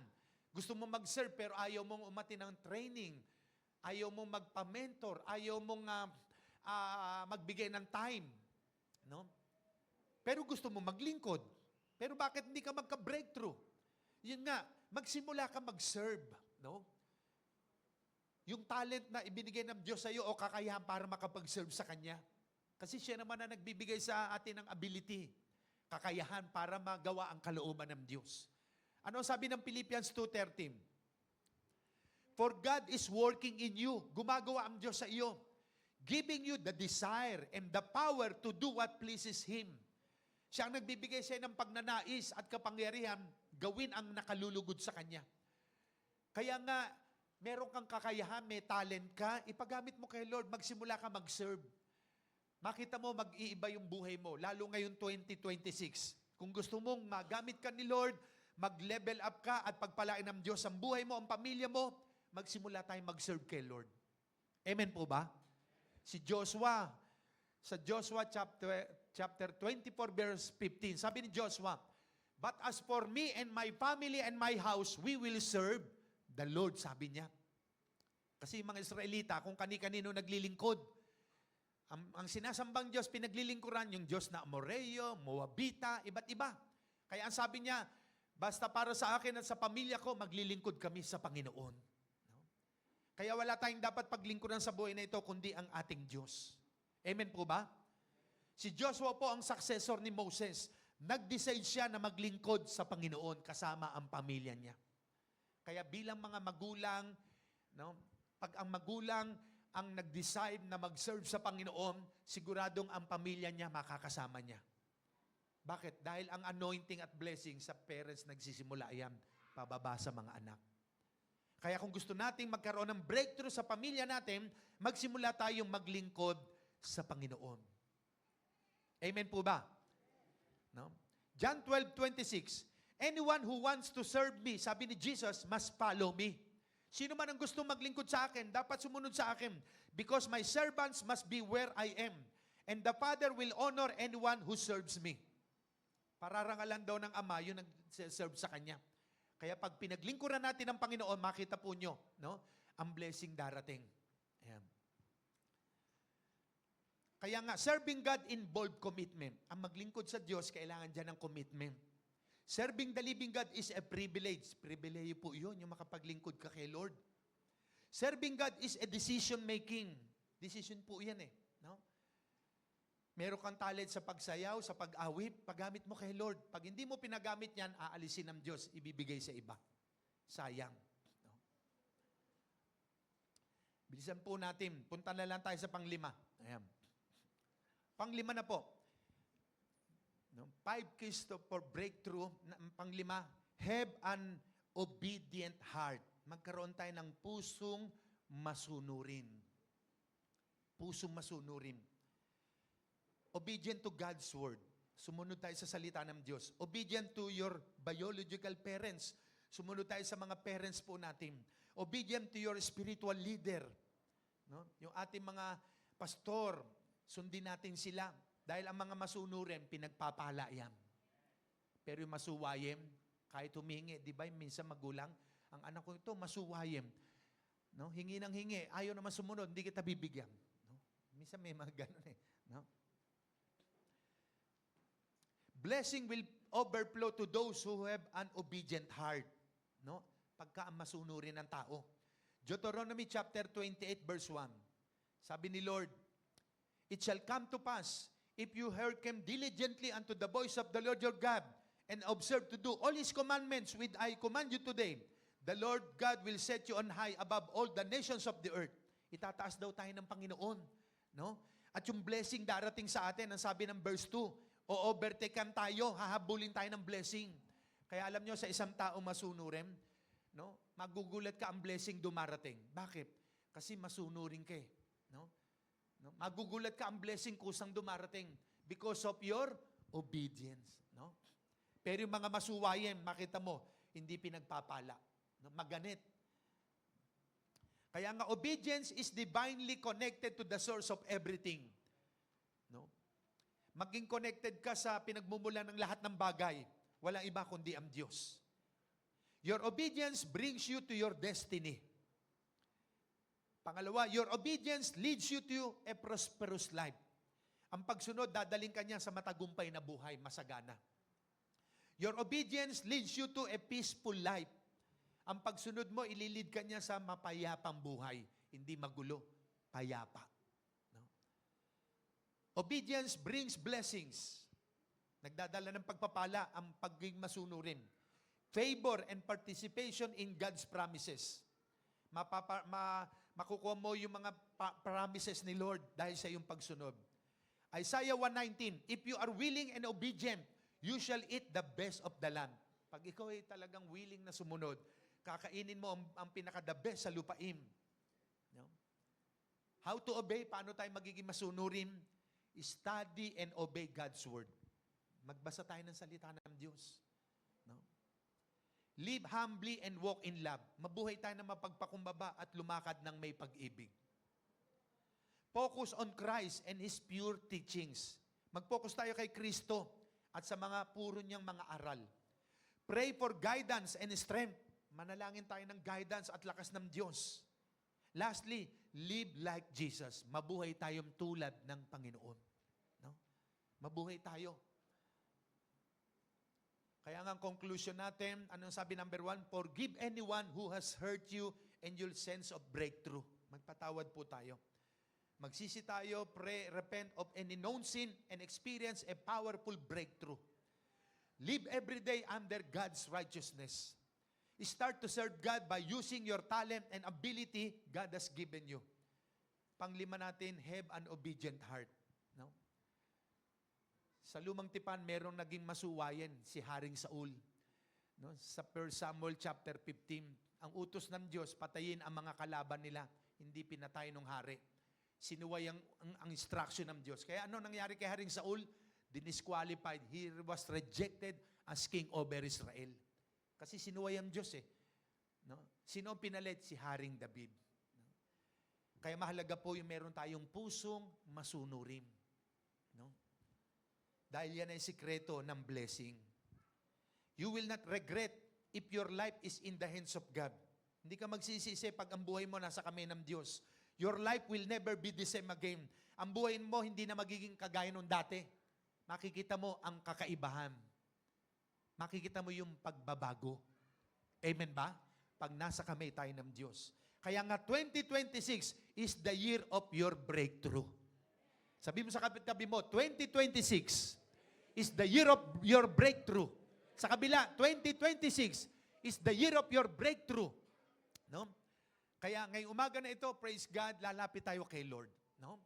Gusto mo mag-serve pero ayaw mong umati ng training. Ayaw mong magpa-mentor, ayaw mong magbigay ng time. No? Pero gusto mo maglingkod. Pero bakit hindi ka magka-breakthrough? Yun nga, magsimula ka mag-serve. No? Yung talent na ibinigay ng Diyos sa iyo o kakayahan para makapag-serve sa Kanya. Kasi siya naman na nagbibigay sa atin ng ability, kakayahan para magawa ang kalooban ng Diyos. Ano sabi ng Philippians 2:13? For God is working in you. Gumagawa ang Diyos sa iyo. Giving you the desire and the power to do what pleases Him. Siya ang nagbibigay sa iyo ng pagnanais at kapangyarihan, gawin ang nakalulugod sa Kanya. Kaya nga, meron kang kakayahan, may talent ka, ipagamit mo kay Lord, magsimula ka mag-serve. Makita mo, mag-iiba yung buhay mo, lalo ngayon 2026. Kung gusto mong magamit ka ni Lord, mag-level up ka at pagpalain ng Diyos ang buhay mo, ang pamilya mo, magsimula tayong mag-serve kay Lord. Amen po ba? Si Joshua, sa Joshua chapter 24 verse 15, sabi ni Joshua, but as for me and my family and my house, we will serve the Lord, sabi niya. Kasi yung mga Israelita, kung kani-kanino naglilingkod, ang sinasambang Diyos, pinaglilingkuran yung Diyos na Amoreo, Moabita, iba't iba. Kaya ang sabi niya, basta para sa akin at sa pamilya ko, maglilingkod kami sa Panginoon. Kaya wala tayong dapat paglingkuran sa buhay na ito, kundi ang ating Diyos. Amen po ba? Si Joshua po ang successor ni Moses. Nag-decide siya na maglingkod sa Panginoon kasama ang pamilya niya. Kaya bilang mga magulang, no, pag ang magulang ang nag-decide na mag-serve sa Panginoon, siguradong ang pamilya niya makakasama niya. Bakit? Dahil ang anointing at blessing sa parents nagsisimula yan, pababa sa mga anak. Kaya kung gusto nating magkaroon ng breakthrough sa pamilya natin, magsimula tayong maglingkod sa Panginoon. Amen po ba? No? John 12:26, anyone who wants to serve me, sabi ni Jesus, must follow me. Sino man ang gusto maglingkod sa akin, dapat sumunod sa akin. Because my servants must be where I am. And the Father will honor anyone who serves me. Pararangalan daw ng Ama yung nag-serve sa Kanya. Kaya pag pinaglingkuran natin ang Panginoon, makita po nyo, no? Ang blessing darating. Ayan. Kaya nga, serving God involved commitment. Ang maglingkod sa Diyos, kailangan dyan ng commitment. Serving the living God is a privilege. Pribileyo po yun, yung makapaglingkod ka kay Lord. Serving God is a decision making. Decision po yan eh. No? Meron kang talent sa pagsayaw, sa pag-awit, paggamit mo kay Lord. Pag hindi mo pinagamit yan, aalisin ng Diyos, ibibigay sa iba. Sayang. No? Bilisan po natin. Punta na lang tayo sa panglima. Ayan. Panglima na po. No? 5 keys for breakthrough. Panglima, have an obedient heart. Magkaroon tayo ng pusong masunurin. Pusong masunurin. Obedient to God's word. Sumunod tayo sa salita ng Diyos. Obedient to your biological parents. Sumunod tayo sa mga parents po natin. Obedient to your spiritual leader. No? Yung ating mga pastor, sundin natin sila. Dahil ang mga masunurin, pinagpapala yan. Pero yung masuwayem, kahit humingi, di ba minsan magulang, ang anak ko ito, masuwayem. No? Hingi ng hingi, ayaw naman sumunod, hindi kita bibigyan. No? Minsan may mga ganun eh. No? Blessing will overflow to those who have an obedient heart. No? Pagka ang masunurin ng tao. Deuteronomy chapter 28 verse 1. Sabi ni Lord, it shall come to pass, if you hearken diligently unto the voice of the Lord your God, and observe to do all His commandments which I command you today, the Lord God will set you on high above all the nations of the earth. Itataas daw tayo ng Panginoon. No? At yung blessing darating sa atin, ang sabi ng verse 2, o-overtaken tayo, hahabulin tayo ng blessing. Kaya alam nyo, sa isang tao masunurin, no? Magugulat ka ang blessing dumarating. Bakit? Kasi masunurin ka eh. No? No? Magugulat ka ang blessing kusang dumarating because of your obedience. No? Pero yung mga masuwayin, makita mo, hindi pinagpapala. No? Maganit. Kaya nga, obedience is divinely connected to the source of everything. No? Maging connected ka sa pinagmumulan ng lahat ng bagay. Walang iba kundi ang Diyos. Your obedience brings you to your destiny. Pangalawa, your obedience leads you to a prosperous life. Ang pagsunod, dadaling ka niya sa matagumpay na buhay, masagana. Your obedience leads you to a peaceful life. Ang pagsunod mo, ililid ka niya sa mapayapang buhay. Hindi magulo, payapa. No? Obedience brings blessings. Nagdadala ng pagpapala ang pagiging masunurin. Favor and participation in God's promises. Makukuha mo yung mga promises ni Lord dahil sa iyong pagsunod. Isaiah 1:19, if you are willing and obedient, you shall eat the best of the land. Pag ikaw ay talagang willing na sumunod, kakainin mo ang pinaka-the best sa lupain. No? How to obey? Paano tayo magiging masunurin? Study and obey God's word. Magbasa tayo ng salita ng Diyos. No? Live humbly and walk in love. Mabuhay tayo na mapagpakumbaba at lumakad ng may pag-ibig. Focus on Christ and His pure teachings. Mag-focus tayo kay Kristo at sa mga puro niyang mga aral. Pray for guidance and strength. Manalangin tayo ng guidance at lakas ng Diyos. Lastly, live like Jesus. Mabuhay tayong tulad ng Panginoon. No? Mabuhay tayo. Kaya nga ang conclusion natin, anong sabi number 1? Forgive anyone who has hurt you and your sense of breakthrough. Magpatawad po tayo. Magsisi tayo, pray, repent of any known sin and experience a powerful breakthrough. Live every day under God's righteousness. Start to serve God by using your talent and ability God has given you. Panglima natin, have an obedient heart. No? Sa lumang tipan, merong naging masuwayin, si Haring Saul. No? Sa 1 Samuel chapter 15, ang utos ng Diyos, patayin ang mga kalaban nila, hindi pinatay ng hari. Sinuway ang instruction ng Diyos. Kaya ano nangyari kay Haring Saul? Disqualified. He was rejected as king over Israel. Kasi sinuway ang Diyos eh. No? Sino ang pinalit? Si Haring David. No? Kaya mahalaga po yung meron tayong pusong masunurin. No? Dahil yan ay sikreto ng blessing. You will not regret if your life is in the hands of God. Hindi ka magsisisi pag ang buhay mo nasa kamay ng Diyos. Your life will never be the same again. Ang buhay mo hindi na magiging kagaya nung dati. Makikita mo ang kakaibahan. Makikita mo yung pagbabago. Amen ba? Pag nasa kamay tayo ng Diyos. Kaya nga 2026 is the year of your breakthrough. Sabi mo sa kapit-tabi mo, 2026 is the year of your breakthrough. Sa kabila, 2026 is the year of your breakthrough. No? Kaya ngayong umaga na ito, praise God, lalapit tayo kay Lord. No?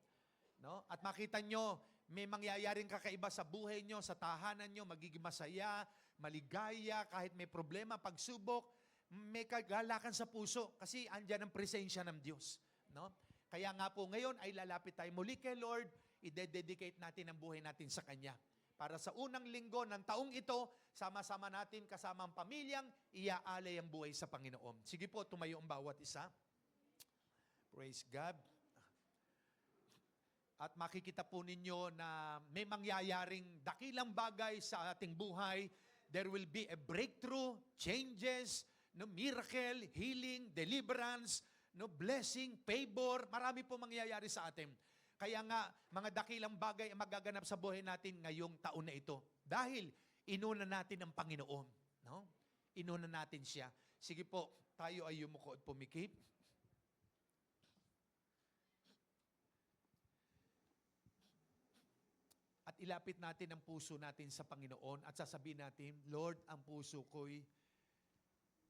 No? At makita nyo, may mangyayaring kakaiba sa buhay nyo, sa tahanan nyo, magiging masaya, maligaya, kahit may problema, pagsubok, may kagalakan sa puso kasi andyan ang presensya ng Diyos. No? Kaya nga po ngayon ay lalapit tayo muli kay Lord, i-dedicate natin ang buhay natin sa Kanya. Para sa unang linggo ng taong ito, sama-sama natin kasama ang pamilyang iaalay ang buhay sa Panginoon. Sige po, tumayo ang bawat isa. Praise God. At makikita po ninyo na may mangyayaring dakilang bagay sa ating buhay. There will be a breakthrough, changes, no, miracle, healing, deliverance, no, blessing, favor. Marami po mangyayari sa atin. Kaya nga, mga dakilang bagay ang magaganap sa buhay natin ngayong taon na ito. Dahil inuna natin ang Panginoon. No? Inuna natin siya. Sige po, tayo ay yumuko at pumikip. At ilapit natin ang puso natin sa Panginoon at sasabihin natin, Lord, ang puso ko'y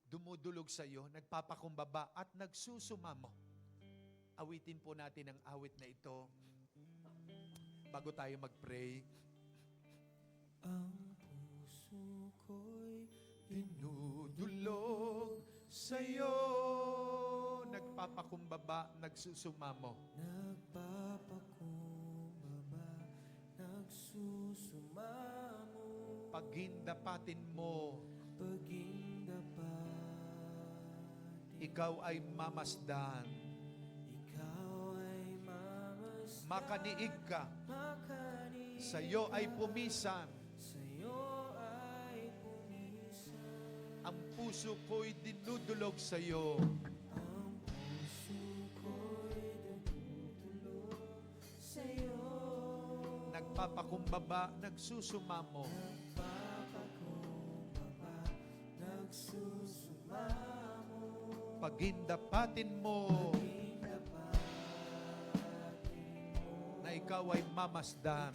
dumudulog sa iyo, nagpapakumbaba at nagsusumamo. Awitin po natin ang awit na ito bago tayo mag-pray. Ang puso ko'y Dinudulog sa iyo, nagpapakumbaba, nagsusumamo. Nagpapakumbaba, nagsusumamo, Pagindapatin mo, pagindapat. ikaw ay mamasdan. Ikaw ay mamasdan, Makaniig ka, makanig sa iyo ay pumisan. sa'yo ay pumisan. Ang puso ko'y dinudulog sa iyo. Ang puso ko'y dumudulog sa'yo. Nagpapakumbaba, nagsusumamo. Nagpapakumbaba, nagsusumamo, Pagindapatin mo, na ikaw ay mamasdan.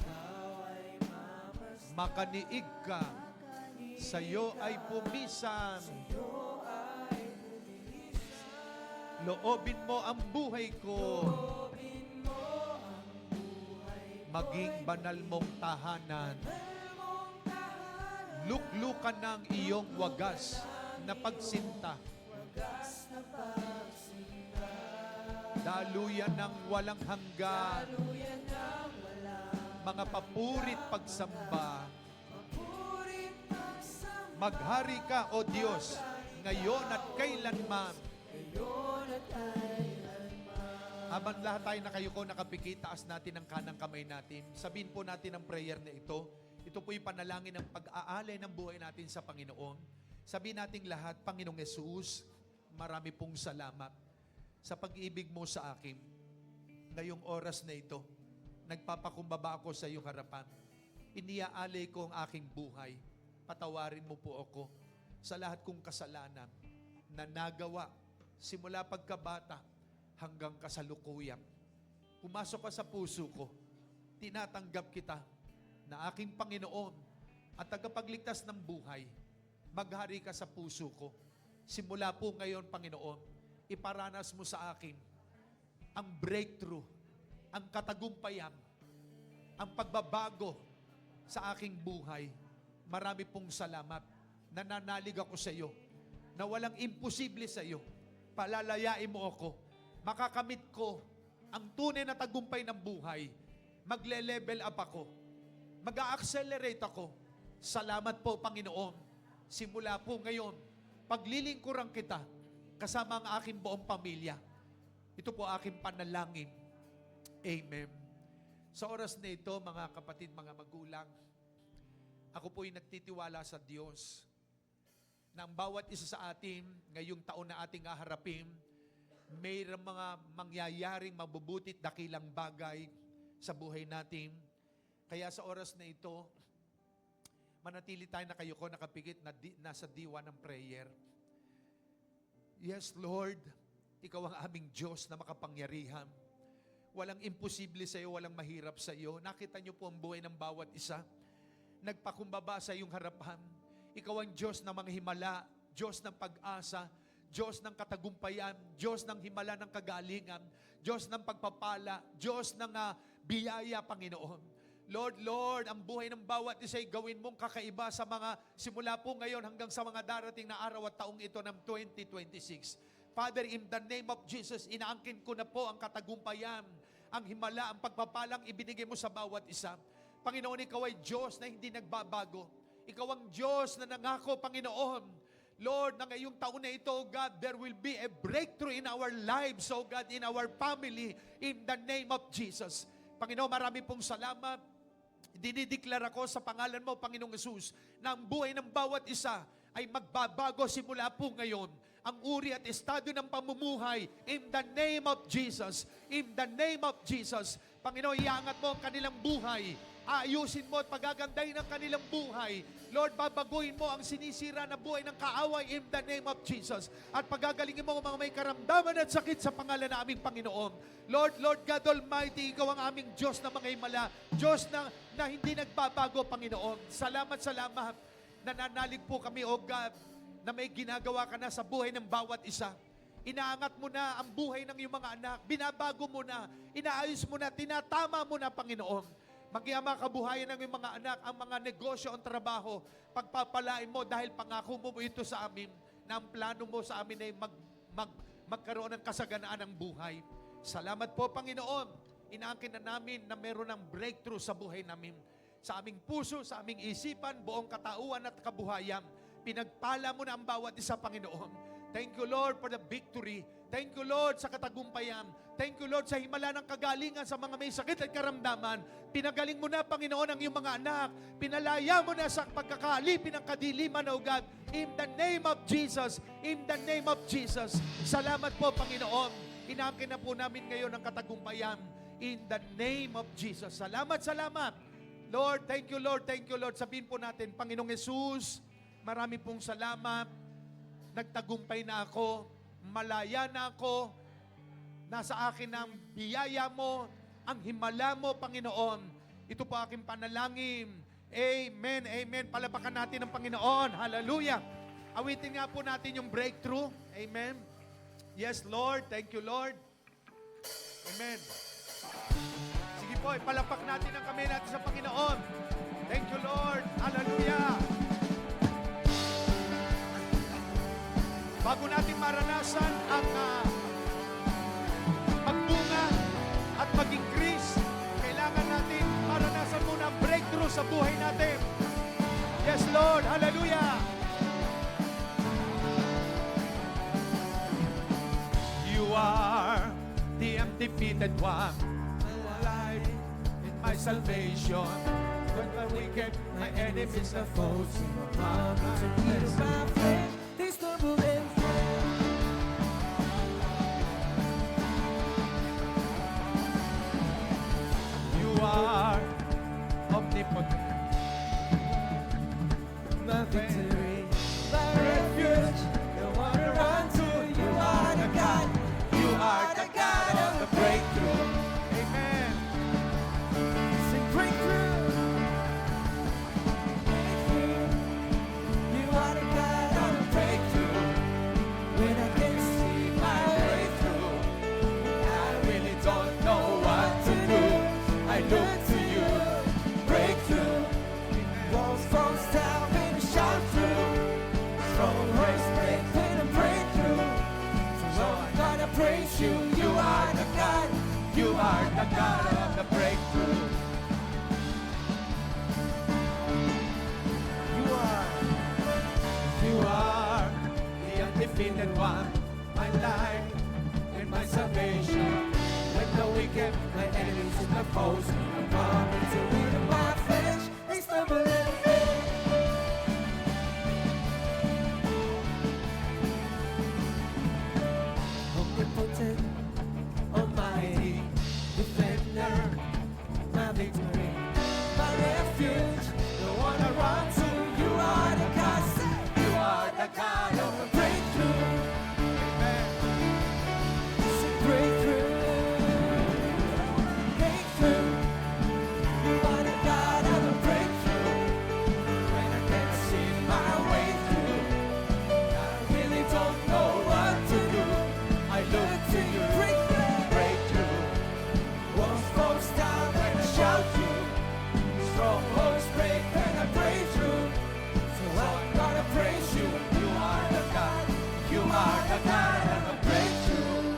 Makaniig ka, sa iyo ay pumisan. Loobin mo ang buhay ko, maging banal mong tahanan. Luklukan ng iyong wagas na pagsinta. Daluyan ng walang hanggan. Mga papurit pagsamba. Maghari ka, O Diyos, ngayon at kailanman. Habang lahat tayo nakayuko, nakapikit, taas natin ang kanang kamay natin. Sabihin po natin ang prayer na ito. Ito po yung panalangin ng pag-aalay ng buhay natin sa Panginoon. Sabihin natin lahat, Panginoong Yesus, marami pong salamat sa pag-ibig mo sa akin. Ngayong oras na ito, nagpapakumbaba ako sa iyong harapan. Iniaalay ko ang aking buhay. Patawarin mo po ako sa lahat kong kasalanan na nagawa simula pagkabata hanggang kasalukuyan. Pumasok ka sa puso ko. Tinatanggap kita na aking Panginoon at tagapagligtas ng buhay. Maghari ka sa puso ko. Simula po ngayon, Panginoon, iparanas mo sa akin ang breakthrough, ang katagumpayan, ang pagbabago sa aking buhay. Marami pong salamat. Nananalig ako sa iyo na walang imposible sa iyo. Palalayain mo ako. Makakamit ko ang tunay na tagumpay ng buhay. Magle-level up ako. Mag-a-accelerate ako. Salamat po, Panginoon. Simula po ngayon, paglilingkuran kita kasama ang aking buong pamilya. Ito po aking panalangin. Amen. Sa oras na ito, mga kapatid, mga magulang, ako po'y nagtitiwala sa Diyos na ang bawat isa sa atin, ngayong taon na ating haharapin, mayroong mga mangyayaring mabubutit dakilang bagay sa buhay natin. Kaya sa oras na ito, manatili tayo nakayuko, nakapikit, nasa diwa ng prayer. Yes, Lord, Ikaw ang aming Diyos na makapangyarihan. Walang imposible sa iyo, walang mahirap sa iyo. Nakita niyo po ang buhay ng bawat isa. Nagpakumbaba sa iyong harapan. Ikaw ang Diyos ng mga himala, Diyos ng pag-asa, Diyos ng katagumpayan, Diyos ng himala ng kagalingan, Diyos ng pagpapala, Diyos ng biyaya, Panginoon. Lord, ang buhay ng bawat isa ay gawin mong kakaiba sa mga simula po ngayon hanggang sa mga darating na araw at taong ito ng 2026. Father, in the name of Jesus, inaangkin ko na po ang katagumpayan, ang himala, ang pagpapalang ibinigay mo sa bawat isa. Panginoon, Ikaw ay Diyos na hindi nagbabago. Ikaw ang Diyos na nangako, Panginoon. Lord, na ngayong taon na ito, oh God, there will be a breakthrough in our lives, oh God, in our family, in the name of Jesus. Panginoon, marami pong salamat. Dinideklara ko sa pangalan mo, Panginoong Yesus, na ang buhay ng bawat isa ay magbabago simula po ngayon. Ang uri at estado ng pamumuhay, in the name of Jesus. In the name of Jesus. Panginoon, iangat mo ang kanilang buhay. Ayusin mo at pagagandahin ang kanilang buhay. Lord, babaguhin mo ang sinisira na buhay ng kaaway in the name of Jesus. At pagagalingin mo ang mga may karamdaman at sakit sa pangalan na aming Panginoon. Lord God Almighty, Ikaw ang aming Diyos na mga himala. Diyos na hindi nagbabago, Panginoon. Salamat. Nananalig po kami, O God, na may ginagawa ka na sa buhay ng bawat isa. Inaangat mo na ang buhay ng iyong mga anak. Binabago mo na. Inaayos mo na. Tinatama mo na, Panginoon. Magyama kabuhayan ng iyong mga anak, ang mga negosyo, ang trabaho. Pagpapalain mo dahil pangako mo ito sa amin na ang plano mo sa amin ay magkaroon ng kasaganaan ng buhay. Salamat po, Panginoon. Inaangkin na namin na meron ng breakthrough sa buhay namin. Sa aming puso, sa aming isipan, buong katauhan at kabuhayan. Pinagpala mo na ang bawat isa, Panginoon. Thank you, Lord, for the victory. Thank you, Lord, sa katagumpayan. Thank you, Lord, sa himala ng kagalingan sa mga may sakit at karamdaman. Pinagaling mo na, Panginoon, ang iyong mga anak. Pinalaya mo na sa pagkakalipin ng kadiliman, O God. In the name of Jesus. In the name of Jesus. Salamat po, Panginoon. Inaangkin na po namin ngayon ang katagumpayan. In the name of Jesus. Salamat, salamat. Lord, thank you, Lord. Thank you, Lord. Sabihin po natin, Panginoong Yesus, marami pong salamat. Nagtagumpay na ako. Malaya na ako. Nasa akin ang biyaya mo, ang himala mo, Panginoon. Ito po aking panalangin. Amen, amen. Palapakan natin ang Panginoon. Hallelujah. Awitin nga po natin yung breakthrough. Amen. Yes, Lord. Thank you, Lord. Amen. Sige po, ipalapak natin ang kamay natin sa Panginoon. Thank you, Lord. Hallelujah. Bago natin maranasan ang magbunga at mag-increase, kailangan natin maranasan muna ang breakthrough sa buhay natin. Yes, Lord. Hallelujah. You are the undefeated one, alive in my salvation. When my wicked, my enemies are foes, my faith, they stumble and fall. You are omnipotent, my victory, my refuge, the one to run to. You are the God. You are the God of the breakthrough. Amen. Sing breakthrough. Breakthrough. You are the God of the breakthrough. When I can see my way through, I really don't know what to do. I look to you. Breakthrough. Walls fall down and shout through. Strongholds break and a breakthrough. So I'm gonna praise you. You are the God. You are the God of the breakthrough. You are the undefeated one. My life and my salvation. When the wicked, my enemies and the foes, I'm coming to eat of my flesh. They stumble and fall. Omnipotent, almighty, defender, my victory, my refuge, the one I run to. You are the God, you are the God of the breakthrough. Amen. Breakthrough, breakthrough. You are the God of the breakthrough. When I can't see my way through, I really don't know what to do. I look to you, breakthrough. Walls fall down when I shout you. Strongholds break when I break through. So I'm gonna praise you. You are the God. You are the God of the breakthrough.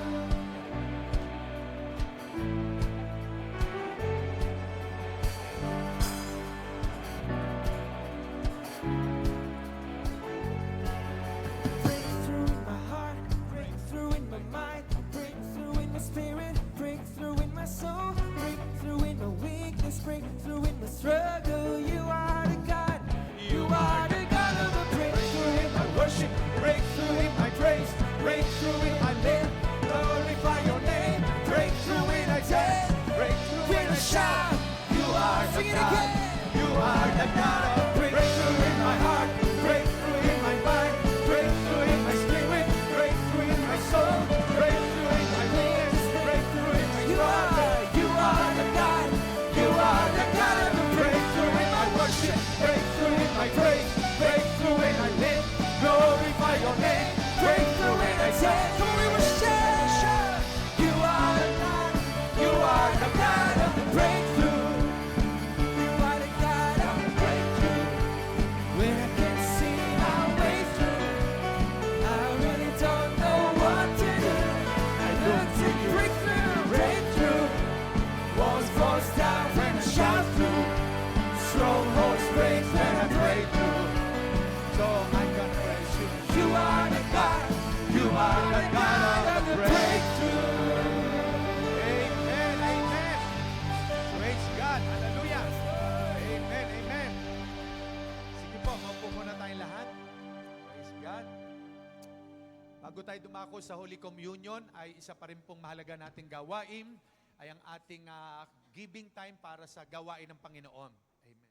Breakthrough in my heart, breakthrough in my mind, breakthrough in my spirit, breakthrough in my soul, breakthrough in my weakness, breakthrough in my struggle. You are the God. You are the God of the breakthrough in my worship, breakthrough in my praise, breakthrough in my live. Glorify your name, breakthrough in I dance, breakthrough in I shout. You are the God. You are the God of breakthrough in my heart, breakthrough in my mind, breakthrough in my spirit, breakthrough in my soul, breakthrough in my weakness, breakthrough in my struggle. You are the God. You are the God of the breakthrough in my worship, breakthrough in my praise, breakthrough in I live. Glorify your name, breakthrough in I say. Come on, we will shout. You are the God. You are the God of the breakthrough. You are the God of the breakthrough. When I can't bago tayo dumako sa Holy Communion, ay isa pa rin pong mahalaga nating gawain, ay ang ating giving time para sa gawain ng Panginoon. Amen.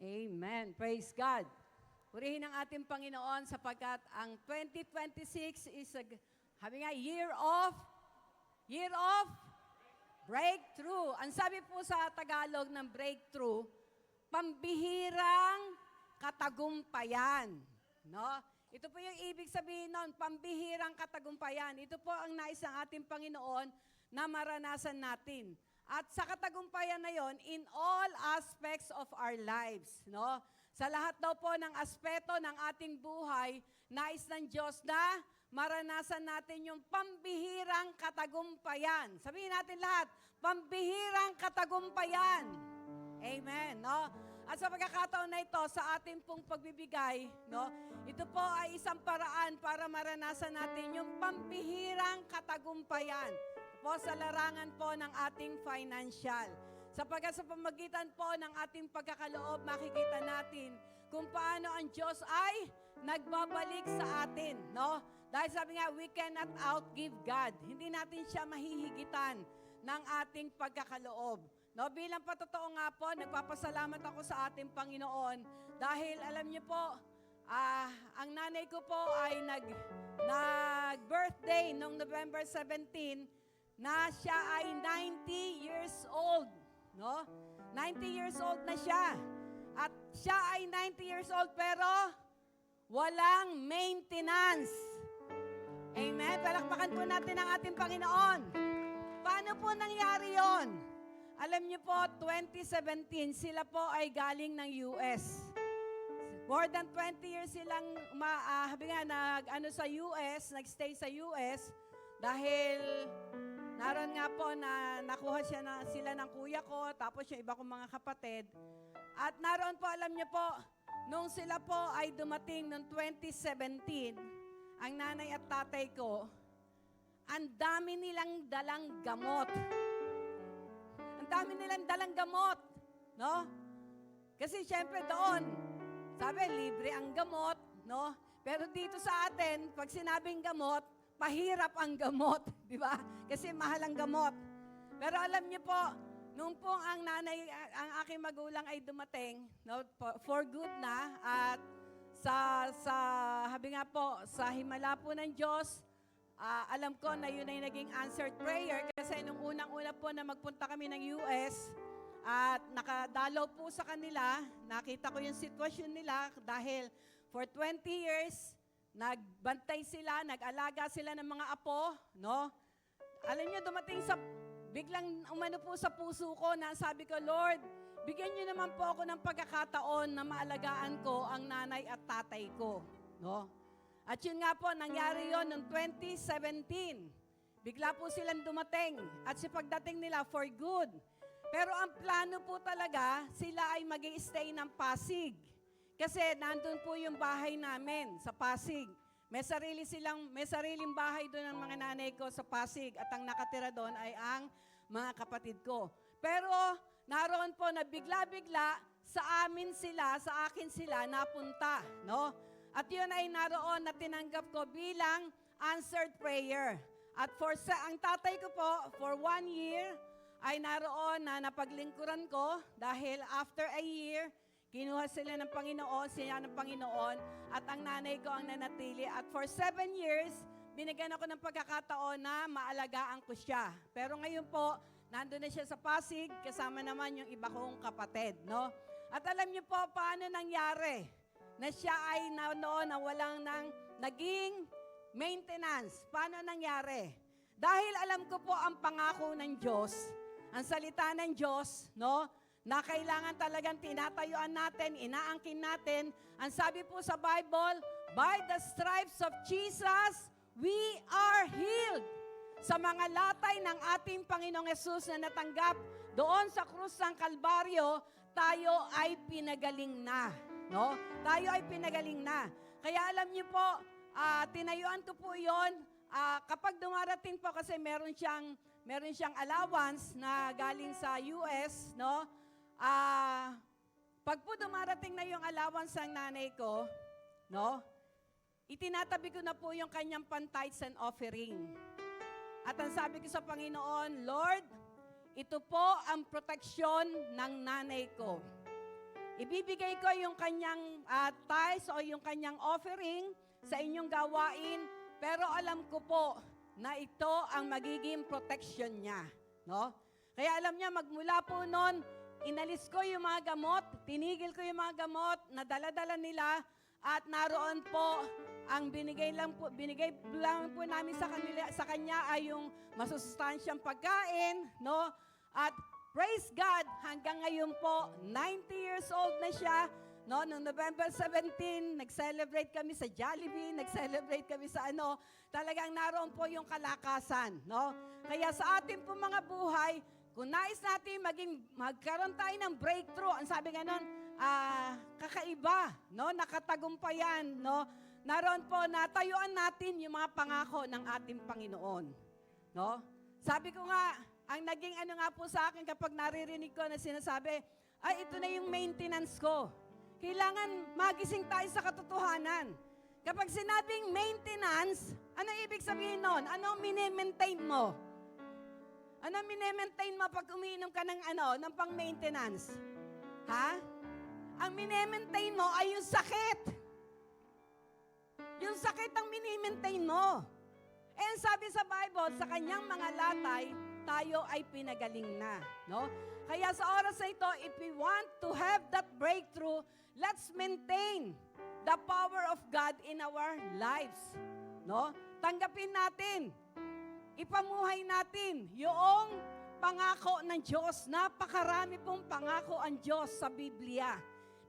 Amen. Praise God. Purihin ang ating Panginoon sapagkat ang 2026 is sabi nga, year of breakthrough. Ang sabi po sa Tagalog ng breakthrough, pambihirang katagumpayan. No? Ito po yung ibig sabihin nun, pambihirang katagumpayan. Ito po ang nais ng ating Panginoon na maranasan natin. At sa katagumpayan na yon, in all aspects of our lives, no? Sa lahat daw po ng aspeto ng ating buhay, nais ng Diyos na maranasan natin yung pambihirang katagumpayan. Sabihin natin lahat, pambihirang katagumpayan. Amen, no? At sa pagkakataon na ito, sa ating pong pagbibigay, no? Ito po ay isang paraan para maranasan natin yung pambihirang katagumpayan po sa larangan po ng ating financial. Sapagkat sa pamagitan po ng ating pagkakaloob, makikita natin kung paano ang Diyos ay nagbabalik sa atin, no? Dahil sabi nga, we cannot outgive God. Hindi natin siya mahihigitan ng ating pagkakaloob. No, bilang patotoo nga po, nagpapasalamat ako sa ating Panginoon dahil alam niyo po, ang nanay ko po ay nag-birthday noong November 17 na siya ay 90 years old. No? 90 years old na siya. At siya ay 90 years old pero walang maintenance. Amen? Palakpakan po natin ang ating Panginoon. Paano po nangyari yon? Alam niyo po, 2017, sila po ay galing ng US. More than 20 years silang sa US, nagstay sa US dahil naroon nga po na nakuha sila ng kuya ko, tapos yung iba kong mga kapatid. At naroon po, alam niyo po, nung sila po ay dumating noong 2017, ang nanay at tatay ko, ang dami nilang dalang gamot. Ang dami nilang dalang gamot, no? Kasi syempre doon, sabi, libre ang gamot, no? Pero dito sa atin, pag sinabing gamot, pahirap ang gamot, di ba? Kasi mahal ang gamot. Pero alam niyo po, nung po ang aking magulang ay dumating, no, for good na, at habi nga po, sa himala po ng Diyos, alam ko na yun ay naging answered prayer kasi nung unang-una po na magpunta kami ng US at nakadalaw po sa kanila, nakita ko yung sitwasyon nila dahil for 20 years, nagbantay sila, nag-alaga sila ng mga apo, no? Alam niyo, biglang umano po sa puso ko na sabi ko, Lord, bigyan niyo naman po ako ng pagkakataon na maalagaan ko ang nanay at tatay ko, no? At yun nga po, nangyari yon noong 2017. Bigla po silang dumating at si pagdating nila for good. Pero ang plano po talaga, sila ay mag-i-stay ng Pasig. Kasi nandun po yung bahay namin sa Pasig. May sariling bahay doon ng mga nanay ko sa Pasig at ang nakatira doon ay ang mga kapatid ko. Pero naroon po na bigla-bigla sa akin sila napunta, no? At yun ay naroon na tinanggap ko bilang answered prayer. At ang tatay ko po, for 1 year, ay naroon na napaglingkuran ko dahil after a year, kinuha sila ng Panginoon, at ang nanay ko ang nanatili. At for 7 years, binigyan ako ng pagkakataon na maalagaan ko siya. Pero ngayon po, nandun na siya sa Pasig, kasama naman yung iba kong kapatid, no? At alam niyo po, paano nangyari na siya ay noon na walang naging maintenance? Paano nangyari? Dahil alam ko po ang pangako ng Diyos, ang salita ng Diyos, no? Na kailangan talagang tinatayuan natin, inaangkin natin. Ang sabi po sa Bible, by the stripes of Jesus, we are healed. Sa mga latay ng ating Panginoong Yesus na natanggap doon sa krus ng Kalbaryo, tayo ay pinagaling na. No? Tayo ay pinagaling na. Kaya alam niyo po, tinayuan ko po yon. Kapag dumarating po kasi meron siyang allowance na galing sa US, no? Pag po dumarating na yung allowance ng nanay ko, no, itinatabi ko na po yung kanyang pan-tithes and offering. At ang sabi ko sa Panginoon, Lord, ito po ang proteksyon ng nanay ko. Ibibigay ko yung kanyang tithes o yung kanyang offering sa inyong gawain, pero alam ko po na ito ang magiging protection niya. No? Kaya alam niya, magmula po noon, inalis ko yung mga gamot, tinigil ko yung mga gamot na dala-dala nila, at naroon po ang binigay lang po namin sa kanya ay yung masusustansyang pagkain, no? At praise God, hanggang ngayon po 90 years old na siya, no? Noong November 17, nag-celebrate kami sa Jollibee, nag-celebrate kami sa talagang naroon po yung kalakasan, no? Kaya sa ating po mga buhay, kung nais natin magkaroon tayo ng breakthrough, ang sabi nga nun, kakaiba, no? Nakatagumpayan, no? Naroon po, natayuan natin yung mga pangako ng ating Panginoon, no? Sabi ko nga, ang naging nga po sa akin kapag naririnig ko na sinasabi, ay, ito na yung maintenance ko. Kailangan magising tayo sa katotohanan. Kapag sinabing maintenance, ano ibig sabihin nun? Ano mini-maintain mo? Ano mini-maintain mo pag umiinom ka ng pang-maintenance? Ha? Ang mini-maintain mo ay yung sakit. Yung sakit ang mini-maintain mo. And sabi sa Bible, sa kanyang mga latay, tayo ay pinagaling na. No? Kaya sa oras na ito, if we want to have that breakthrough, let's maintain the power of God in our lives. No? Tanggapin natin. Ipamuhay natin yung pangako ng Diyos. Napakarami pong pangako ang Diyos sa Biblia.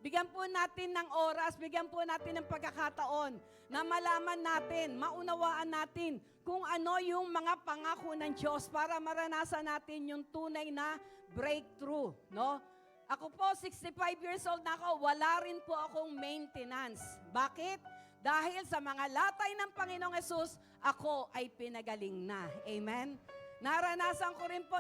Bigyan po natin ng oras, bigyan po natin ng pagkakataon na malaman natin, maunawaan natin kung ano yung mga pangako ng Diyos para maranasan natin yung tunay na breakthrough. No? Ako po, 65 years old na ako, wala rin po akong maintenance. Bakit? Dahil sa mga latay ng Panginoong Yesus, ako ay pinagaling na. Amen? Naranasan ko rin po,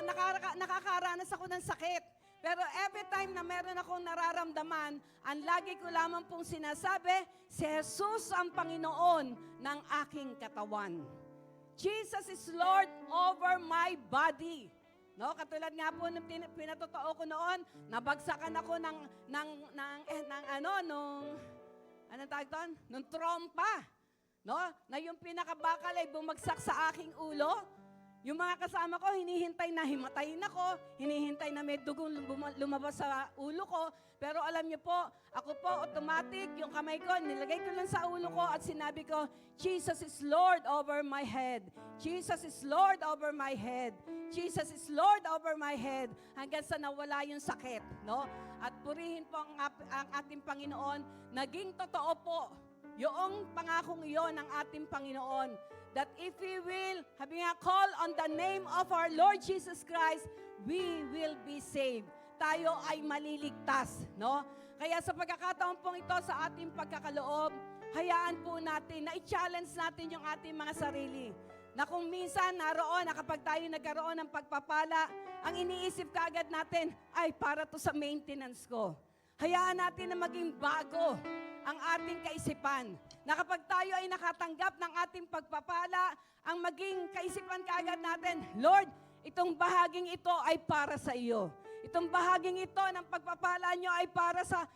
nakakaranas ako ng sakit. Pero every time na meron akong nararamdaman, ang lagi ko lamang pong sinasabi, si Jesus ang Panginoon ng aking katawan. Jesus is Lord over my body. No, katulad nga po ng pinatotoo ko noon, nabagsakan ako nung trompa. No? Na yung pinakabakal ay bumagsak sa aking ulo. Yung mga kasama ko, hinihintay na himatayin ako, hinihintay na may dugong lumabas sa ulo ko. Pero alam niyo po, ako po automatic, yung kamay ko, nilagay ko lang sa ulo ko at sinabi ko, Jesus is Lord over my head. Jesus is Lord over my head. Jesus is Lord over my head. Hanggang sa nawala yung sakit. No? At purihin po ang ating Panginoon. Naging totoo po yung pangakong iyon ng ating Panginoon. That if we will, call on the name of our Lord Jesus Christ, we will be saved. Tayo ay maliligtas, no? Kaya sa pagkakataon pong ito sa ating pagkakaloob, hayaan po natin na i-challenge natin yung ating mga sarili. Na kung minsan naroon, na kapag tayo nagkaroon ng pagpapala, ang iniisip kaagad natin, ay para to sa maintenance ko. Hayaan natin na maging bago ang ating kaisipan. Na kapag tayo ay nakatanggap ng ating pagpapala, ang maging kaisipan kaagad natin, Lord, itong bahaging ito ay para sa iyo. Itong bahaging ito ng pagpapala nyo ay para sa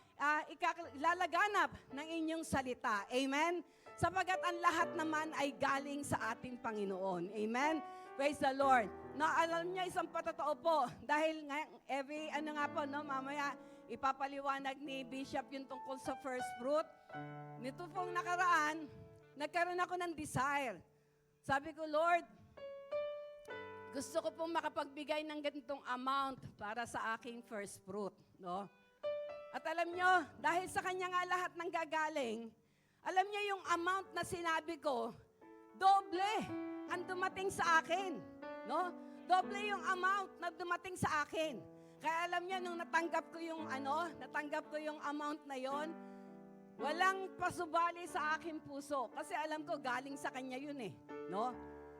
ilalaganap ng inyong salita. Amen? Sapagat ang lahat naman ay galing sa ating Panginoon. Amen? Praise the Lord. Na alam niya isang patotoo po, dahil mamaya, ipapaliwanag ni Bishop yung tungkol sa first fruit. Nito pong nakaraan, nagkaroon ako ng desire. Sabi ko, Lord, gusto ko pong makapagbigay ng ganitong amount para sa aking first fruit. No? At alam nyo, dahil sa kanya nga lahat ng gagaling, alam niya yung amount na sinabi ko, doble ang dumating sa akin. No? Doble yung amount na dumating sa akin. Kaya alam niya, nung natanggap ko yung amount na yon, walang pasubali sa aking puso. Kasi alam ko, galing sa kanya yun eh. No?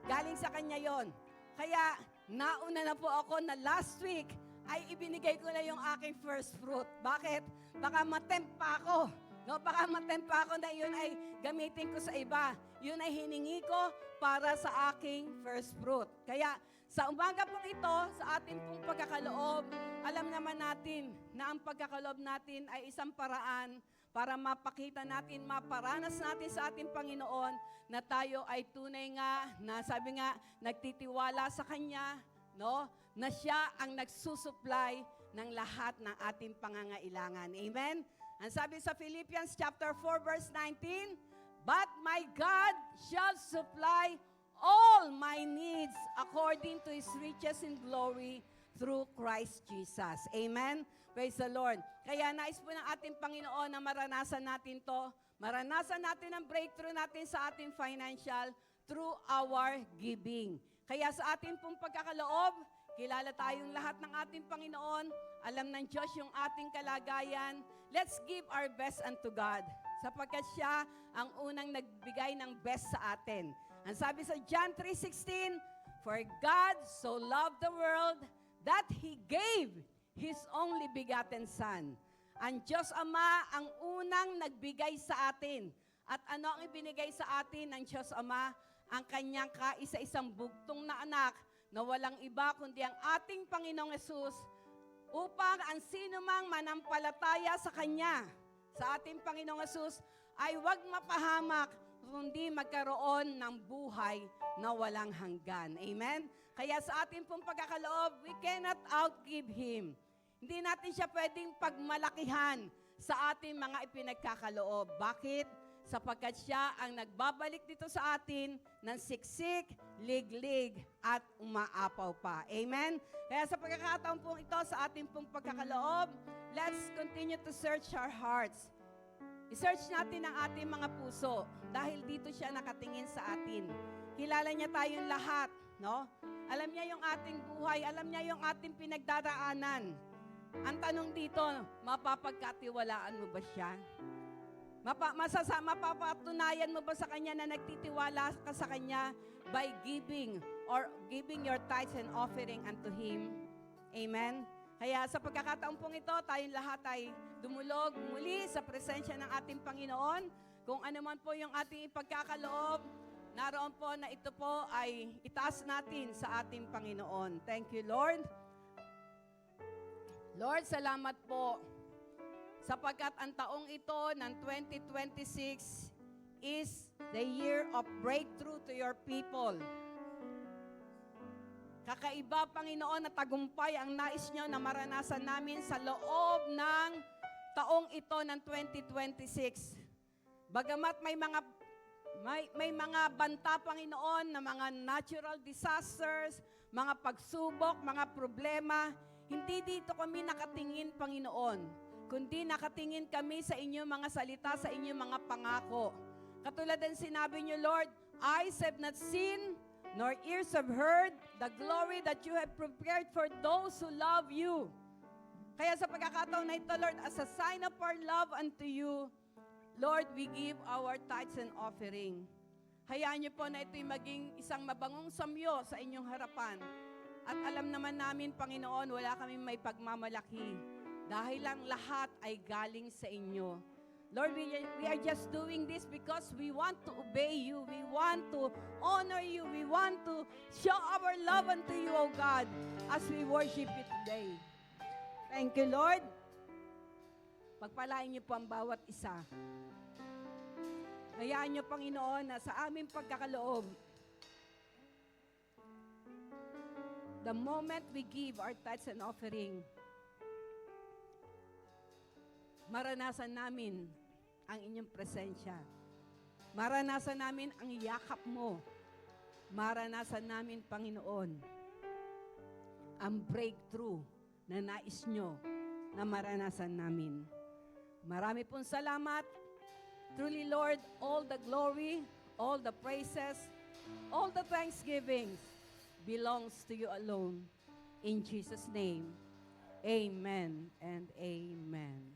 Galing sa kanya yon. Kaya, nauna na po ako na last week ay ibinigay ko na yung aking first fruit. Bakit? Baka matempt pa ako. No, baka matempt pa ako na yun ay gamitin ko sa iba. Yun ay hiningi ko para sa aking first fruit. Kaya sa umaga po ito, sa ating pong pagkakaloob, alam naman natin na ang pagkakaloob natin ay isang paraan para mapakita natin, maparanas natin sa ating Panginoon na tayo ay tunay nga, na sabi nga, nagtitiwala sa Kanya, no? Na siya ang nagsusupply ng lahat ng ating pangangailangan. Amen? Ang sabi sa Philippians chapter 4 verse 19, "But my God shall supply all my needs according to His riches in glory through Christ Jesus." Amen? Praise the Lord. Kaya nais po ng ating Panginoon na maranasan natin to. Maranasan natin ang breakthrough natin sa ating financial through our giving. Kaya sa ating pong pagkakaloob, kilala tayong lahat ng ating Panginoon. Alam ng Diyos yung ating kalagayan. Let's give our best unto God. Sapagkat siya ang unang nagbigay ng best sa atin. Ang sabi sa John 3:16, "For God so loved the world that He gave His only begotten Son." Ang Diyos Ama ang unang nagbigay sa atin. At ano ang ibinigay sa atin ng Diyos Ama? Ang kanyang kaisa-isang bugtong na anak na walang iba kundi ang ating Panginoong Yesus, upang ang sinumang manampalataya sa Kanya, sa ating Panginoong Yesus, ay huwag mapahamak, kundi magkaroon ng buhay na walang hanggan. Amen? Kaya sa ating pong pagkakaloob, we cannot outgive Him. Hindi natin siya pwedeng pagmalakihan sa ating mga ipinagkakaloob. Bakit? Sapagkat siya ang nagbabalik dito sa atin ng siksik, liglig, at umaapaw pa. Amen? Kaya sa pagkakataon pong ito, sa ating pong pagkakaloob, let's continue to search our hearts. I-search natin ang ating mga puso dahil dito siya nakatingin sa atin. Kilala niya tayong lahat, no? Alam niya yung ating buhay, alam niya yung ating pinagdaraanan. Ang tanong dito, mapapagkatiwalaan mo ba siya? Mapapatunayan mo ba sa Kanya na nagtitiwala ka sa Kanya by giving or giving your tithes and offering unto Him? Amen? Kaya sa pagkakataon pong ito, tayong lahat ay dumulog muli sa presensya ng ating Panginoon. Kung ano man po yung ating ipagkakaloob, naroon po na ito po ay itaas natin sa ating Panginoon. Thank you, Lord. Lord, salamat po sapagkat ang taong ito ng 2026 is the year of breakthrough to your people. Kakaiba, Panginoon, na tagumpay ang nais nyo na maranasan namin sa loob ng taong ito ng 2026. Bagamat may mga banta, Panginoon, na mga natural disasters, mga pagsubok, mga problema, hindi dito kami nakatingin, Panginoon, kundi nakatingin kami sa inyong mga salita, sa inyong mga pangako. Katulad ng sinabi niyo, Lord, eyes have not seen, nor ears have heard the glory that you have prepared for those who love you. Kaya sa pagkakataon na ito, Lord, as a sign of our love unto you, Lord, we give our tithes and offering. Hayaan niyo po na ito'y maging isang mabangong samyo sa inyong harapan. At alam naman namin, Panginoon, wala kami may pagmamalaki dahil lang lahat ay galing sa inyo. Lord, we are just doing this because we want to obey you. We want to honor you. We want to show our love unto you, O God, as we worship you today. Thank you, Lord. Pagpalain niyo po ang bawat isa. Hayaan niyo, Panginoon, na sa aming pagkakaloob, the moment we give our tithes and offering, maranasan namin ang inyong presensya. Maranasan namin ang yakap mo. Maranasan namin, Panginoon, ang breakthrough na nais nyo na maranasan namin. Marami pong salamat. Truly, Lord, all the glory, all the praises, all the thanksgivings belongs to you alone. In Jesus' name, amen and amen.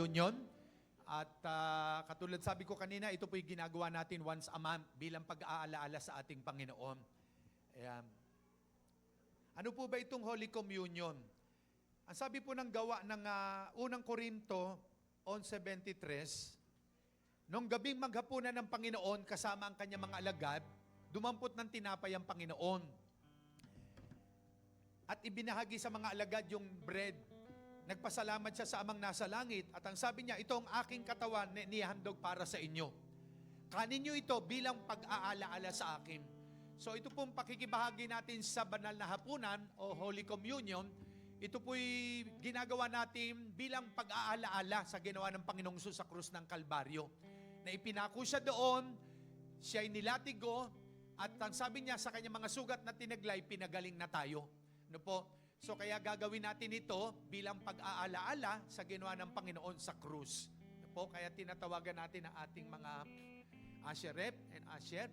Communion. At katulad sabi ko kanina, ito po yung ginagawa natin once a month bilang pag-aalaala sa ating Panginoon. Ayan. Ano po ba itong Holy Communion? Ang sabi po ng gawa ng unang Korinto 11:23, nung gabing maghapunan ng Panginoon kasama ang kanyang mga alagad, dumampot ng tinapay ang Panginoon. At ibinahagi sa mga alagad yung bread. Nagpasalamat siya sa amang nasa langit. At ang sabi niya, ito ang aking katawan na inihandog para sa inyo. Kanin niyo ito bilang pag-aalaala sa akin. So ito pong pakikibahagi natin sa banal na hapunan o Holy Communion. Ito po'y ginagawa natin bilang pag-aalaala sa ginawa ng Panginoong Hesus sa krus ng Kalbaryo. Na ipinako siya doon, siya'y nilatigo, at ang sabi niya sa kanyang mga sugat na tinaglay, pinagaling na tayo. Ano po? So kaya gagawin natin ito bilang pag-aalaala sa ginawa ng Panginoon sa krus. Ano po? Kaya tinatawagan natin ang ating mga usher and usher.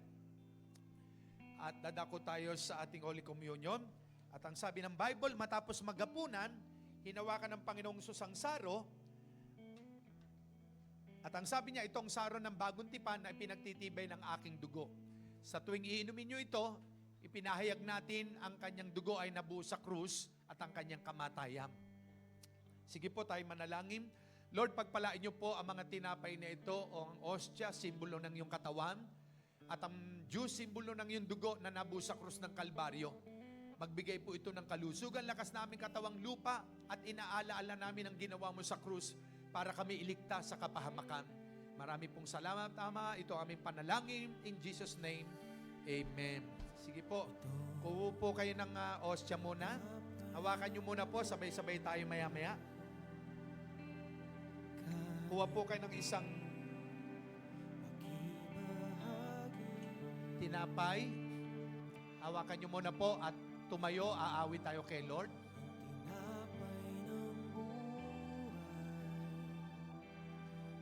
At dadako tayo sa ating Holy Communion. At ang sabi ng Bible, matapos maghapunan, hinawakan ng Panginoong Hesus ang saro. At ang sabi niya, itong saro ng bagong tipan na pinagtitibay ng aking dugo. Sa tuwing iinumin niyo ito, ipinahayag natin ang kanyang dugo ay nabuo sa krus at ang kanyang kamatayan. Sige po, tayo manalangin. Lord, pagpalain niyo po ang mga tinapay na ito o ang ostya, simbolo ng iyong katawan, at ang juice, simbolo ng iyong dugo na nabuo sa krus ng Kalbaryo. Magbigay po ito ng kalusugan, lakas namin katawang lupa, at inaalaala namin ang ginawa mo sa krus para kami iligtas sa kapahamakan. Marami pong salamat, Ama. Ito ang aming panalangin. In Jesus' name, Amen. Sige po, kuha po kayo ng ostya muna. Hawakan nyo muna po, sabay-sabay tayo maya-maya. Kuha po kayo ng isang tinapay. Hawakan nyo muna po at tumayo, aawit tayo kay Lord.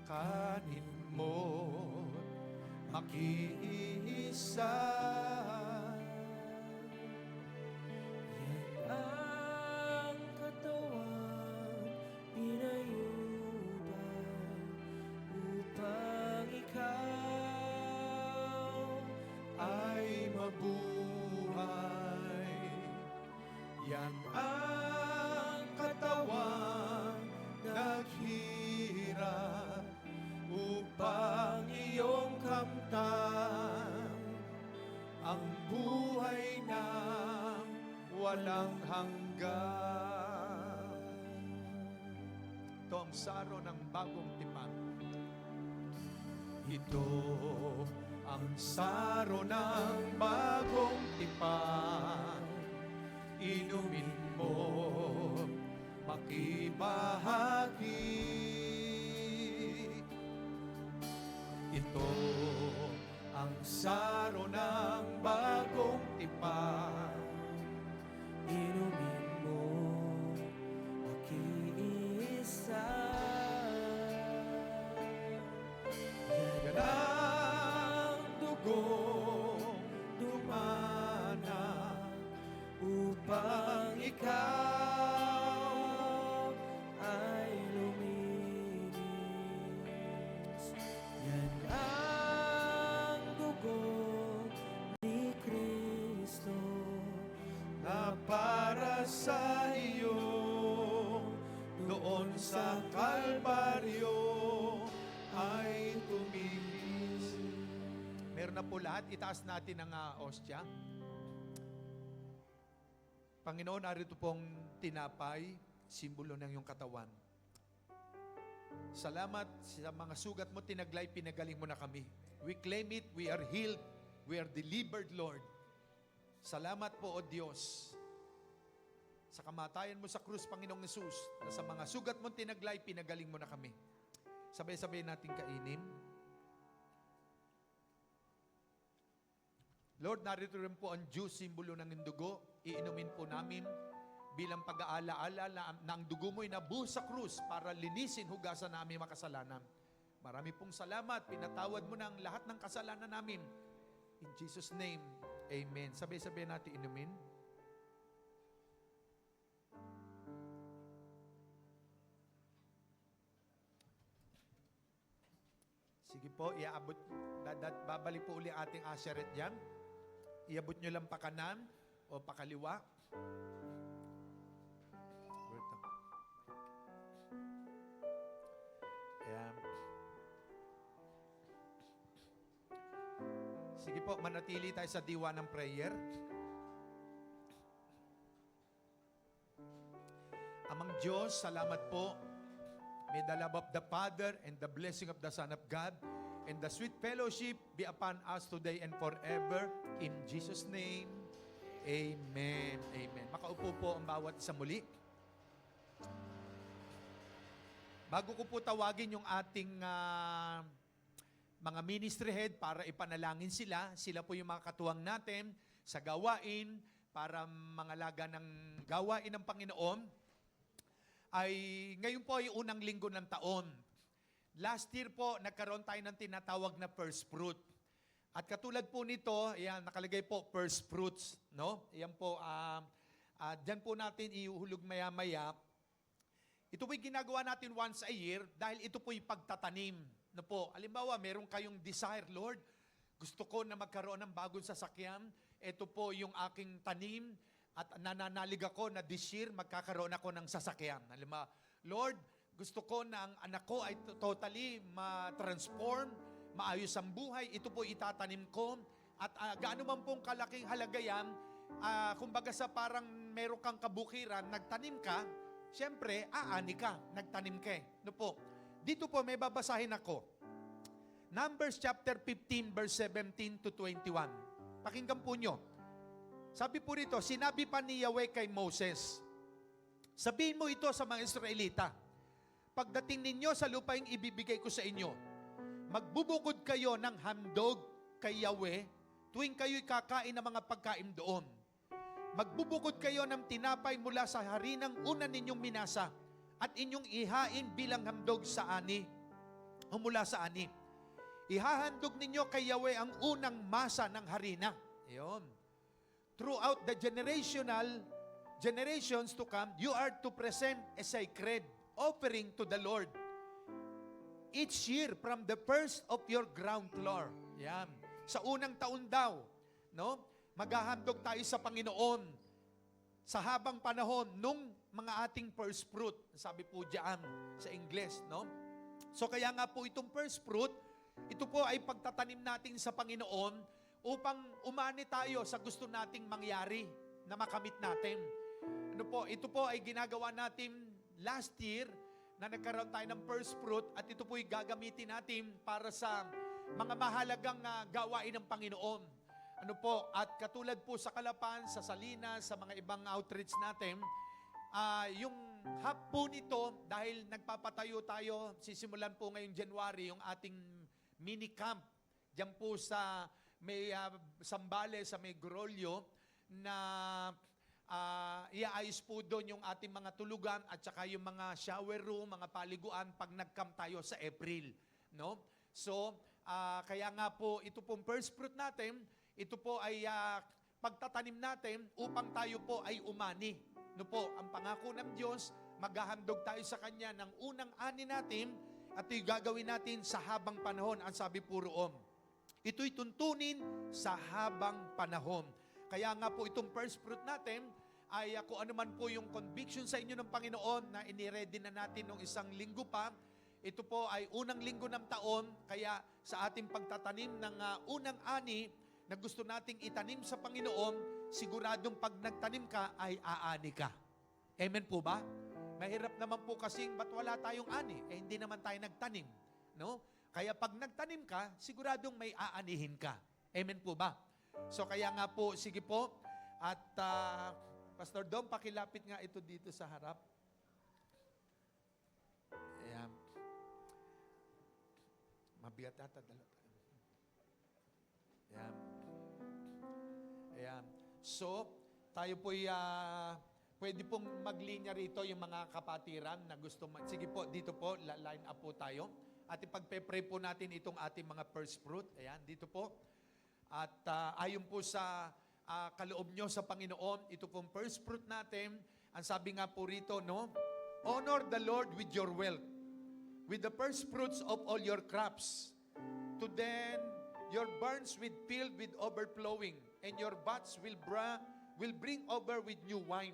Kanin mo, makiisa. Yan ang katawan, pinayubay upang ikaw Ay mabuhay. Yan ang katawan naghirap upang iyong kamtan ang buhay na walang hanggan. Ito ang saro ng bagong tipan. Ito ang saro ng bagong tipan. Inumin mo, makibahagi. Ito ang saro ng bagong tipan. Inumin mo, makiisa. Yan ang dugong dumana upang ikaw ay luminis. Yan ang dugo ni Kristo na para sa iyo doon sa Kalbaryo ay tumigis. Meron na po lahat. Itaas natin ang ostya. Panginoon, narito pong tinapay, simbolo ng iyong katawan. Salamat sa mga sugat mo, tinaglay, pinagaling mo na kami. We claim it, we are healed, we are delivered, Lord. Salamat po, O Diyos, sa kamatayan mo sa krus, Panginoong Hesus, na sa mga sugat mo, tinaglay, pinagaling mo na kami. Sabay-sabay natin kainin. Lord, narito rin po ang juice, simbolo ng dugo. Iinumin po namin bilang pag-aalaala na ang dugo mo'y nabuhos sa krus para linisin, hugasan namin makasalanan. Marami pong salamat. Pinatawad mo na ang lahat ng kasalanan namin. In Jesus' name, Amen. Sabay-sabay natin inumin. Sige po, iaabot, babalik po uli ating asheret dyan. Iabot nyo lang pa kanan o pa kaliwa. Ayan. Sige po, manatili tayo sa diwa ng prayer. Amang Diyos, salamat po. May the love of the Father and the blessing of the Son of God and the sweet fellowship be upon us today and forever. In Jesus' name, Amen. Amen. Makaupo po ang bawat isa muli. Bago ko po tawagin yung ating mga ministry head para ipanalangin sila, sila po yung mga katuwang natin sa gawain para mangalaga ng gawain ng Panginoon, ay ngayon po ay unang linggo ng taon. Last year po, nagkaroon tayo ng tinatawag na first fruit. At katulad po nito, ayan, nakalagay po first fruits. No? Ayan po, dyan po natin iuhulog maya-maya. Ito po'y ginagawa natin once a year dahil ito po'y pagtatanim. No po, halimbawa, meron kayong desire, Lord, gusto ko na magkaroon ng bagong sasakyan. Ito po yung aking tanim at nananalig ako na this year magkakaroon ako ng sasakyan. Halimbawa, Lord, gusto ko na ang anak ko ay totally ma-transform, maayos ang buhay. Ito po itatanim ko. At gaano man pong kalaking halaga yan, kumbaga sa parang meron kang kabukiran, nagtanim ka, siyempre, aani ka, nagtanim ka. No po. Dito po may babasahin ako. Numbers chapter 15 verse 17 to 21. Pakinggan po nyo. Sabi po rito, sinabi pa ni Yahweh kay Moses, sabihin mo ito sa mga Israelita, pagdating ninyo sa lupaing ibibigay ko sa inyo, magbubukod kayo ng handog kay Yahweh tuwing kayo'y kakain ng mga pagkain doon. Magbubukod kayo ng tinapay mula sa harinang una ninyong minasa at inyong ihain bilang handog sa ani o mula sa ani. Ihahandog ninyo kay Yahweh ang unang masa ng harina. Iyon. Throughout the generations to come, you are to present a sacred offering to the Lord each year from the first of your ground floor. Yan. Sa unang taon daw, no? Maghahandog tayo sa Panginoon sa habang panahon nung mga ating first fruit. Sabi po diyan sa Ingles, no? So kaya nga po itong first fruit, ito po ay pagtatanim natin sa Panginoon upang umani tayo sa gusto nating mangyari na makamit natin. Ano po, ito po ay ginagawa natin last year na nagkaroon tayo ng first fruit at ito po ay gagamitin natin para sa mga mahalagang gawain ng Panginoon. Ano po, at katulad po sa Kalapan, sa Salinas, sa mga ibang outreach natin, yung hub po nito, dahil nagpapatayo tayo, sisimulan po ngayong January, yung ating mini camp, diyan po sa may Sambales, sa may Grolyo, na iaayos po doon yung ating mga tulugan at saka yung mga shower room, mga paliguan pag nag-camp tayo sa April. No? So, kaya nga po, ito pong first fruit natin, ito po ay pagtatanim natin upang tayo po ay umani. No po, ang pangako ng Diyos, maghahandog tayo sa Kanya ng unang ani natin at ito'y gagawin natin sa habang panahon. Ang sabi po roon, ito'y tuntunin sa habang panahon. Kaya nga po itong first fruit natin ay kung ano man po yung conviction sa inyo ng Panginoon na iniready na natin nung isang linggo pa, ito po ay unang linggo ng taon, kaya sa ating pagtatanim ng unang ani na gusto nating itanim sa Panginoon, siguradong pag nagtanim ka ay aani ka. Amen po ba? Mahirap naman po kasing ba't wala tayong ani? Hindi naman tayo nagtanim. No? Kaya pag nagtanim ka, siguradong may aanihin ka. Amen po ba? So kaya nga po, sige po, at Pastor Dom, pakilapit nga ito dito sa harap. Ayan. Mabigat ata. Ayan. Ayan. So, tayo po'y pwede pong maglinya rito yung mga kapatiran na gusto. Sige po, dito po, line up po tayo. At ipagpe-pray po natin itong ating mga first fruit. Ayan, dito po. At ayon po sa kaloob nyo sa Panginoon, ito pong first fruit natin, ang sabi nga po rito, no? Honor the Lord with your wealth, with the first fruits of all your crops. To then your barns will filled with overflowing, and your vats will bring over with new wine.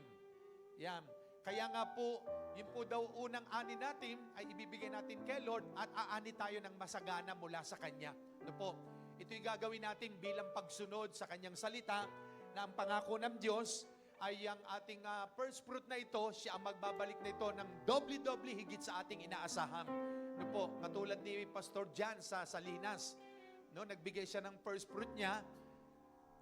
Yan. Kaya nga po, yun po daw unang ani natin ay ibibigay natin kay Lord at aani tayo ng masagana mula sa Kanya. Ano po? Ito'y gagawin natin bilang pagsunod sa Kanyang salita na ang pangako ng Diyos ay ang ating first fruit na ito, siya ang magbabalik na ito ng doble-doble higit sa ating inaasahan. Ano po? Katulad ni Pastor Jan sa Salinas. No, nagbigay siya ng first fruit niya,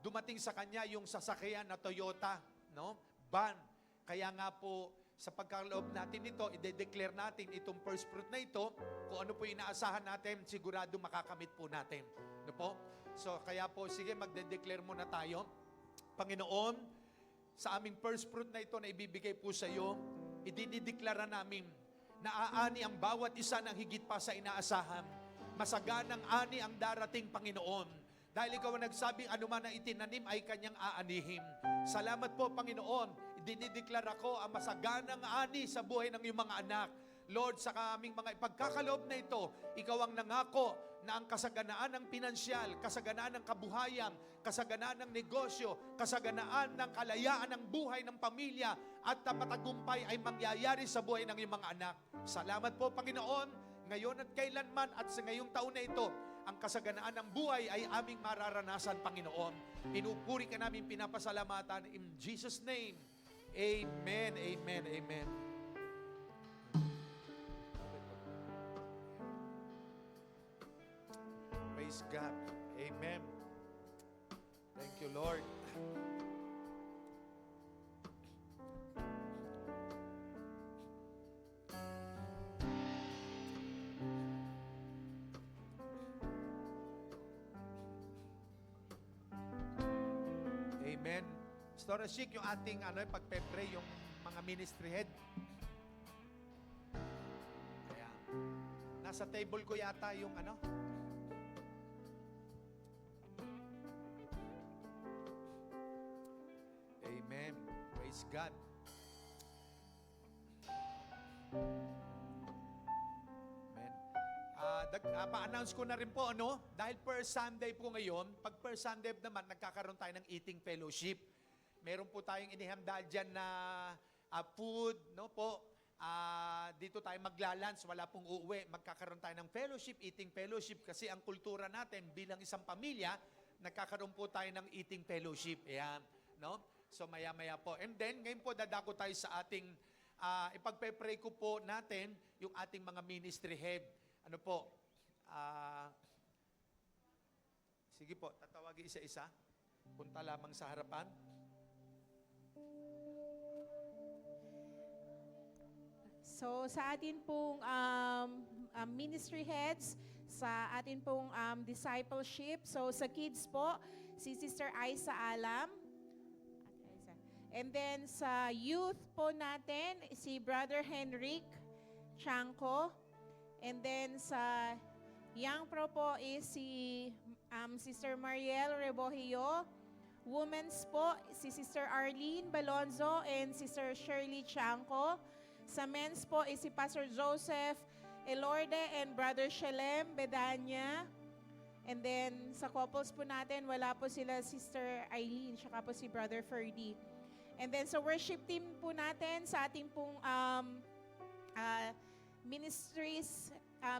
dumating sa kanya yung sasakyan na Toyota, no? Van. Kaya nga po, sa pagkaloob natin ito, i-declare natin itong first fruit na ito, kung ano po inaasahan natin, sigurado makakamit po natin. No po? So, kaya po, sige, magde-declare muna tayo. Panginoon, sa aming first fruit na ito na ibibigay po sa iyo, idinideklara namin na aani ang bawat isa ng higit pa sa inaasahan. Masaganang ani ang darating, Panginoon. Dahil ikaw ang nagsabing anuman na itinanim ay kanyang aanihin. Salamat po, Panginoon. Dinideklara ko ang masaganang ani sa buhay ng iyong mga anak. Lord, sa aming mga ipagkakaloob na ito, ikaw ang nangako na ang kasaganaan ng pinansyal, kasaganaan ng kabuhayan, kasaganaan ng negosyo, kasaganaan ng kalayaan ng buhay ng pamilya at matagumpay ay mangyayari sa buhay ng iyong mga anak. Salamat po, Panginoon, ngayon at kailanman at sa ngayong taon na ito, ang kasaganaan ng buhay ay aming mararanasan, Panginoon. Pinupuri ka namin, pinapasalamatan in Jesus' name. Amen, amen, amen. Praise God. Amen. Thank you, Lord. Amen. Pastor Ashik, yung ating pagpe-pray, yung mga ministry head. Ayan. Nasa table ko yata yung Amen. Praise God. Amen. Pa-announce ko na rin po, dahil per Sunday po ngayon, pag per Sunday naman, nagkakaroon tayo ng eating fellowship. Meron po tayong inihanda dyan na food, po. Dito tayo maglalunch, wala pong uuwi. Magkakaroon tayo ng fellowship, eating fellowship, kasi ang kultura natin bilang isang pamilya, nagkakaroon po tayo ng eating fellowship. Ayan, So maya-maya po. And then, ngayon po dadako tayo sa ating, ipagpe-pray ko po natin yung ating mga ministry head. Sige po, tatawagin isa-isa. Punta lamang sa harapan. So sa atin pong ministry heads, sa atin pong discipleship, so sa kids po, si Sister Aiza Alam. And then sa youth po natin, si Brother Henrik Chanko. And then sa young pro po is si Sister Mariel Rebohio. Women's po, si Sister Arlene Balonzo and Sister Shirley Chanko. Sa men's po is si Pastor Joseph Elorde and Brother Shelem Bedanya. And then sa couples po natin, wala po sila Sister Eileen, tsaka po si Brother Ferdy. And then sa worship team po natin, sa ating pong ministries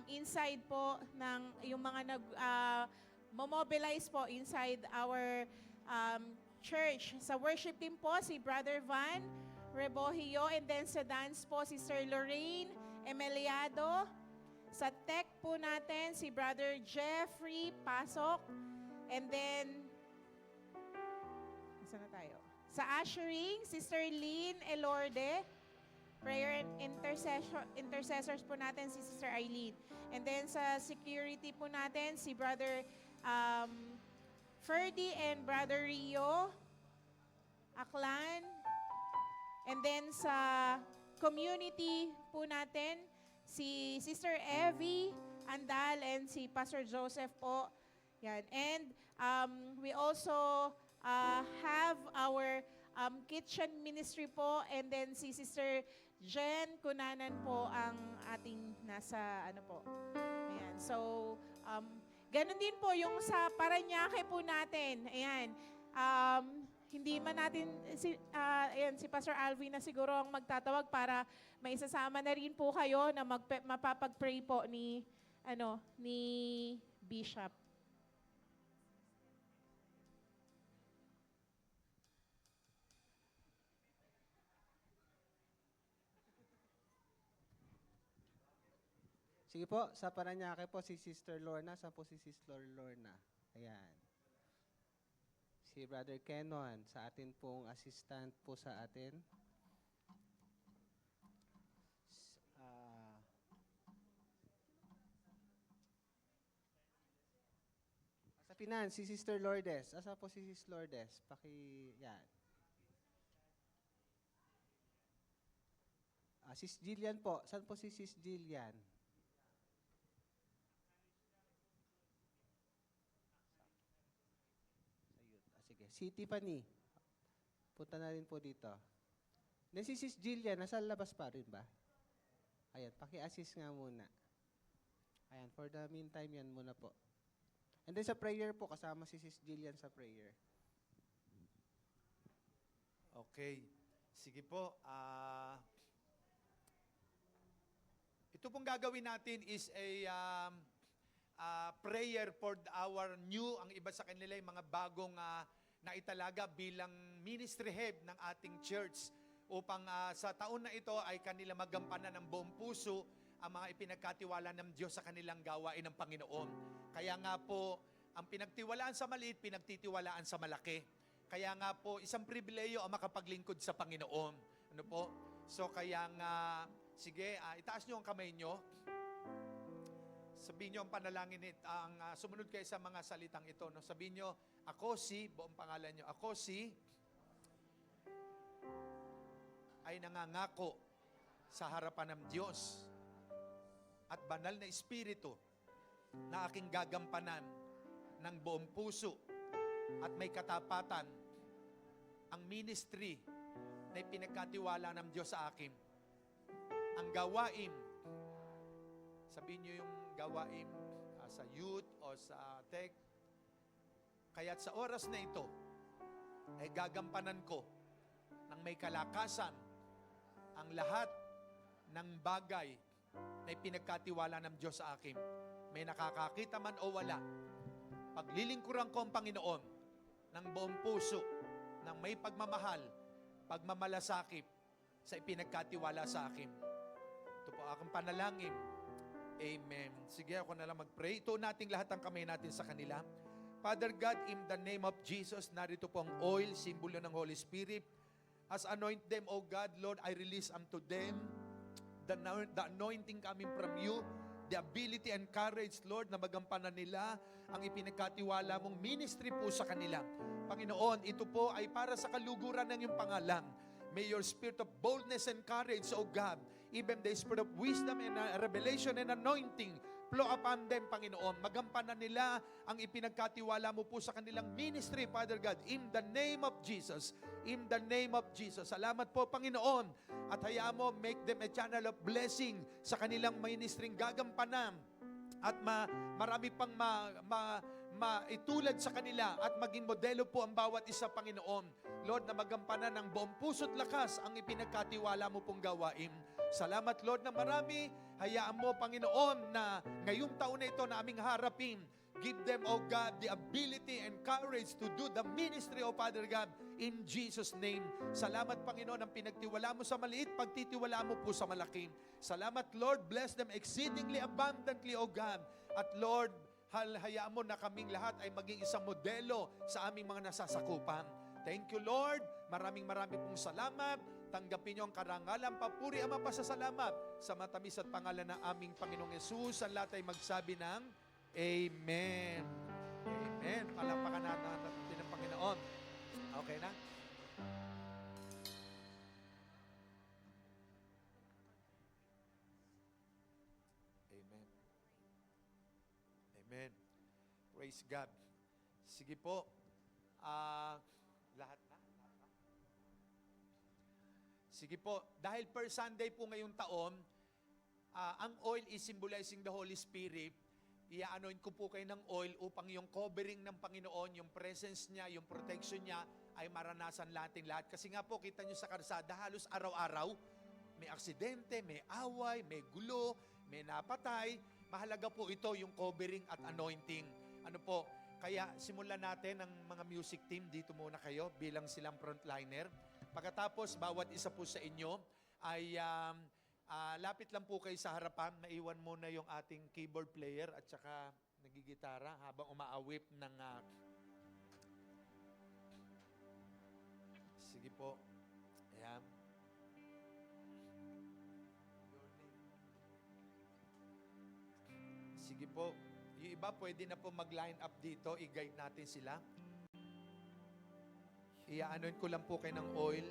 inside po ng yung mga mobilize po inside our church. Sa worship team po, si Brother Van Rebohio, and then sa dance po, Sister Lorraine Emeliado. Sa tech po natin, si Brother Jeffrey Pasok. And then, saan na tayo? Sa ushering, Sister Lynn Elorde. Prayer and intercessors po natin, si Sister Eileen. And then sa security po natin, si Brother Ferdy and Brother Rio Aklan. And then sa community po natin, si Sister Evie Andal and si Pastor Joseph po. Yan. And we also have our kitchen ministry po, and then si Sister Jen Kunanan po ang ating nasa po. Ayan. So, Ganon din po yung sa Parañaque po natin. Ayan. Hindi man natin, ayan, si Pastor Alvin na siguro ang magtatawag para maisasama na rin po kayo na mapapag-pray po ni Bishop. Sige po, sa Parañaque po si Sister Lorna. Saan po si Sister Lorna? Ayan. Si Brother Kenon, sa atin pong assistant po sa atin. Sa Finance, si Sister Lourdes. Asa po si Sister Lourdes? Yan. Sis Jillian po. Saan po si Sis Jillian? Sige. Si Tiffany. Punta na rin po dito. Then si Sis Jillian, nasa labas pa rin ba? Ayan, paki-assist nga muna. Ayan, for the meantime, yan muna po. And then sa prayer po, kasama si Sis Jillian sa prayer. Okay. Sige po. Ito pong gagawin natin is a prayer for our new, ang iba sa kanila yung mga bagong naitalaga bilang ministry head ng ating church upang sa taon na ito ay kanila magampanan ng buong puso ang mga ipinagkatiwala ng Diyos sa kanilang gawain ng Panginoon. Kaya nga po, ang pinagtiwalaan sa maliit, pinagtitiwalaan sa malaki. Kaya nga po, isang pribileyo ang makapaglingkod sa Panginoon. Ano po? So kaya nga, sige, itaas nyo ang kamay nyo. Sabihin nyo ang panalangin, sumunod kayo sa mga salitang ito. No? Sabihin nyo, ako si, buong pangalan nyo, ako si, ay nangangako sa harapan ng Diyos at banal na Espiritu na aking gagampanan ng buong puso at may katapatan ang ministry na ipinagkatiwala ng Diyos sa akin. Ang gawain, sabihin nyo yung gawain sa youth o sa tech, kaya't sa oras na ito, ay gagampanan ko ng may kalakasan ang lahat ng bagay na ipinagkatiwala ng Diyos sa akin. May nakakakita man o wala, paglilingkuran ko ang Panginoon ng buong puso, ng may pagmamahal, pagmamalasakit sa ipinagkatiwala sa akin. Ito po aking panalangin. Amen. Sige, ako na lang mag-pray. Ito nating lahat ang kamay natin sa kanila. Father God, in the name of Jesus, narito po ang oil, simbolo ng Holy Spirit. As anoint them, O God, Lord, I release unto them the anointing coming from you, the ability and courage, Lord, na magampanan nila ang ipinagkatiwala mong ministry po sa kanila. Panginoon, ito po ay para sa kaluguran ng iyong pangalan. May your spirit of boldness and courage, O God, even the spirit of wisdom and revelation and anointing, flow upon them, Panginoon. Magampanan nila ang ipinagkatiwala mo po sa kanilang ministry, Father God, in the name of Jesus. In the name of Jesus. Salamat po, Panginoon. At hayaan mo, make them a channel of blessing sa kanilang ministering gagampanan. At marami pang maitulad sa kanila at maging modelo po ang bawat isa, Panginoon. Lord, na magampanan ng buong puso't lakas ang ipinagkatiwala mo pong gawain. Salamat, Lord, na marami. Hayaan mo, Panginoon, na ngayong taon na ito na aming harapin, give them, O God, the ability and courage to do the ministry, O Father God, in Jesus' name. Salamat, Panginoon, ang pinagtiwala mo sa maliit, pagtitiwala mo po sa malaki. Salamat, Lord, bless them exceedingly abundantly, O God. At Lord, hayaan mo na kaming lahat ay maging isang modelo sa aming mga nasasakupan. Thank you, Lord. Maraming pong salamat. Tanggapin niyo ang karangalan, papuri, Ama, pasasalamat sa matamis at pangalan ng aming Panginoong Yesus. Ang lahat ay magsabi ng Amen. Amen. Palapakan natin ang Panginoon. Okay na? Amen. Amen. Praise God. Sige po. Lahat na? Sige po. Dahil per Sunday po ngayong taon, ang oil is symbolizing the Holy Spirit. i-anoint ko po kayo ng oil upang yung covering ng Panginoon, yung presence niya, yung protection niya, ay maranasan natin lahat. Kasi nga po, kita nyo sa karsada, halos araw-araw, may aksidente, may away, may gulo, may napatay. Mahalaga po ito, yung covering at anointing. Ano po, kaya simulan natin ang mga music team. Dito muna kayo bilang silang frontliner. Pagkatapos, bawat isa po sa inyo ay lapit lang po kayo sa harapan. Maiwan muna yung ating keyboard player at saka nagigitara habang umaawip ng... Sige po. Ayan. Sige po. Yung iba pwede na po mag-line up dito. I-guide natin sila. Iaanoin ko lang po kayo ng oil.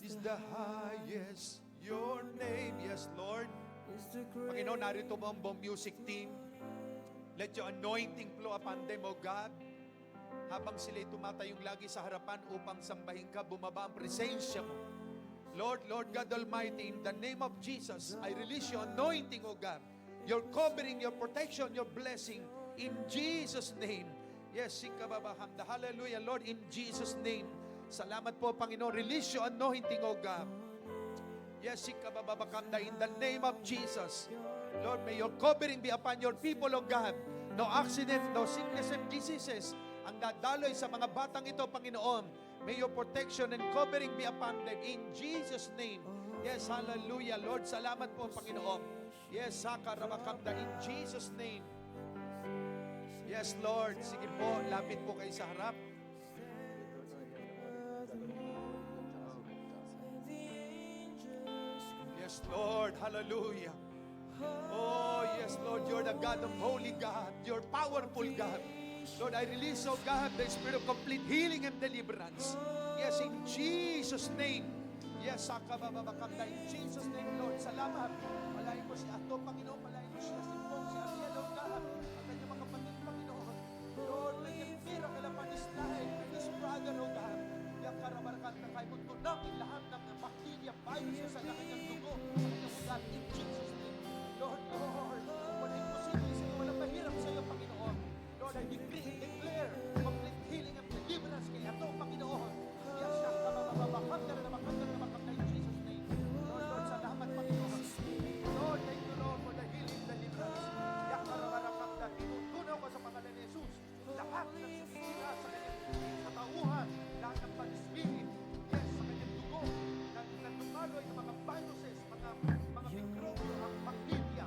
Is the highest your name, yes Lord. Panginoon, narito mo ang buong music team. Let your anointing flow upon them, O God. Habang sila'y tumatayong lagi sa harapan upang sambahin ka, bumaba ang presensya mo. Lord God Almighty, in the name of Jesus, I release your anointing, O God. Your covering, your protection, your blessing, in Jesus' name. Yes, sikababahamda. Hallelujah, Lord, in Jesus' name. Salamat po, Panginoon. Release your anointing, O God. Yes, sikababakamda, in the name of Jesus. Lord, may your covering be upon your people, O God. No accident, no sickness and diseases ang dadaloy sa mga batang ito, Panginoon. May your protection and covering be upon them in Jesus' name. Yes, hallelujah. Lord, salamat po, Panginoon. Yes, sakarabakamda, in Jesus' name. Yes, Lord. Sige po, lapit po kayo sa harap. Yes, Lord. Hallelujah. Oh, yes, Lord. You're the God of holy God. You're powerful God. Lord, I release, oh God, the spirit of complete healing and deliverance. Yes, in Jesus' name. Yes, sakababakamda. In Jesus' name, Lord. Salamat. Palain mo si Ato, Panginoon. Palain mo siya, si Pong, si Ariel, oh God. Ang kanyang mga kapatid, Panginoon. Lord, may miracle upon his life, with his brother, oh God. Yang karabarkan na kayo mo tunangin lahat ng bacteria, virus sa kanyang dugo, sa kanyang ugat, in Jesus' name. Lord, wala imposible sa iyo, wala mahirap sa iyo, Panginoon. Lord, I decree and declare complete healing and deliverance kay Ato, Panginoon. Yes, makakanda in Jesus' name. Lord, salamat, Panginoon. Lord, thank you, Lord, for the healing, deliverance. Yang karabarkan, tinutunaw ko sa pangalan ni Jesus. Lahat ng sinisira sa kanyang katauhan, lahat ng panisbili, yes, sa kanyang dugo, ng dumaloy ng mga viruses, mga mikrobyo, ang bacteria,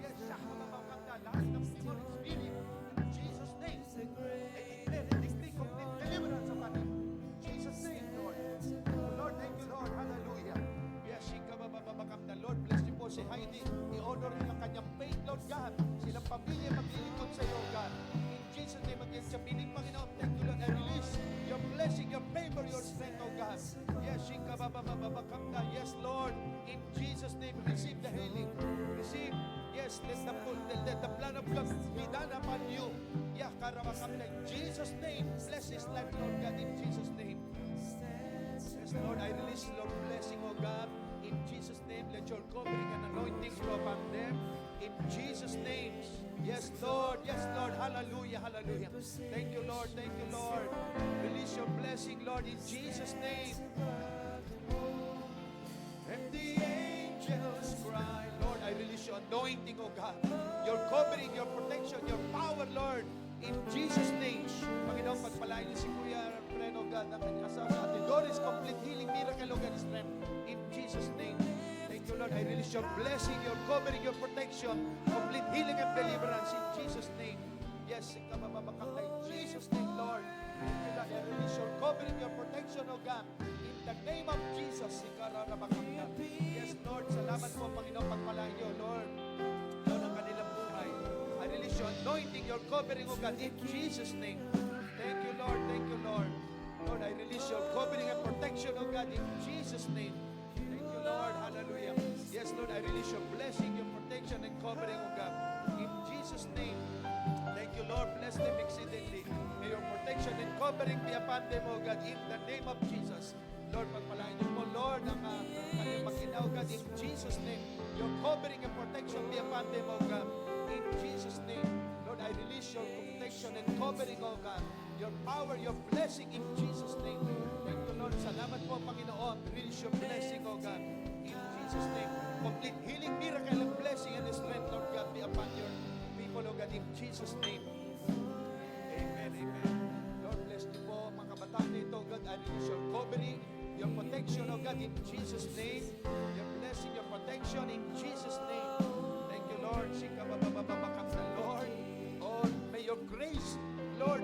yes, siya kumabangkanda, lahat ng demonic spirit, in Jesus' name, I declare and decree complete deliverance upon him. In Jesus' name, Lord. Lord, thank you, Lord. Hallelujah. Yes, shikabababakam. Lord, bless niyo po si Heidi. I-honor niyo ang kanyang faith, Lord God. Silang pamilya maglilingkod sa iyo, God. In Jesus' name, against sa piling, Panginoon, thank you, Lord. I release your blessing, your favor, your strength, oh God. Yes, shikabababakam. Yes, Lord. In Jesus' name, receive the healing. Receive. Yes, let the blood of God be done upon you. Yeah, karabakam. In Jesus' name, bless his life, Lord God. In Jesus' name. Yes, Lord, I release your blessing, oh God. In Jesus' name, let your covering and anointing flow upon them. In Jesus' name. Yes, Lord. Yes, Lord. Hallelujah. Hallelujah. Thank you, Lord. Thank you, Lord. Release your blessing, Lord, in Jesus' name. And the angels cry. Lord, I release your anointing, oh God. Your covering, your protection, your power, Lord. In Jesus' name. Panginoon, pagpalain niyo si Kuya Fren, oh God, ang kanyang asawa sa atin. Doris, complete healing, miracle, oh God, strength. In Jesus' name. Thank you, Lord. I release your blessing, your covering, your protection, complete healing and deliverance in Jesus' name. Yes, ikabababakang in Jesus' name, Lord. Thank you, Lord. I release your covering, your protection, oh God. In the name of Jesus, ikararabakang. Yes, Lord. Salamat po, Panginoon, pagpalain niyo, Lord. Lord, ang kanilang buhay. I release your anointing, your covering, oh God, in Jesus' name. Thank you, Lord. Thank you, Lord. Lord, I release your covering and protection, oh God, in Jesus' name. Thank you, Lord. Hallelujah. Yes, Lord, I release your blessing, your protection, and covering, oh God, in Jesus' name. Thank you, Lord. Bless them exceedingly. May your protection and covering be upon them, oh God, in the name of Jesus. Lord, pagpalain niyo po, Lord, ang kanyang mag-ina, oh God, in Jesus' name. Your covering and protection be upon them, oh God, in Jesus' name. Lord, I release your protection and covering, oh God. Your power, your blessing in Jesus' name. Thank you, Lord. Salamat po, Panginoon. Release your blessing, oh God. In Jesus' name. Complete healing, miracle, and blessing and strength, Lord God, be upon your people, oh God, in Jesus' name. Amen, amen. Lord, bless niyo po mga kabataan nito, oh God. I release your covering, your protection, oh God, in Jesus' name. Your blessing, your protection in Jesus' name. Thank you, Lord. Sikababababakam na, Lord. Oh, may your grace, Lord,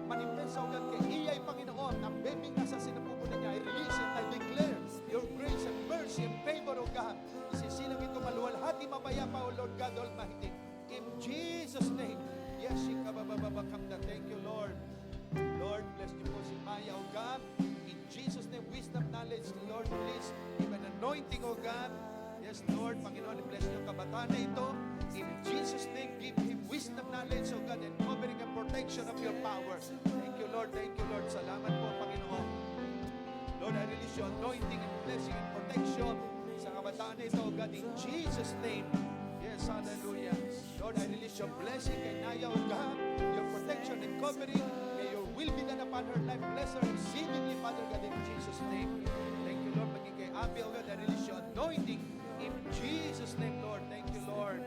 manifest, oh God, kay Iyay, Panginoon, ang bebing nasa sinapupunan niya. I release and I declare your grace and mercy and favor, oh God. Isisilang ito maluwalhati, mapayapa, oh Lord God Almighty. In Jesus' name. Yes, sikababababakam na. Thank you, Lord. Lord, bless niyo po si Maya, oh God. In Jesus' name, wisdom, knowledge, Lord, please, even anointing, oh God. Yes, Lord, Panginoon, bless niyo ang kabataan na ito. In Jesus' name, give him wisdom, knowledge, oh God, and covering and protection of your power. Thank you, Lord. Thank you, Lord. Salamat po, Panginoon. Lord, I release your anointing and blessing and protection sa kabataan na ito, oh God, in Jesus' name. Yes, hallelujah. Lord, I release your blessing kay Naya, oh God, your protection and covering. May your will be done upon her life. Bless her exceedingly, Father God, in Jesus' name. Thank you, Lord. Maging kay Abby, oh God, I release your anointing in Jesus' name, Lord. Thank you, Lord.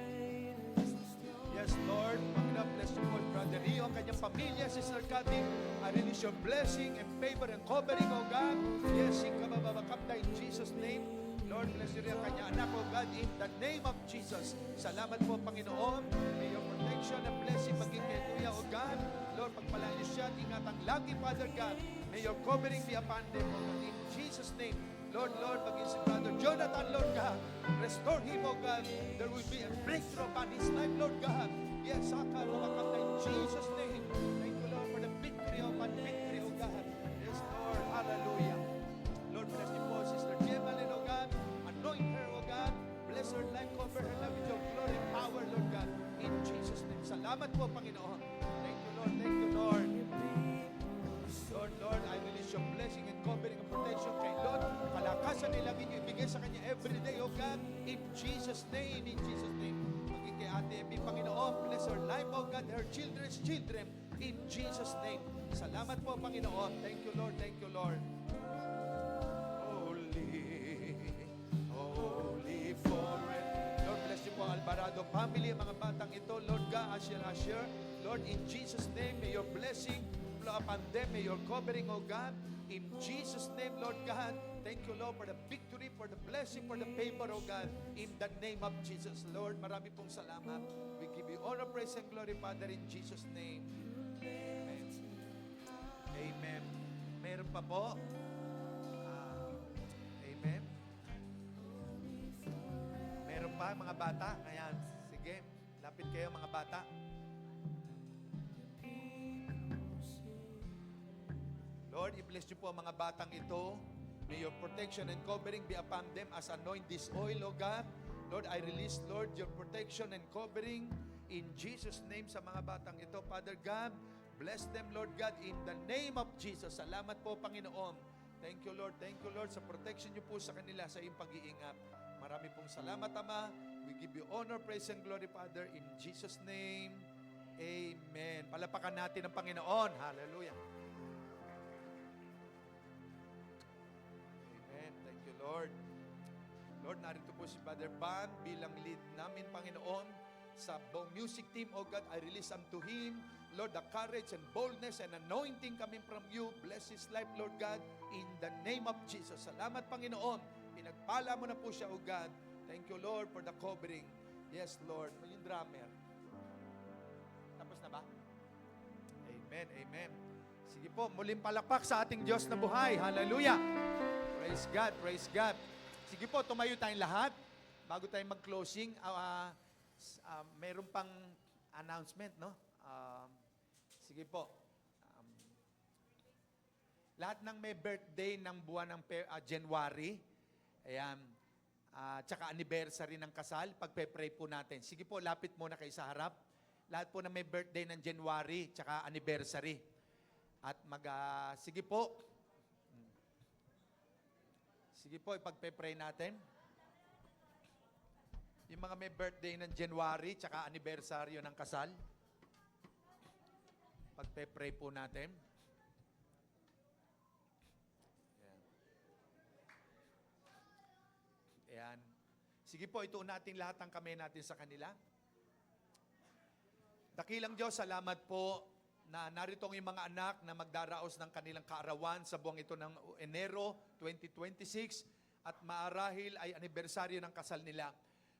Yes, Lord. Panginoon, bless you po, Brother Rio, ang kanyang pamilya, Sister Cathy. I release your blessing and favor and covering, oh God. Yes, ikabababakapta in Jesus' name. Lord, bless you rin ang kanyang anak, oh God, in the name of Jesus. Salamat po, Panginoon. May your protection and blessing maging kay Kuya, oh God. Lord, pagpalain niyo siya at ingatang lagi, Father God. May your covering be upon them, oh God, in Jesus' name. Lord, maging si Brother Jonathan, Lord God. Restore him, oh God. There will be a breakthrough upon his life, Lord God. Yes, Saka, Mabakapta, in Jesus' name. Thank you, Lord, for the victory upon victory, oh God. Yes, Lord, hallelujah. Lord, bless you po, Sister Gemalyn, oh God. Anoint her, oh God. Bless her life, cover her life with your glory and power, Lord God. In Jesus' name. Salamat po, Panginoon. Thank you, Lord. Thank you, Lord. Lord, I release your blessing and covering and protection kay Lord. Kalakasan nila ibigay sa kanya every day, oh God. In Jesus' name, in Jesus' name. Maging kay Ate Epi, Panginoon, bless her life, oh God, her children's children. In Jesus' name. Salamat po, Panginoon. Thank you, Lord. Thank you, Lord. Holy forever. Lord, bless you po, Alvarado family, mga batang ito, Lord God, Asher. Lord, in Jesus' name, may your blessing flow upon them, may your covering, oh God. In Jesus' name, Lord God, thank you, Lord, for the victory, for the blessing, for the favor, oh God. In the name of Jesus, Lord, marami pong salamat. We give you all the praise and glory, Father, in Jesus' name. Amen. Amen. Meron pa po? Amen. Meron pa, mga bata? Ayan, sige, lapit kayo, mga bata. Lord, i-bless niyo po ang mga batang ito. May your protection and covering be upon them as anoint this oil, O God. Lord, I release, Lord, your protection and covering in Jesus' name sa mga batang ito. Father God, bless them, Lord God, in the name of Jesus. Salamat po, Panginoon. Thank you, Lord. Thank you, Lord, sa protection niyo po sa kanila sa iyong pag-iingat. Marami pong salamat, Ama. We give you honor, praise, and glory, Father, in Jesus' name. Amen. Palapakan natin ang Panginoon. Hallelujah. Amen. Thank you, Lord. Lord, narito po si Brother Ban bilang lead namin, Panginoon, sa music team. Oh God, I release unto him, Lord, the courage and boldness and anointing coming from you. Bless his life, Lord God, in the name of Jesus. Salamat, Panginoon. Pinagpala mo na po siya, oh God. Thank you, Lord, for the covering. Yes, Lord. Yung drummer. Tapos na ba? Amen, amen. Sige po, muling palakpak sa ating Diyos na buhay. Hallelujah. Praise God, praise God. Sige po, tumayo tayong lahat. Bago tayo mag-closing, mayroon pang announcement, no? Sige po. Lahat ng may birthday ng buwan ng January, ayan, tsaka anniversary ng kasal, pagpe-pray po natin. Sige po, lapit muna kayo sa harap. Lahat po na may birthday ng January, tsaka anniversary. At sige po. Sige po, ipagpe-pray natin. Yung mga may birthday ng January, tsaka anibersaryo ng kasal. Pagpe-pray po natin. Ayan. Ayan. Sige po, ituon natin lahat ng kamay natin sa kanila. Dakilang Diyos, salamat po na narito yung mga anak na magdaraos ng kanilang kaarawan sa buwang ito ng Enero 2026 at maarahil ay anibersaryo ng kasal nila.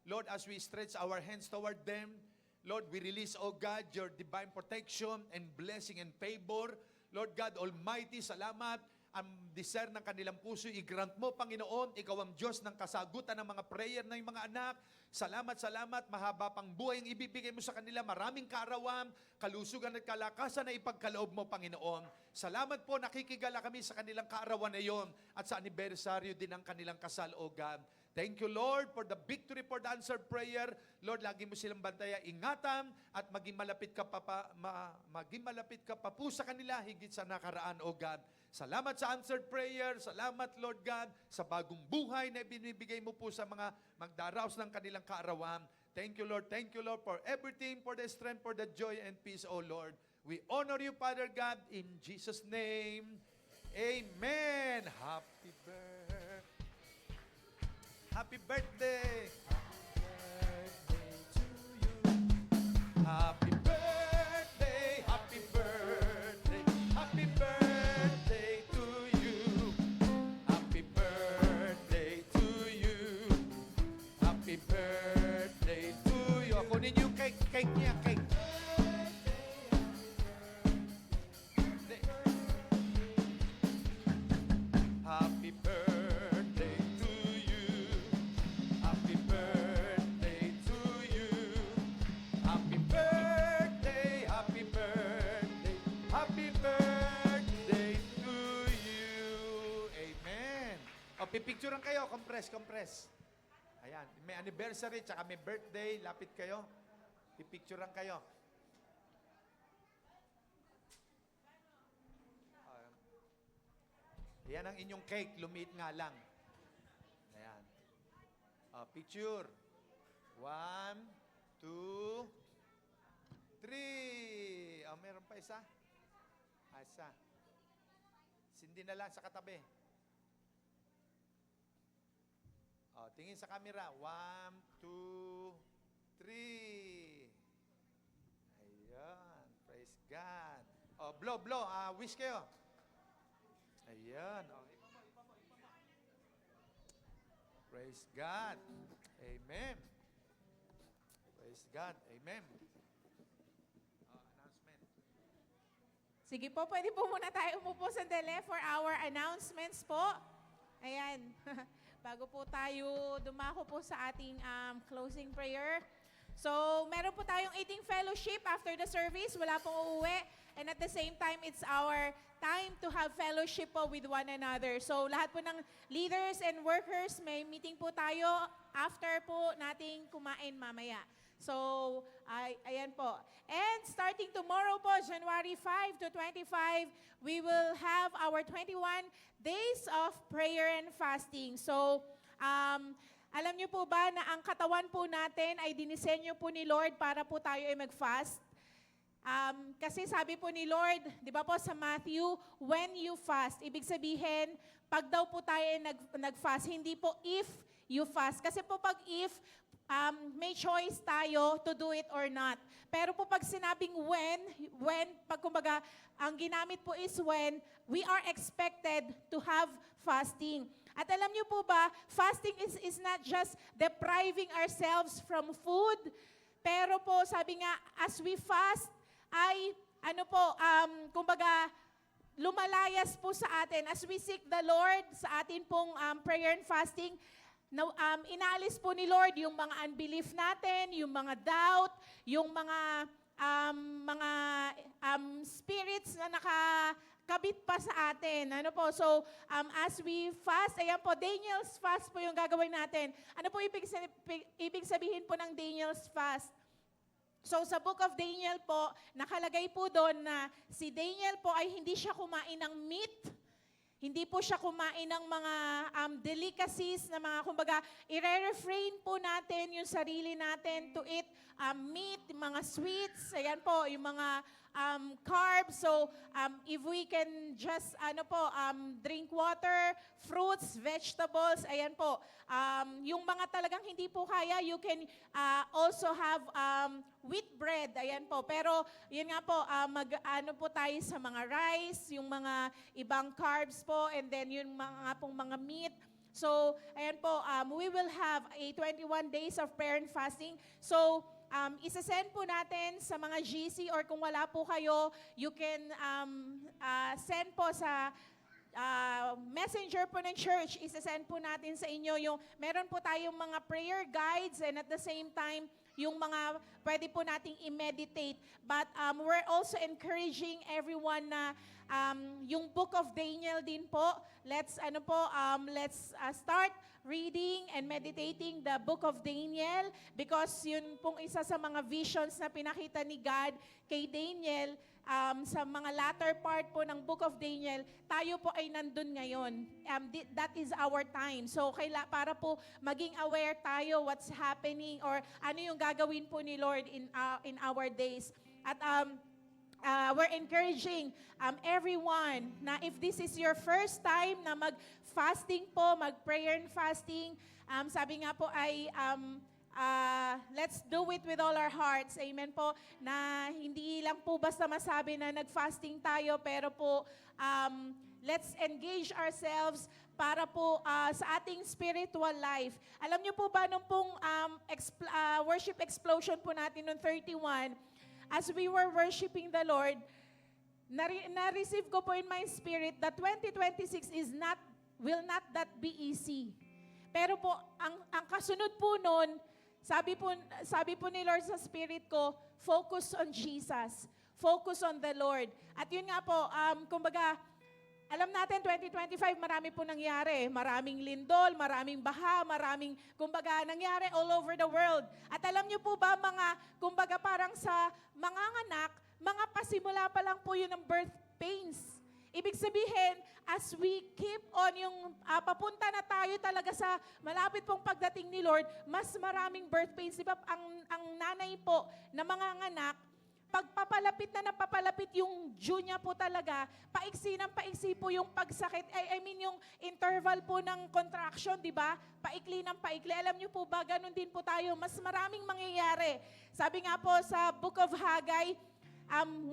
Lord, as we stretch our hands toward them, Lord, we release, oh God, your divine protection and blessing and favor. Lord God Almighty, salamat. Ang desire ng kanilang puso, i-grant mo, Panginoon. Ikaw ang Diyos ng kasagutan ng mga prayer ng mga anak. Salamat, salamat. Mahaba pang buhay ang ibibigay mo sa kanila. Maraming kaarawan, kalusugan at kalakasan na ipagkaloob mo, Panginoon. Salamat po, nakikigala kami sa kanilang kaarawan na iyon at sa anibersaryo din ng kanilang kasal, O God. Thank you, Lord, for the victory, for the answered prayer. Lord, lagi mo silang bantaya, ingatan, at maging malapit ka pa po sa kanila, higit sa nakaraan, O God. Salamat sa answered prayer. Salamat, Lord God, sa bagong buhay na binibigay mo po sa mga magdaraos ng kanilang kaarawan. Thank you, Lord. Thank you, Lord, for everything, for the strength, for the joy and peace, O Lord. We honor you, Father God, in Jesus' name. Amen. Happy birthday. Happy birthday. Happy birthday. Happy birthday. Happy birthday to you. Happy birthday to you. Happy birthday to you. Kunin yung cake niya, cake. Happy birthday to you. Happy birthday to you. Happy birthday, happy birthday, happy birthday to you. Amen. O, pipicturean kayo. Compress. Ayan. May anniversary, tsaka may birthday. Lapit kayo. Pipicturean kayo. Yan ang inyong cake. Lumiit nga lang. Ayan. Picture. 1, 2, 3. Meron pa isa? Isa. Sindi na lang sa katabi. Tingin sa camera. 1, 2, 3. Ayan. Praise God. Blow. Wish kayo. Ayan. Praise God. Amen. Praise God. Amen. Announcement. Sige po, pwede po muna tayo umupo sandali for our announcements po. Ayan. Bago po tayo dumako po sa ating closing prayer. So, meron po tayong eating fellowship after the service. Wala pong uuwi. And at the same time, it's our time to have fellowship po with one another. So, lahat po ng leaders and workers, may meeting po tayo after po nating kumain mamaya. So, ayan po. And starting tomorrow po, January 5 to 25, we will have our 21 days of prayer and fasting. So, alam niyo po ba na ang katawan po natin ay dinisenyo po ni Lord para po tayo ay mag-fast? Kasi sabi po ni Lord, di ba po sa Matthew, when you fast, ibig sabihin, pag daw po tayo ay nag-fast, hindi po if you fast. Kasi po pag if, may choice tayo to do it or not. Pero po pag sinabing when, pag kumbaga, ang ginamit po is when, we are expected to have fasting. At alam niyo po ba, fasting is not just depriving ourselves from food, pero po sabi nga, as we fast, ay kumbaga, lumalayas po sa atin. As we seek the Lord sa atin pong prayer and fasting, inaalis po ni Lord yung mga unbelief natin, yung mga doubt, yung mga spirits na nakakabit pa sa atin. So, as we fast, ayan po, Daniel's fast po yung gagawin natin. Ano po ibig sabihin po ng Daniel's fast? So sa book of Daniel po, nakalagay po doon na si Daniel po ay hindi siya kumain ng meat, Hindi po siya kumain ng mga delicacies na mga, kumbaga, i-refrain po natin yung sarili natin to eat meat, mga sweets, ayan po, yung mga carbs. So, if we can just, drink water, fruits, vegetables, ayan po. Yung mga talagang hindi po kaya, you can also have wheat bread, ayan po. Pero, yun nga po, po tayo sa mga rice, yung mga ibang carbs po, and then yung mga meat. So, ayan po, we will have a 21 days of prayer and fasting. So, isa-send po natin sa mga GC, or kung wala po kayo, you can send po sa messenger po ng church. Isa-send po natin sa inyo yung, meron po tayong mga prayer guides, and at the same time, yung mga pwede po nating i-meditate. But we're also encouraging everyone na yung Book of Daniel din po. Let's start reading and meditating the Book of Daniel, because yun pong isa sa mga visions na pinakita ni God kay Daniel. Sa mga latter part po ng Book of Daniel, tayo po ay nandun ngayon. That is our time. So, para po maging aware tayo what's happening, or ano yung gagawin po ni Lord in our days. At we're encouraging everyone na if this is your first time na mag-fasting po, mag-prayer and fasting, sabi nga po ay let's do it with all our hearts. Amen po. Na hindi lang po basta masabi na nag-fasting tayo, pero po let's engage ourselves para po sa ating spiritual life. Alam niyo po ba nung pong worship explosion po natin noong 31, as we were worshiping the Lord, na-receive ko po in my spirit that 2026 will not that be easy. Pero po, ang kasunod po nun, sabi po ni Lord sa spirit ko, focus on Jesus. Focus on the Lord. At yun nga po, kumbaga, alam natin, 2025, marami po nangyari. Maraming lindol, maraming baha, kumbaga, nangyari all over the world. At alam niyo po ba, kumbaga, parang sa mga anak, mga pasimula pa lang po yun ng birth pains. Ibig sabihin, as we keep on yung papunta na tayo talaga sa malapit pong pagdating ni Lord, mas maraming birth pains. Diba, ang nanay po na mga anak, pagpapalapit na napapalapit yung due niya po talaga, paiksi ng paiksi po yung pagsakit. I mean yung interval po ng contraction, di ba? Paikli ng paikli. Alam niyo po ba, ganun din po tayo. Mas maraming mangyayari. Sabi nga po sa Book of Haggai,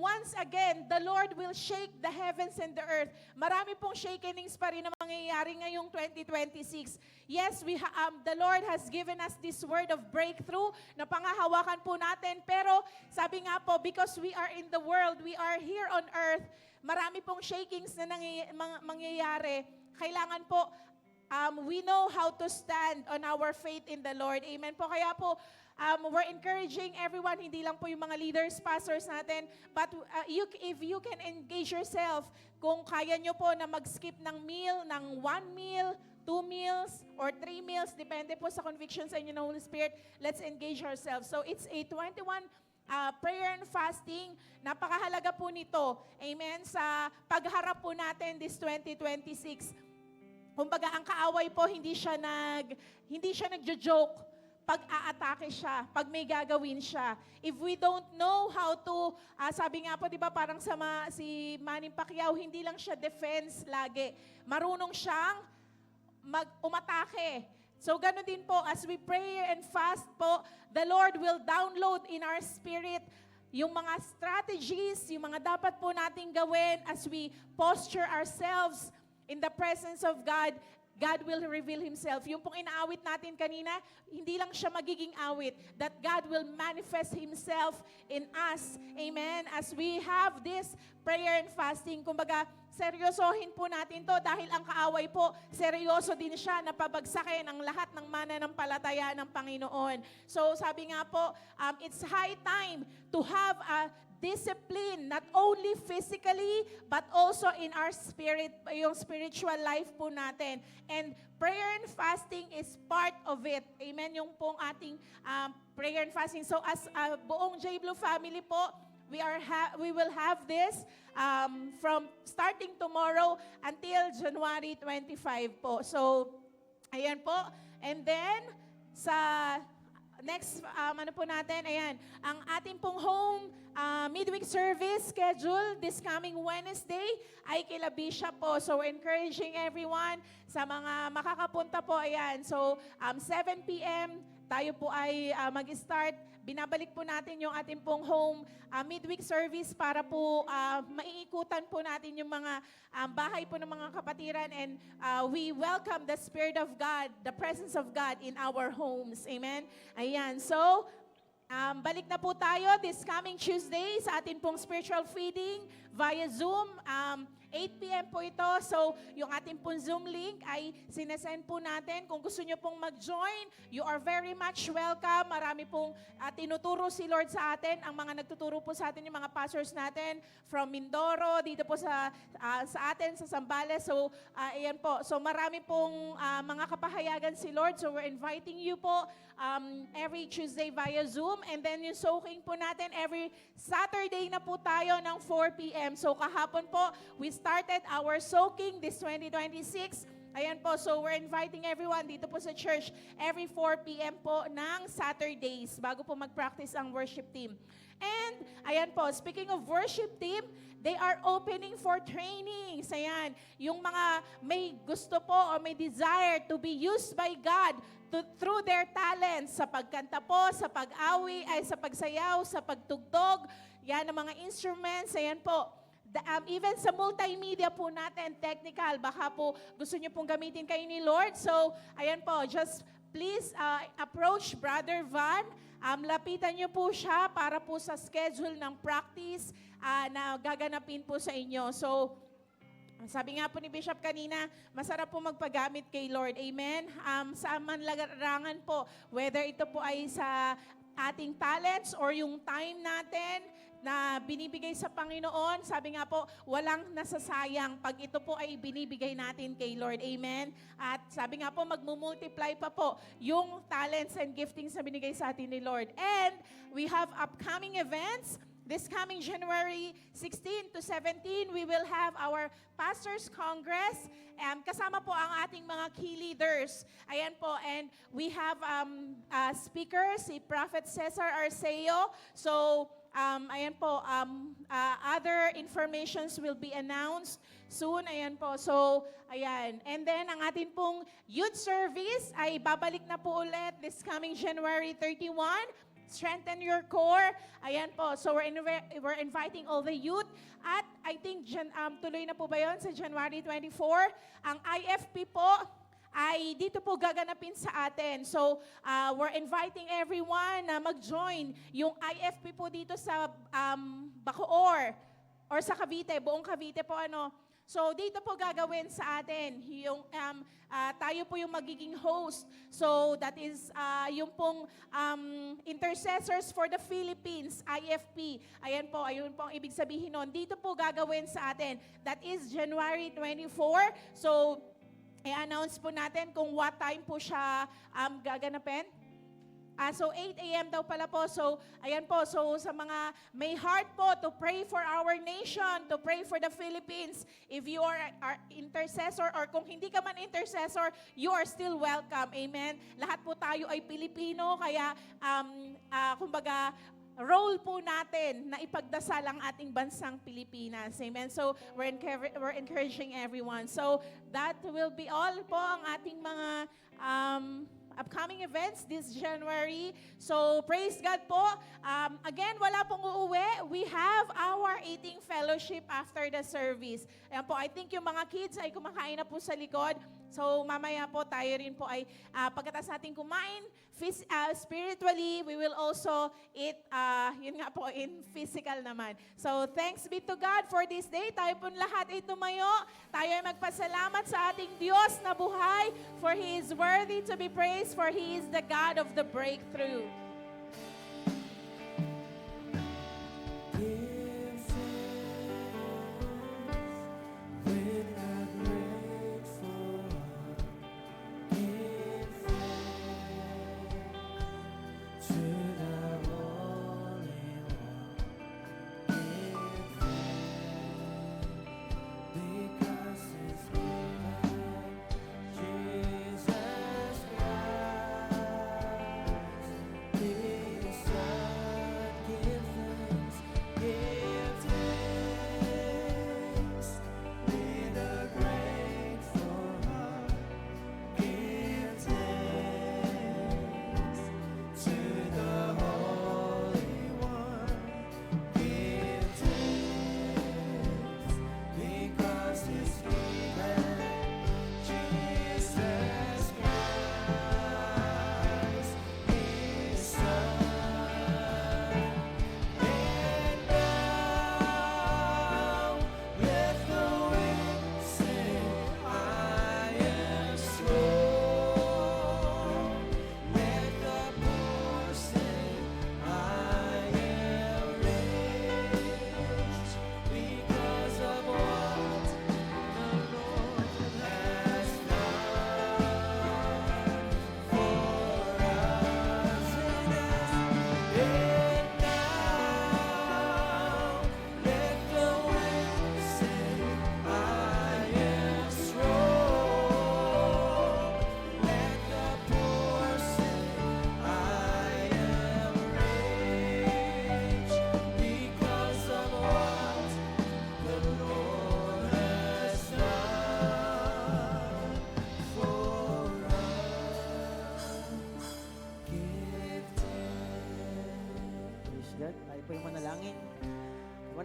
once again, the Lord will shake the heavens and the earth. Marami pong shakenings pa rin na mangyayari ngayong 2026. Yes, the Lord has given us this word of breakthrough na pangahawakan po natin. Pero sabi nga po, because we are in the world, we are here on earth, marami pong shakings na mangyayari. Kailangan po, we know how to stand on our faith in the Lord. Amen po. Kaya po, we're encouraging everyone, hindi lang po yung mga leaders, pastors natin, but if you can engage yourself, kung kaya nyo po na mag-skip ng meal, ng 1 meal, 2 meals, or 3 meals, depende po sa conviction sa inyo ng Holy Spirit, let's engage ourselves. So it's a 21 prayer and fasting. Napakahalaga po nito. Amen? Sa pagharap po natin this 2026. Kumbaga, ang kaaway po, hindi siya nagjo-joke pag aatake siya, pag may gagawin siya. If we don't know how to, sabi nga po, di ba, parang si Manny Pacquiao, hindi lang siya defense lagi. Marunong siyang umatake. So, gano'n din po, as we pray and fast po, the Lord will download in our spirit yung mga strategies, yung mga dapat po nating gawin as we posture ourselves in the presence of God. God will reveal Himself. Yung pong inaawit natin kanina, hindi lang siya magiging awit. That God will manifest Himself in us. Amen? As we have this prayer and fasting, kumbaga, seryosohin po natin to dahil ang kaaway po, seryoso din siya na pabagsakin ang lahat ng mananampalataya ng Panginoon. So sabi nga po, it's high time to have a discipline, not only physically, but also in our spirit, yung spiritual life po natin. And prayer and fasting is part of it. Amen? Yung pong ating prayer and fasting. So as buong J Blue family po, we will have this from starting tomorrow until January 25 po. So, ayan po. And then, sa next, ano po natin, ayan, ang ating pong home midweek service schedule this coming Wednesday ay kila Bishop po. So, we're encouraging everyone sa mga makakapunta po, ayan. So, 7 p.m., tayo po ay mag-start. Binabalik po natin yung ating pong home midweek service para po maiikutan po natin yung mga bahay po ng mga kapatiran, and we welcome the Spirit of God, the presence of God in our homes. Amen? Ayan. So, balik na po tayo this coming Tuesday sa atin pong spiritual feeding via Zoom. 8 p.m. po ito. So, yung ating pong Zoom link ay sinesend po natin. Kung gusto nyo pong mag-join, you are very much welcome. Marami pong tinuturo si Lord sa atin. Ang mga nagtuturo po sa atin, yung mga pastors natin from Mindoro, dito po sa atin, sa Zambales. So, ayan po. So, marami pong mga kapahayagan si Lord. So, we're inviting you po every Tuesday via Zoom. And then, yung soaking po natin, every Saturday na po tayo ng 4 p.m. So, kahapon po, we started our soaking this 2026. Ayan po, so we're inviting everyone dito po sa church every 4 p.m. po ng Saturdays bago po mag-practice ang worship team. And, ayan po, speaking of worship team, they are opening for trainings. Ayan, yung mga may gusto po o may desire to be used by God through their talents sa pagkanta po, sa pag-awi, ay sa pagsayaw, sa pagtugtog, yan ang mga instruments, ayan po. Even sa multimedia po natin, technical, baka po gusto nyo pong gamitin kayo ni Lord. So, ayan po, just please approach Brother Van. Lapitan nyo po siya para po sa schedule ng practice na gaganapin po sa inyo. So, sabi nga po ni Bishop kanina, masarap po magpagamit kay Lord. Amen? Sa manlarangan po, whether ito po ay sa ating talents or yung time natin na binibigay sa Panginoon, sabi nga po, walang nasasayang pag ito po ay binibigay natin kay Lord. Amen? At sabi nga po, magmumultiply pa po yung talents and giftings na binigay sa atin ni Lord. And we have upcoming events. This coming January 16 to 17, we will have our Pastors Congress. Kasama po ang ating mga key leaders. Ayan po, and we have speakers, si Prophet Cesar Arceo. So, ayan po, other informations will be announced soon. Ayan po, so, ayan. And then, ang atin pong youth service ay babalik na po ulit this coming January 31. Strengthen your core. Ayan po. So we're inviting all the youth. At I think tuloy na po ba yun sa January 24? Ang IFP po ay dito po gaganapin sa atin. So we're inviting everyone na mag-join yung IFP po dito sa Bacoor or sa Cavite, buong Cavite po ano. So, dito po gagawin sa atin, yung, tayo po yung magiging host. So, that is yung pong Intercessors for the Philippines, IFP. Ayan po, ayun po ang ibig sabihin nun. Dito po gagawin sa atin. That is January 24. So, i-announce po natin kung what time po siya gaganapin. So 8 a.m. daw pala po. So, ayan po. So, sa mga may heart po to pray for our nation, to pray for the Philippines, if you are intercessor or kung hindi ka man intercessor, you are still welcome. Amen? Lahat po tayo ay Pilipino, kaya, kumbaga, role po natin na ipagdasal ang ating bansang Pilipinas. Amen? So, we're encouraging everyone. So, that will be all po ang ating mga upcoming events this January. So, praise God po. Again, wala pong uuwi. We have our eating fellowship after the service. Ayan po, I think yung mga kids ay kumakain na po sa likod. So, mamaya po tayo rin po ay pagkatapos natin kumain, spiritually, we will also eat, yun nga po, in physical naman. So, thanks be to God for this day. Tayo po lahat ay tumayo. Tayo ay magpasalamat sa ating Diyos na buhay, for He is worthy to be praised, for He is the God of the breakthrough.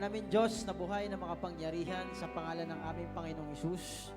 namin Diyos na buhay na makapangyarihan sa pangalan ng aming Panginoong Hesus.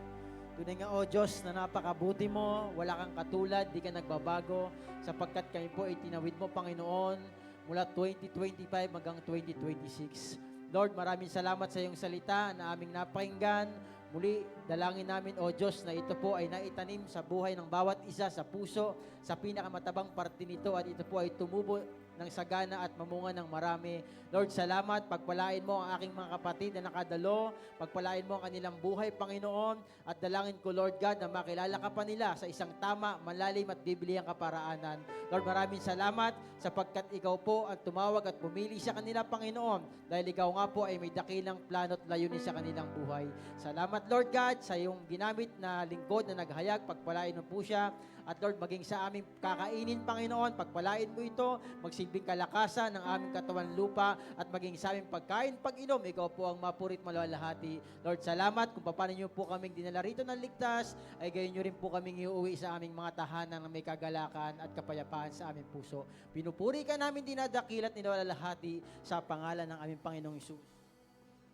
Tunay nga, O Diyos, na napakabuti mo, wala kang katulad, di ka nagbabago, sapagkat kami po ay tinawid mo, Panginoon, mula 2025 hanggang 2026. Lord, maraming salamat sa iyong salita na aming napakinggan. Muli, dalangin namin, O Diyos, na ito po ay naitanim sa buhay ng bawat isa, sa puso, sa pinakamatabang parte nito, at ito po ay tumubo ng sagana at mamunga ng marami. Lord, salamat. Pagpalain mo ang aking mga kapatid na nakadalo. Pagpalain mo ang kanilang buhay, Panginoon. At dalangin ko, Lord God, na makilala ka pa nila sa isang tama, malalim at bibliyang kaparaanan. Lord, maraming salamat sapagkat ikaw po ang tumawag at pumili sa kanila, Panginoon. Dahil ikaw nga po ay may dakilang plano at layunin sa kanilang buhay. Salamat, Lord God, sa iyong ginamit na lingkod na naghayag. Pagpalain mo po siya. At Lord, maging sa aming kakainin, Panginoon, pagpalain mo ito, magsilbing kalakasan ng aming katawan lupa, at maging sa aming pagkain, pag-inom, ikaw po ang mapurit malalahati. Lord, salamat kung paano niyo po kaming dinala rito ng ligtas, ay gayon niyo rin po kaming iuwi sa aming mga tahanan na may kagalakan at kapayapaan sa aming puso. Pinupuri ka namin, dinadakil at nilalahati sa pangalan ng aming Panginoong Hesus.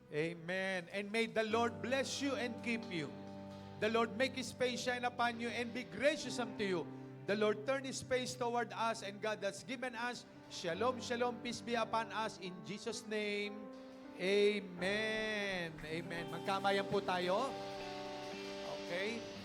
Amen. And may the Lord bless you and keep you. The Lord make His face shine upon you and be gracious unto you. The Lord turn His face toward us, and God has given us shalom, shalom, peace be upon us. In Jesus' name, amen. Amen. Magkamayan po tayo. Okay.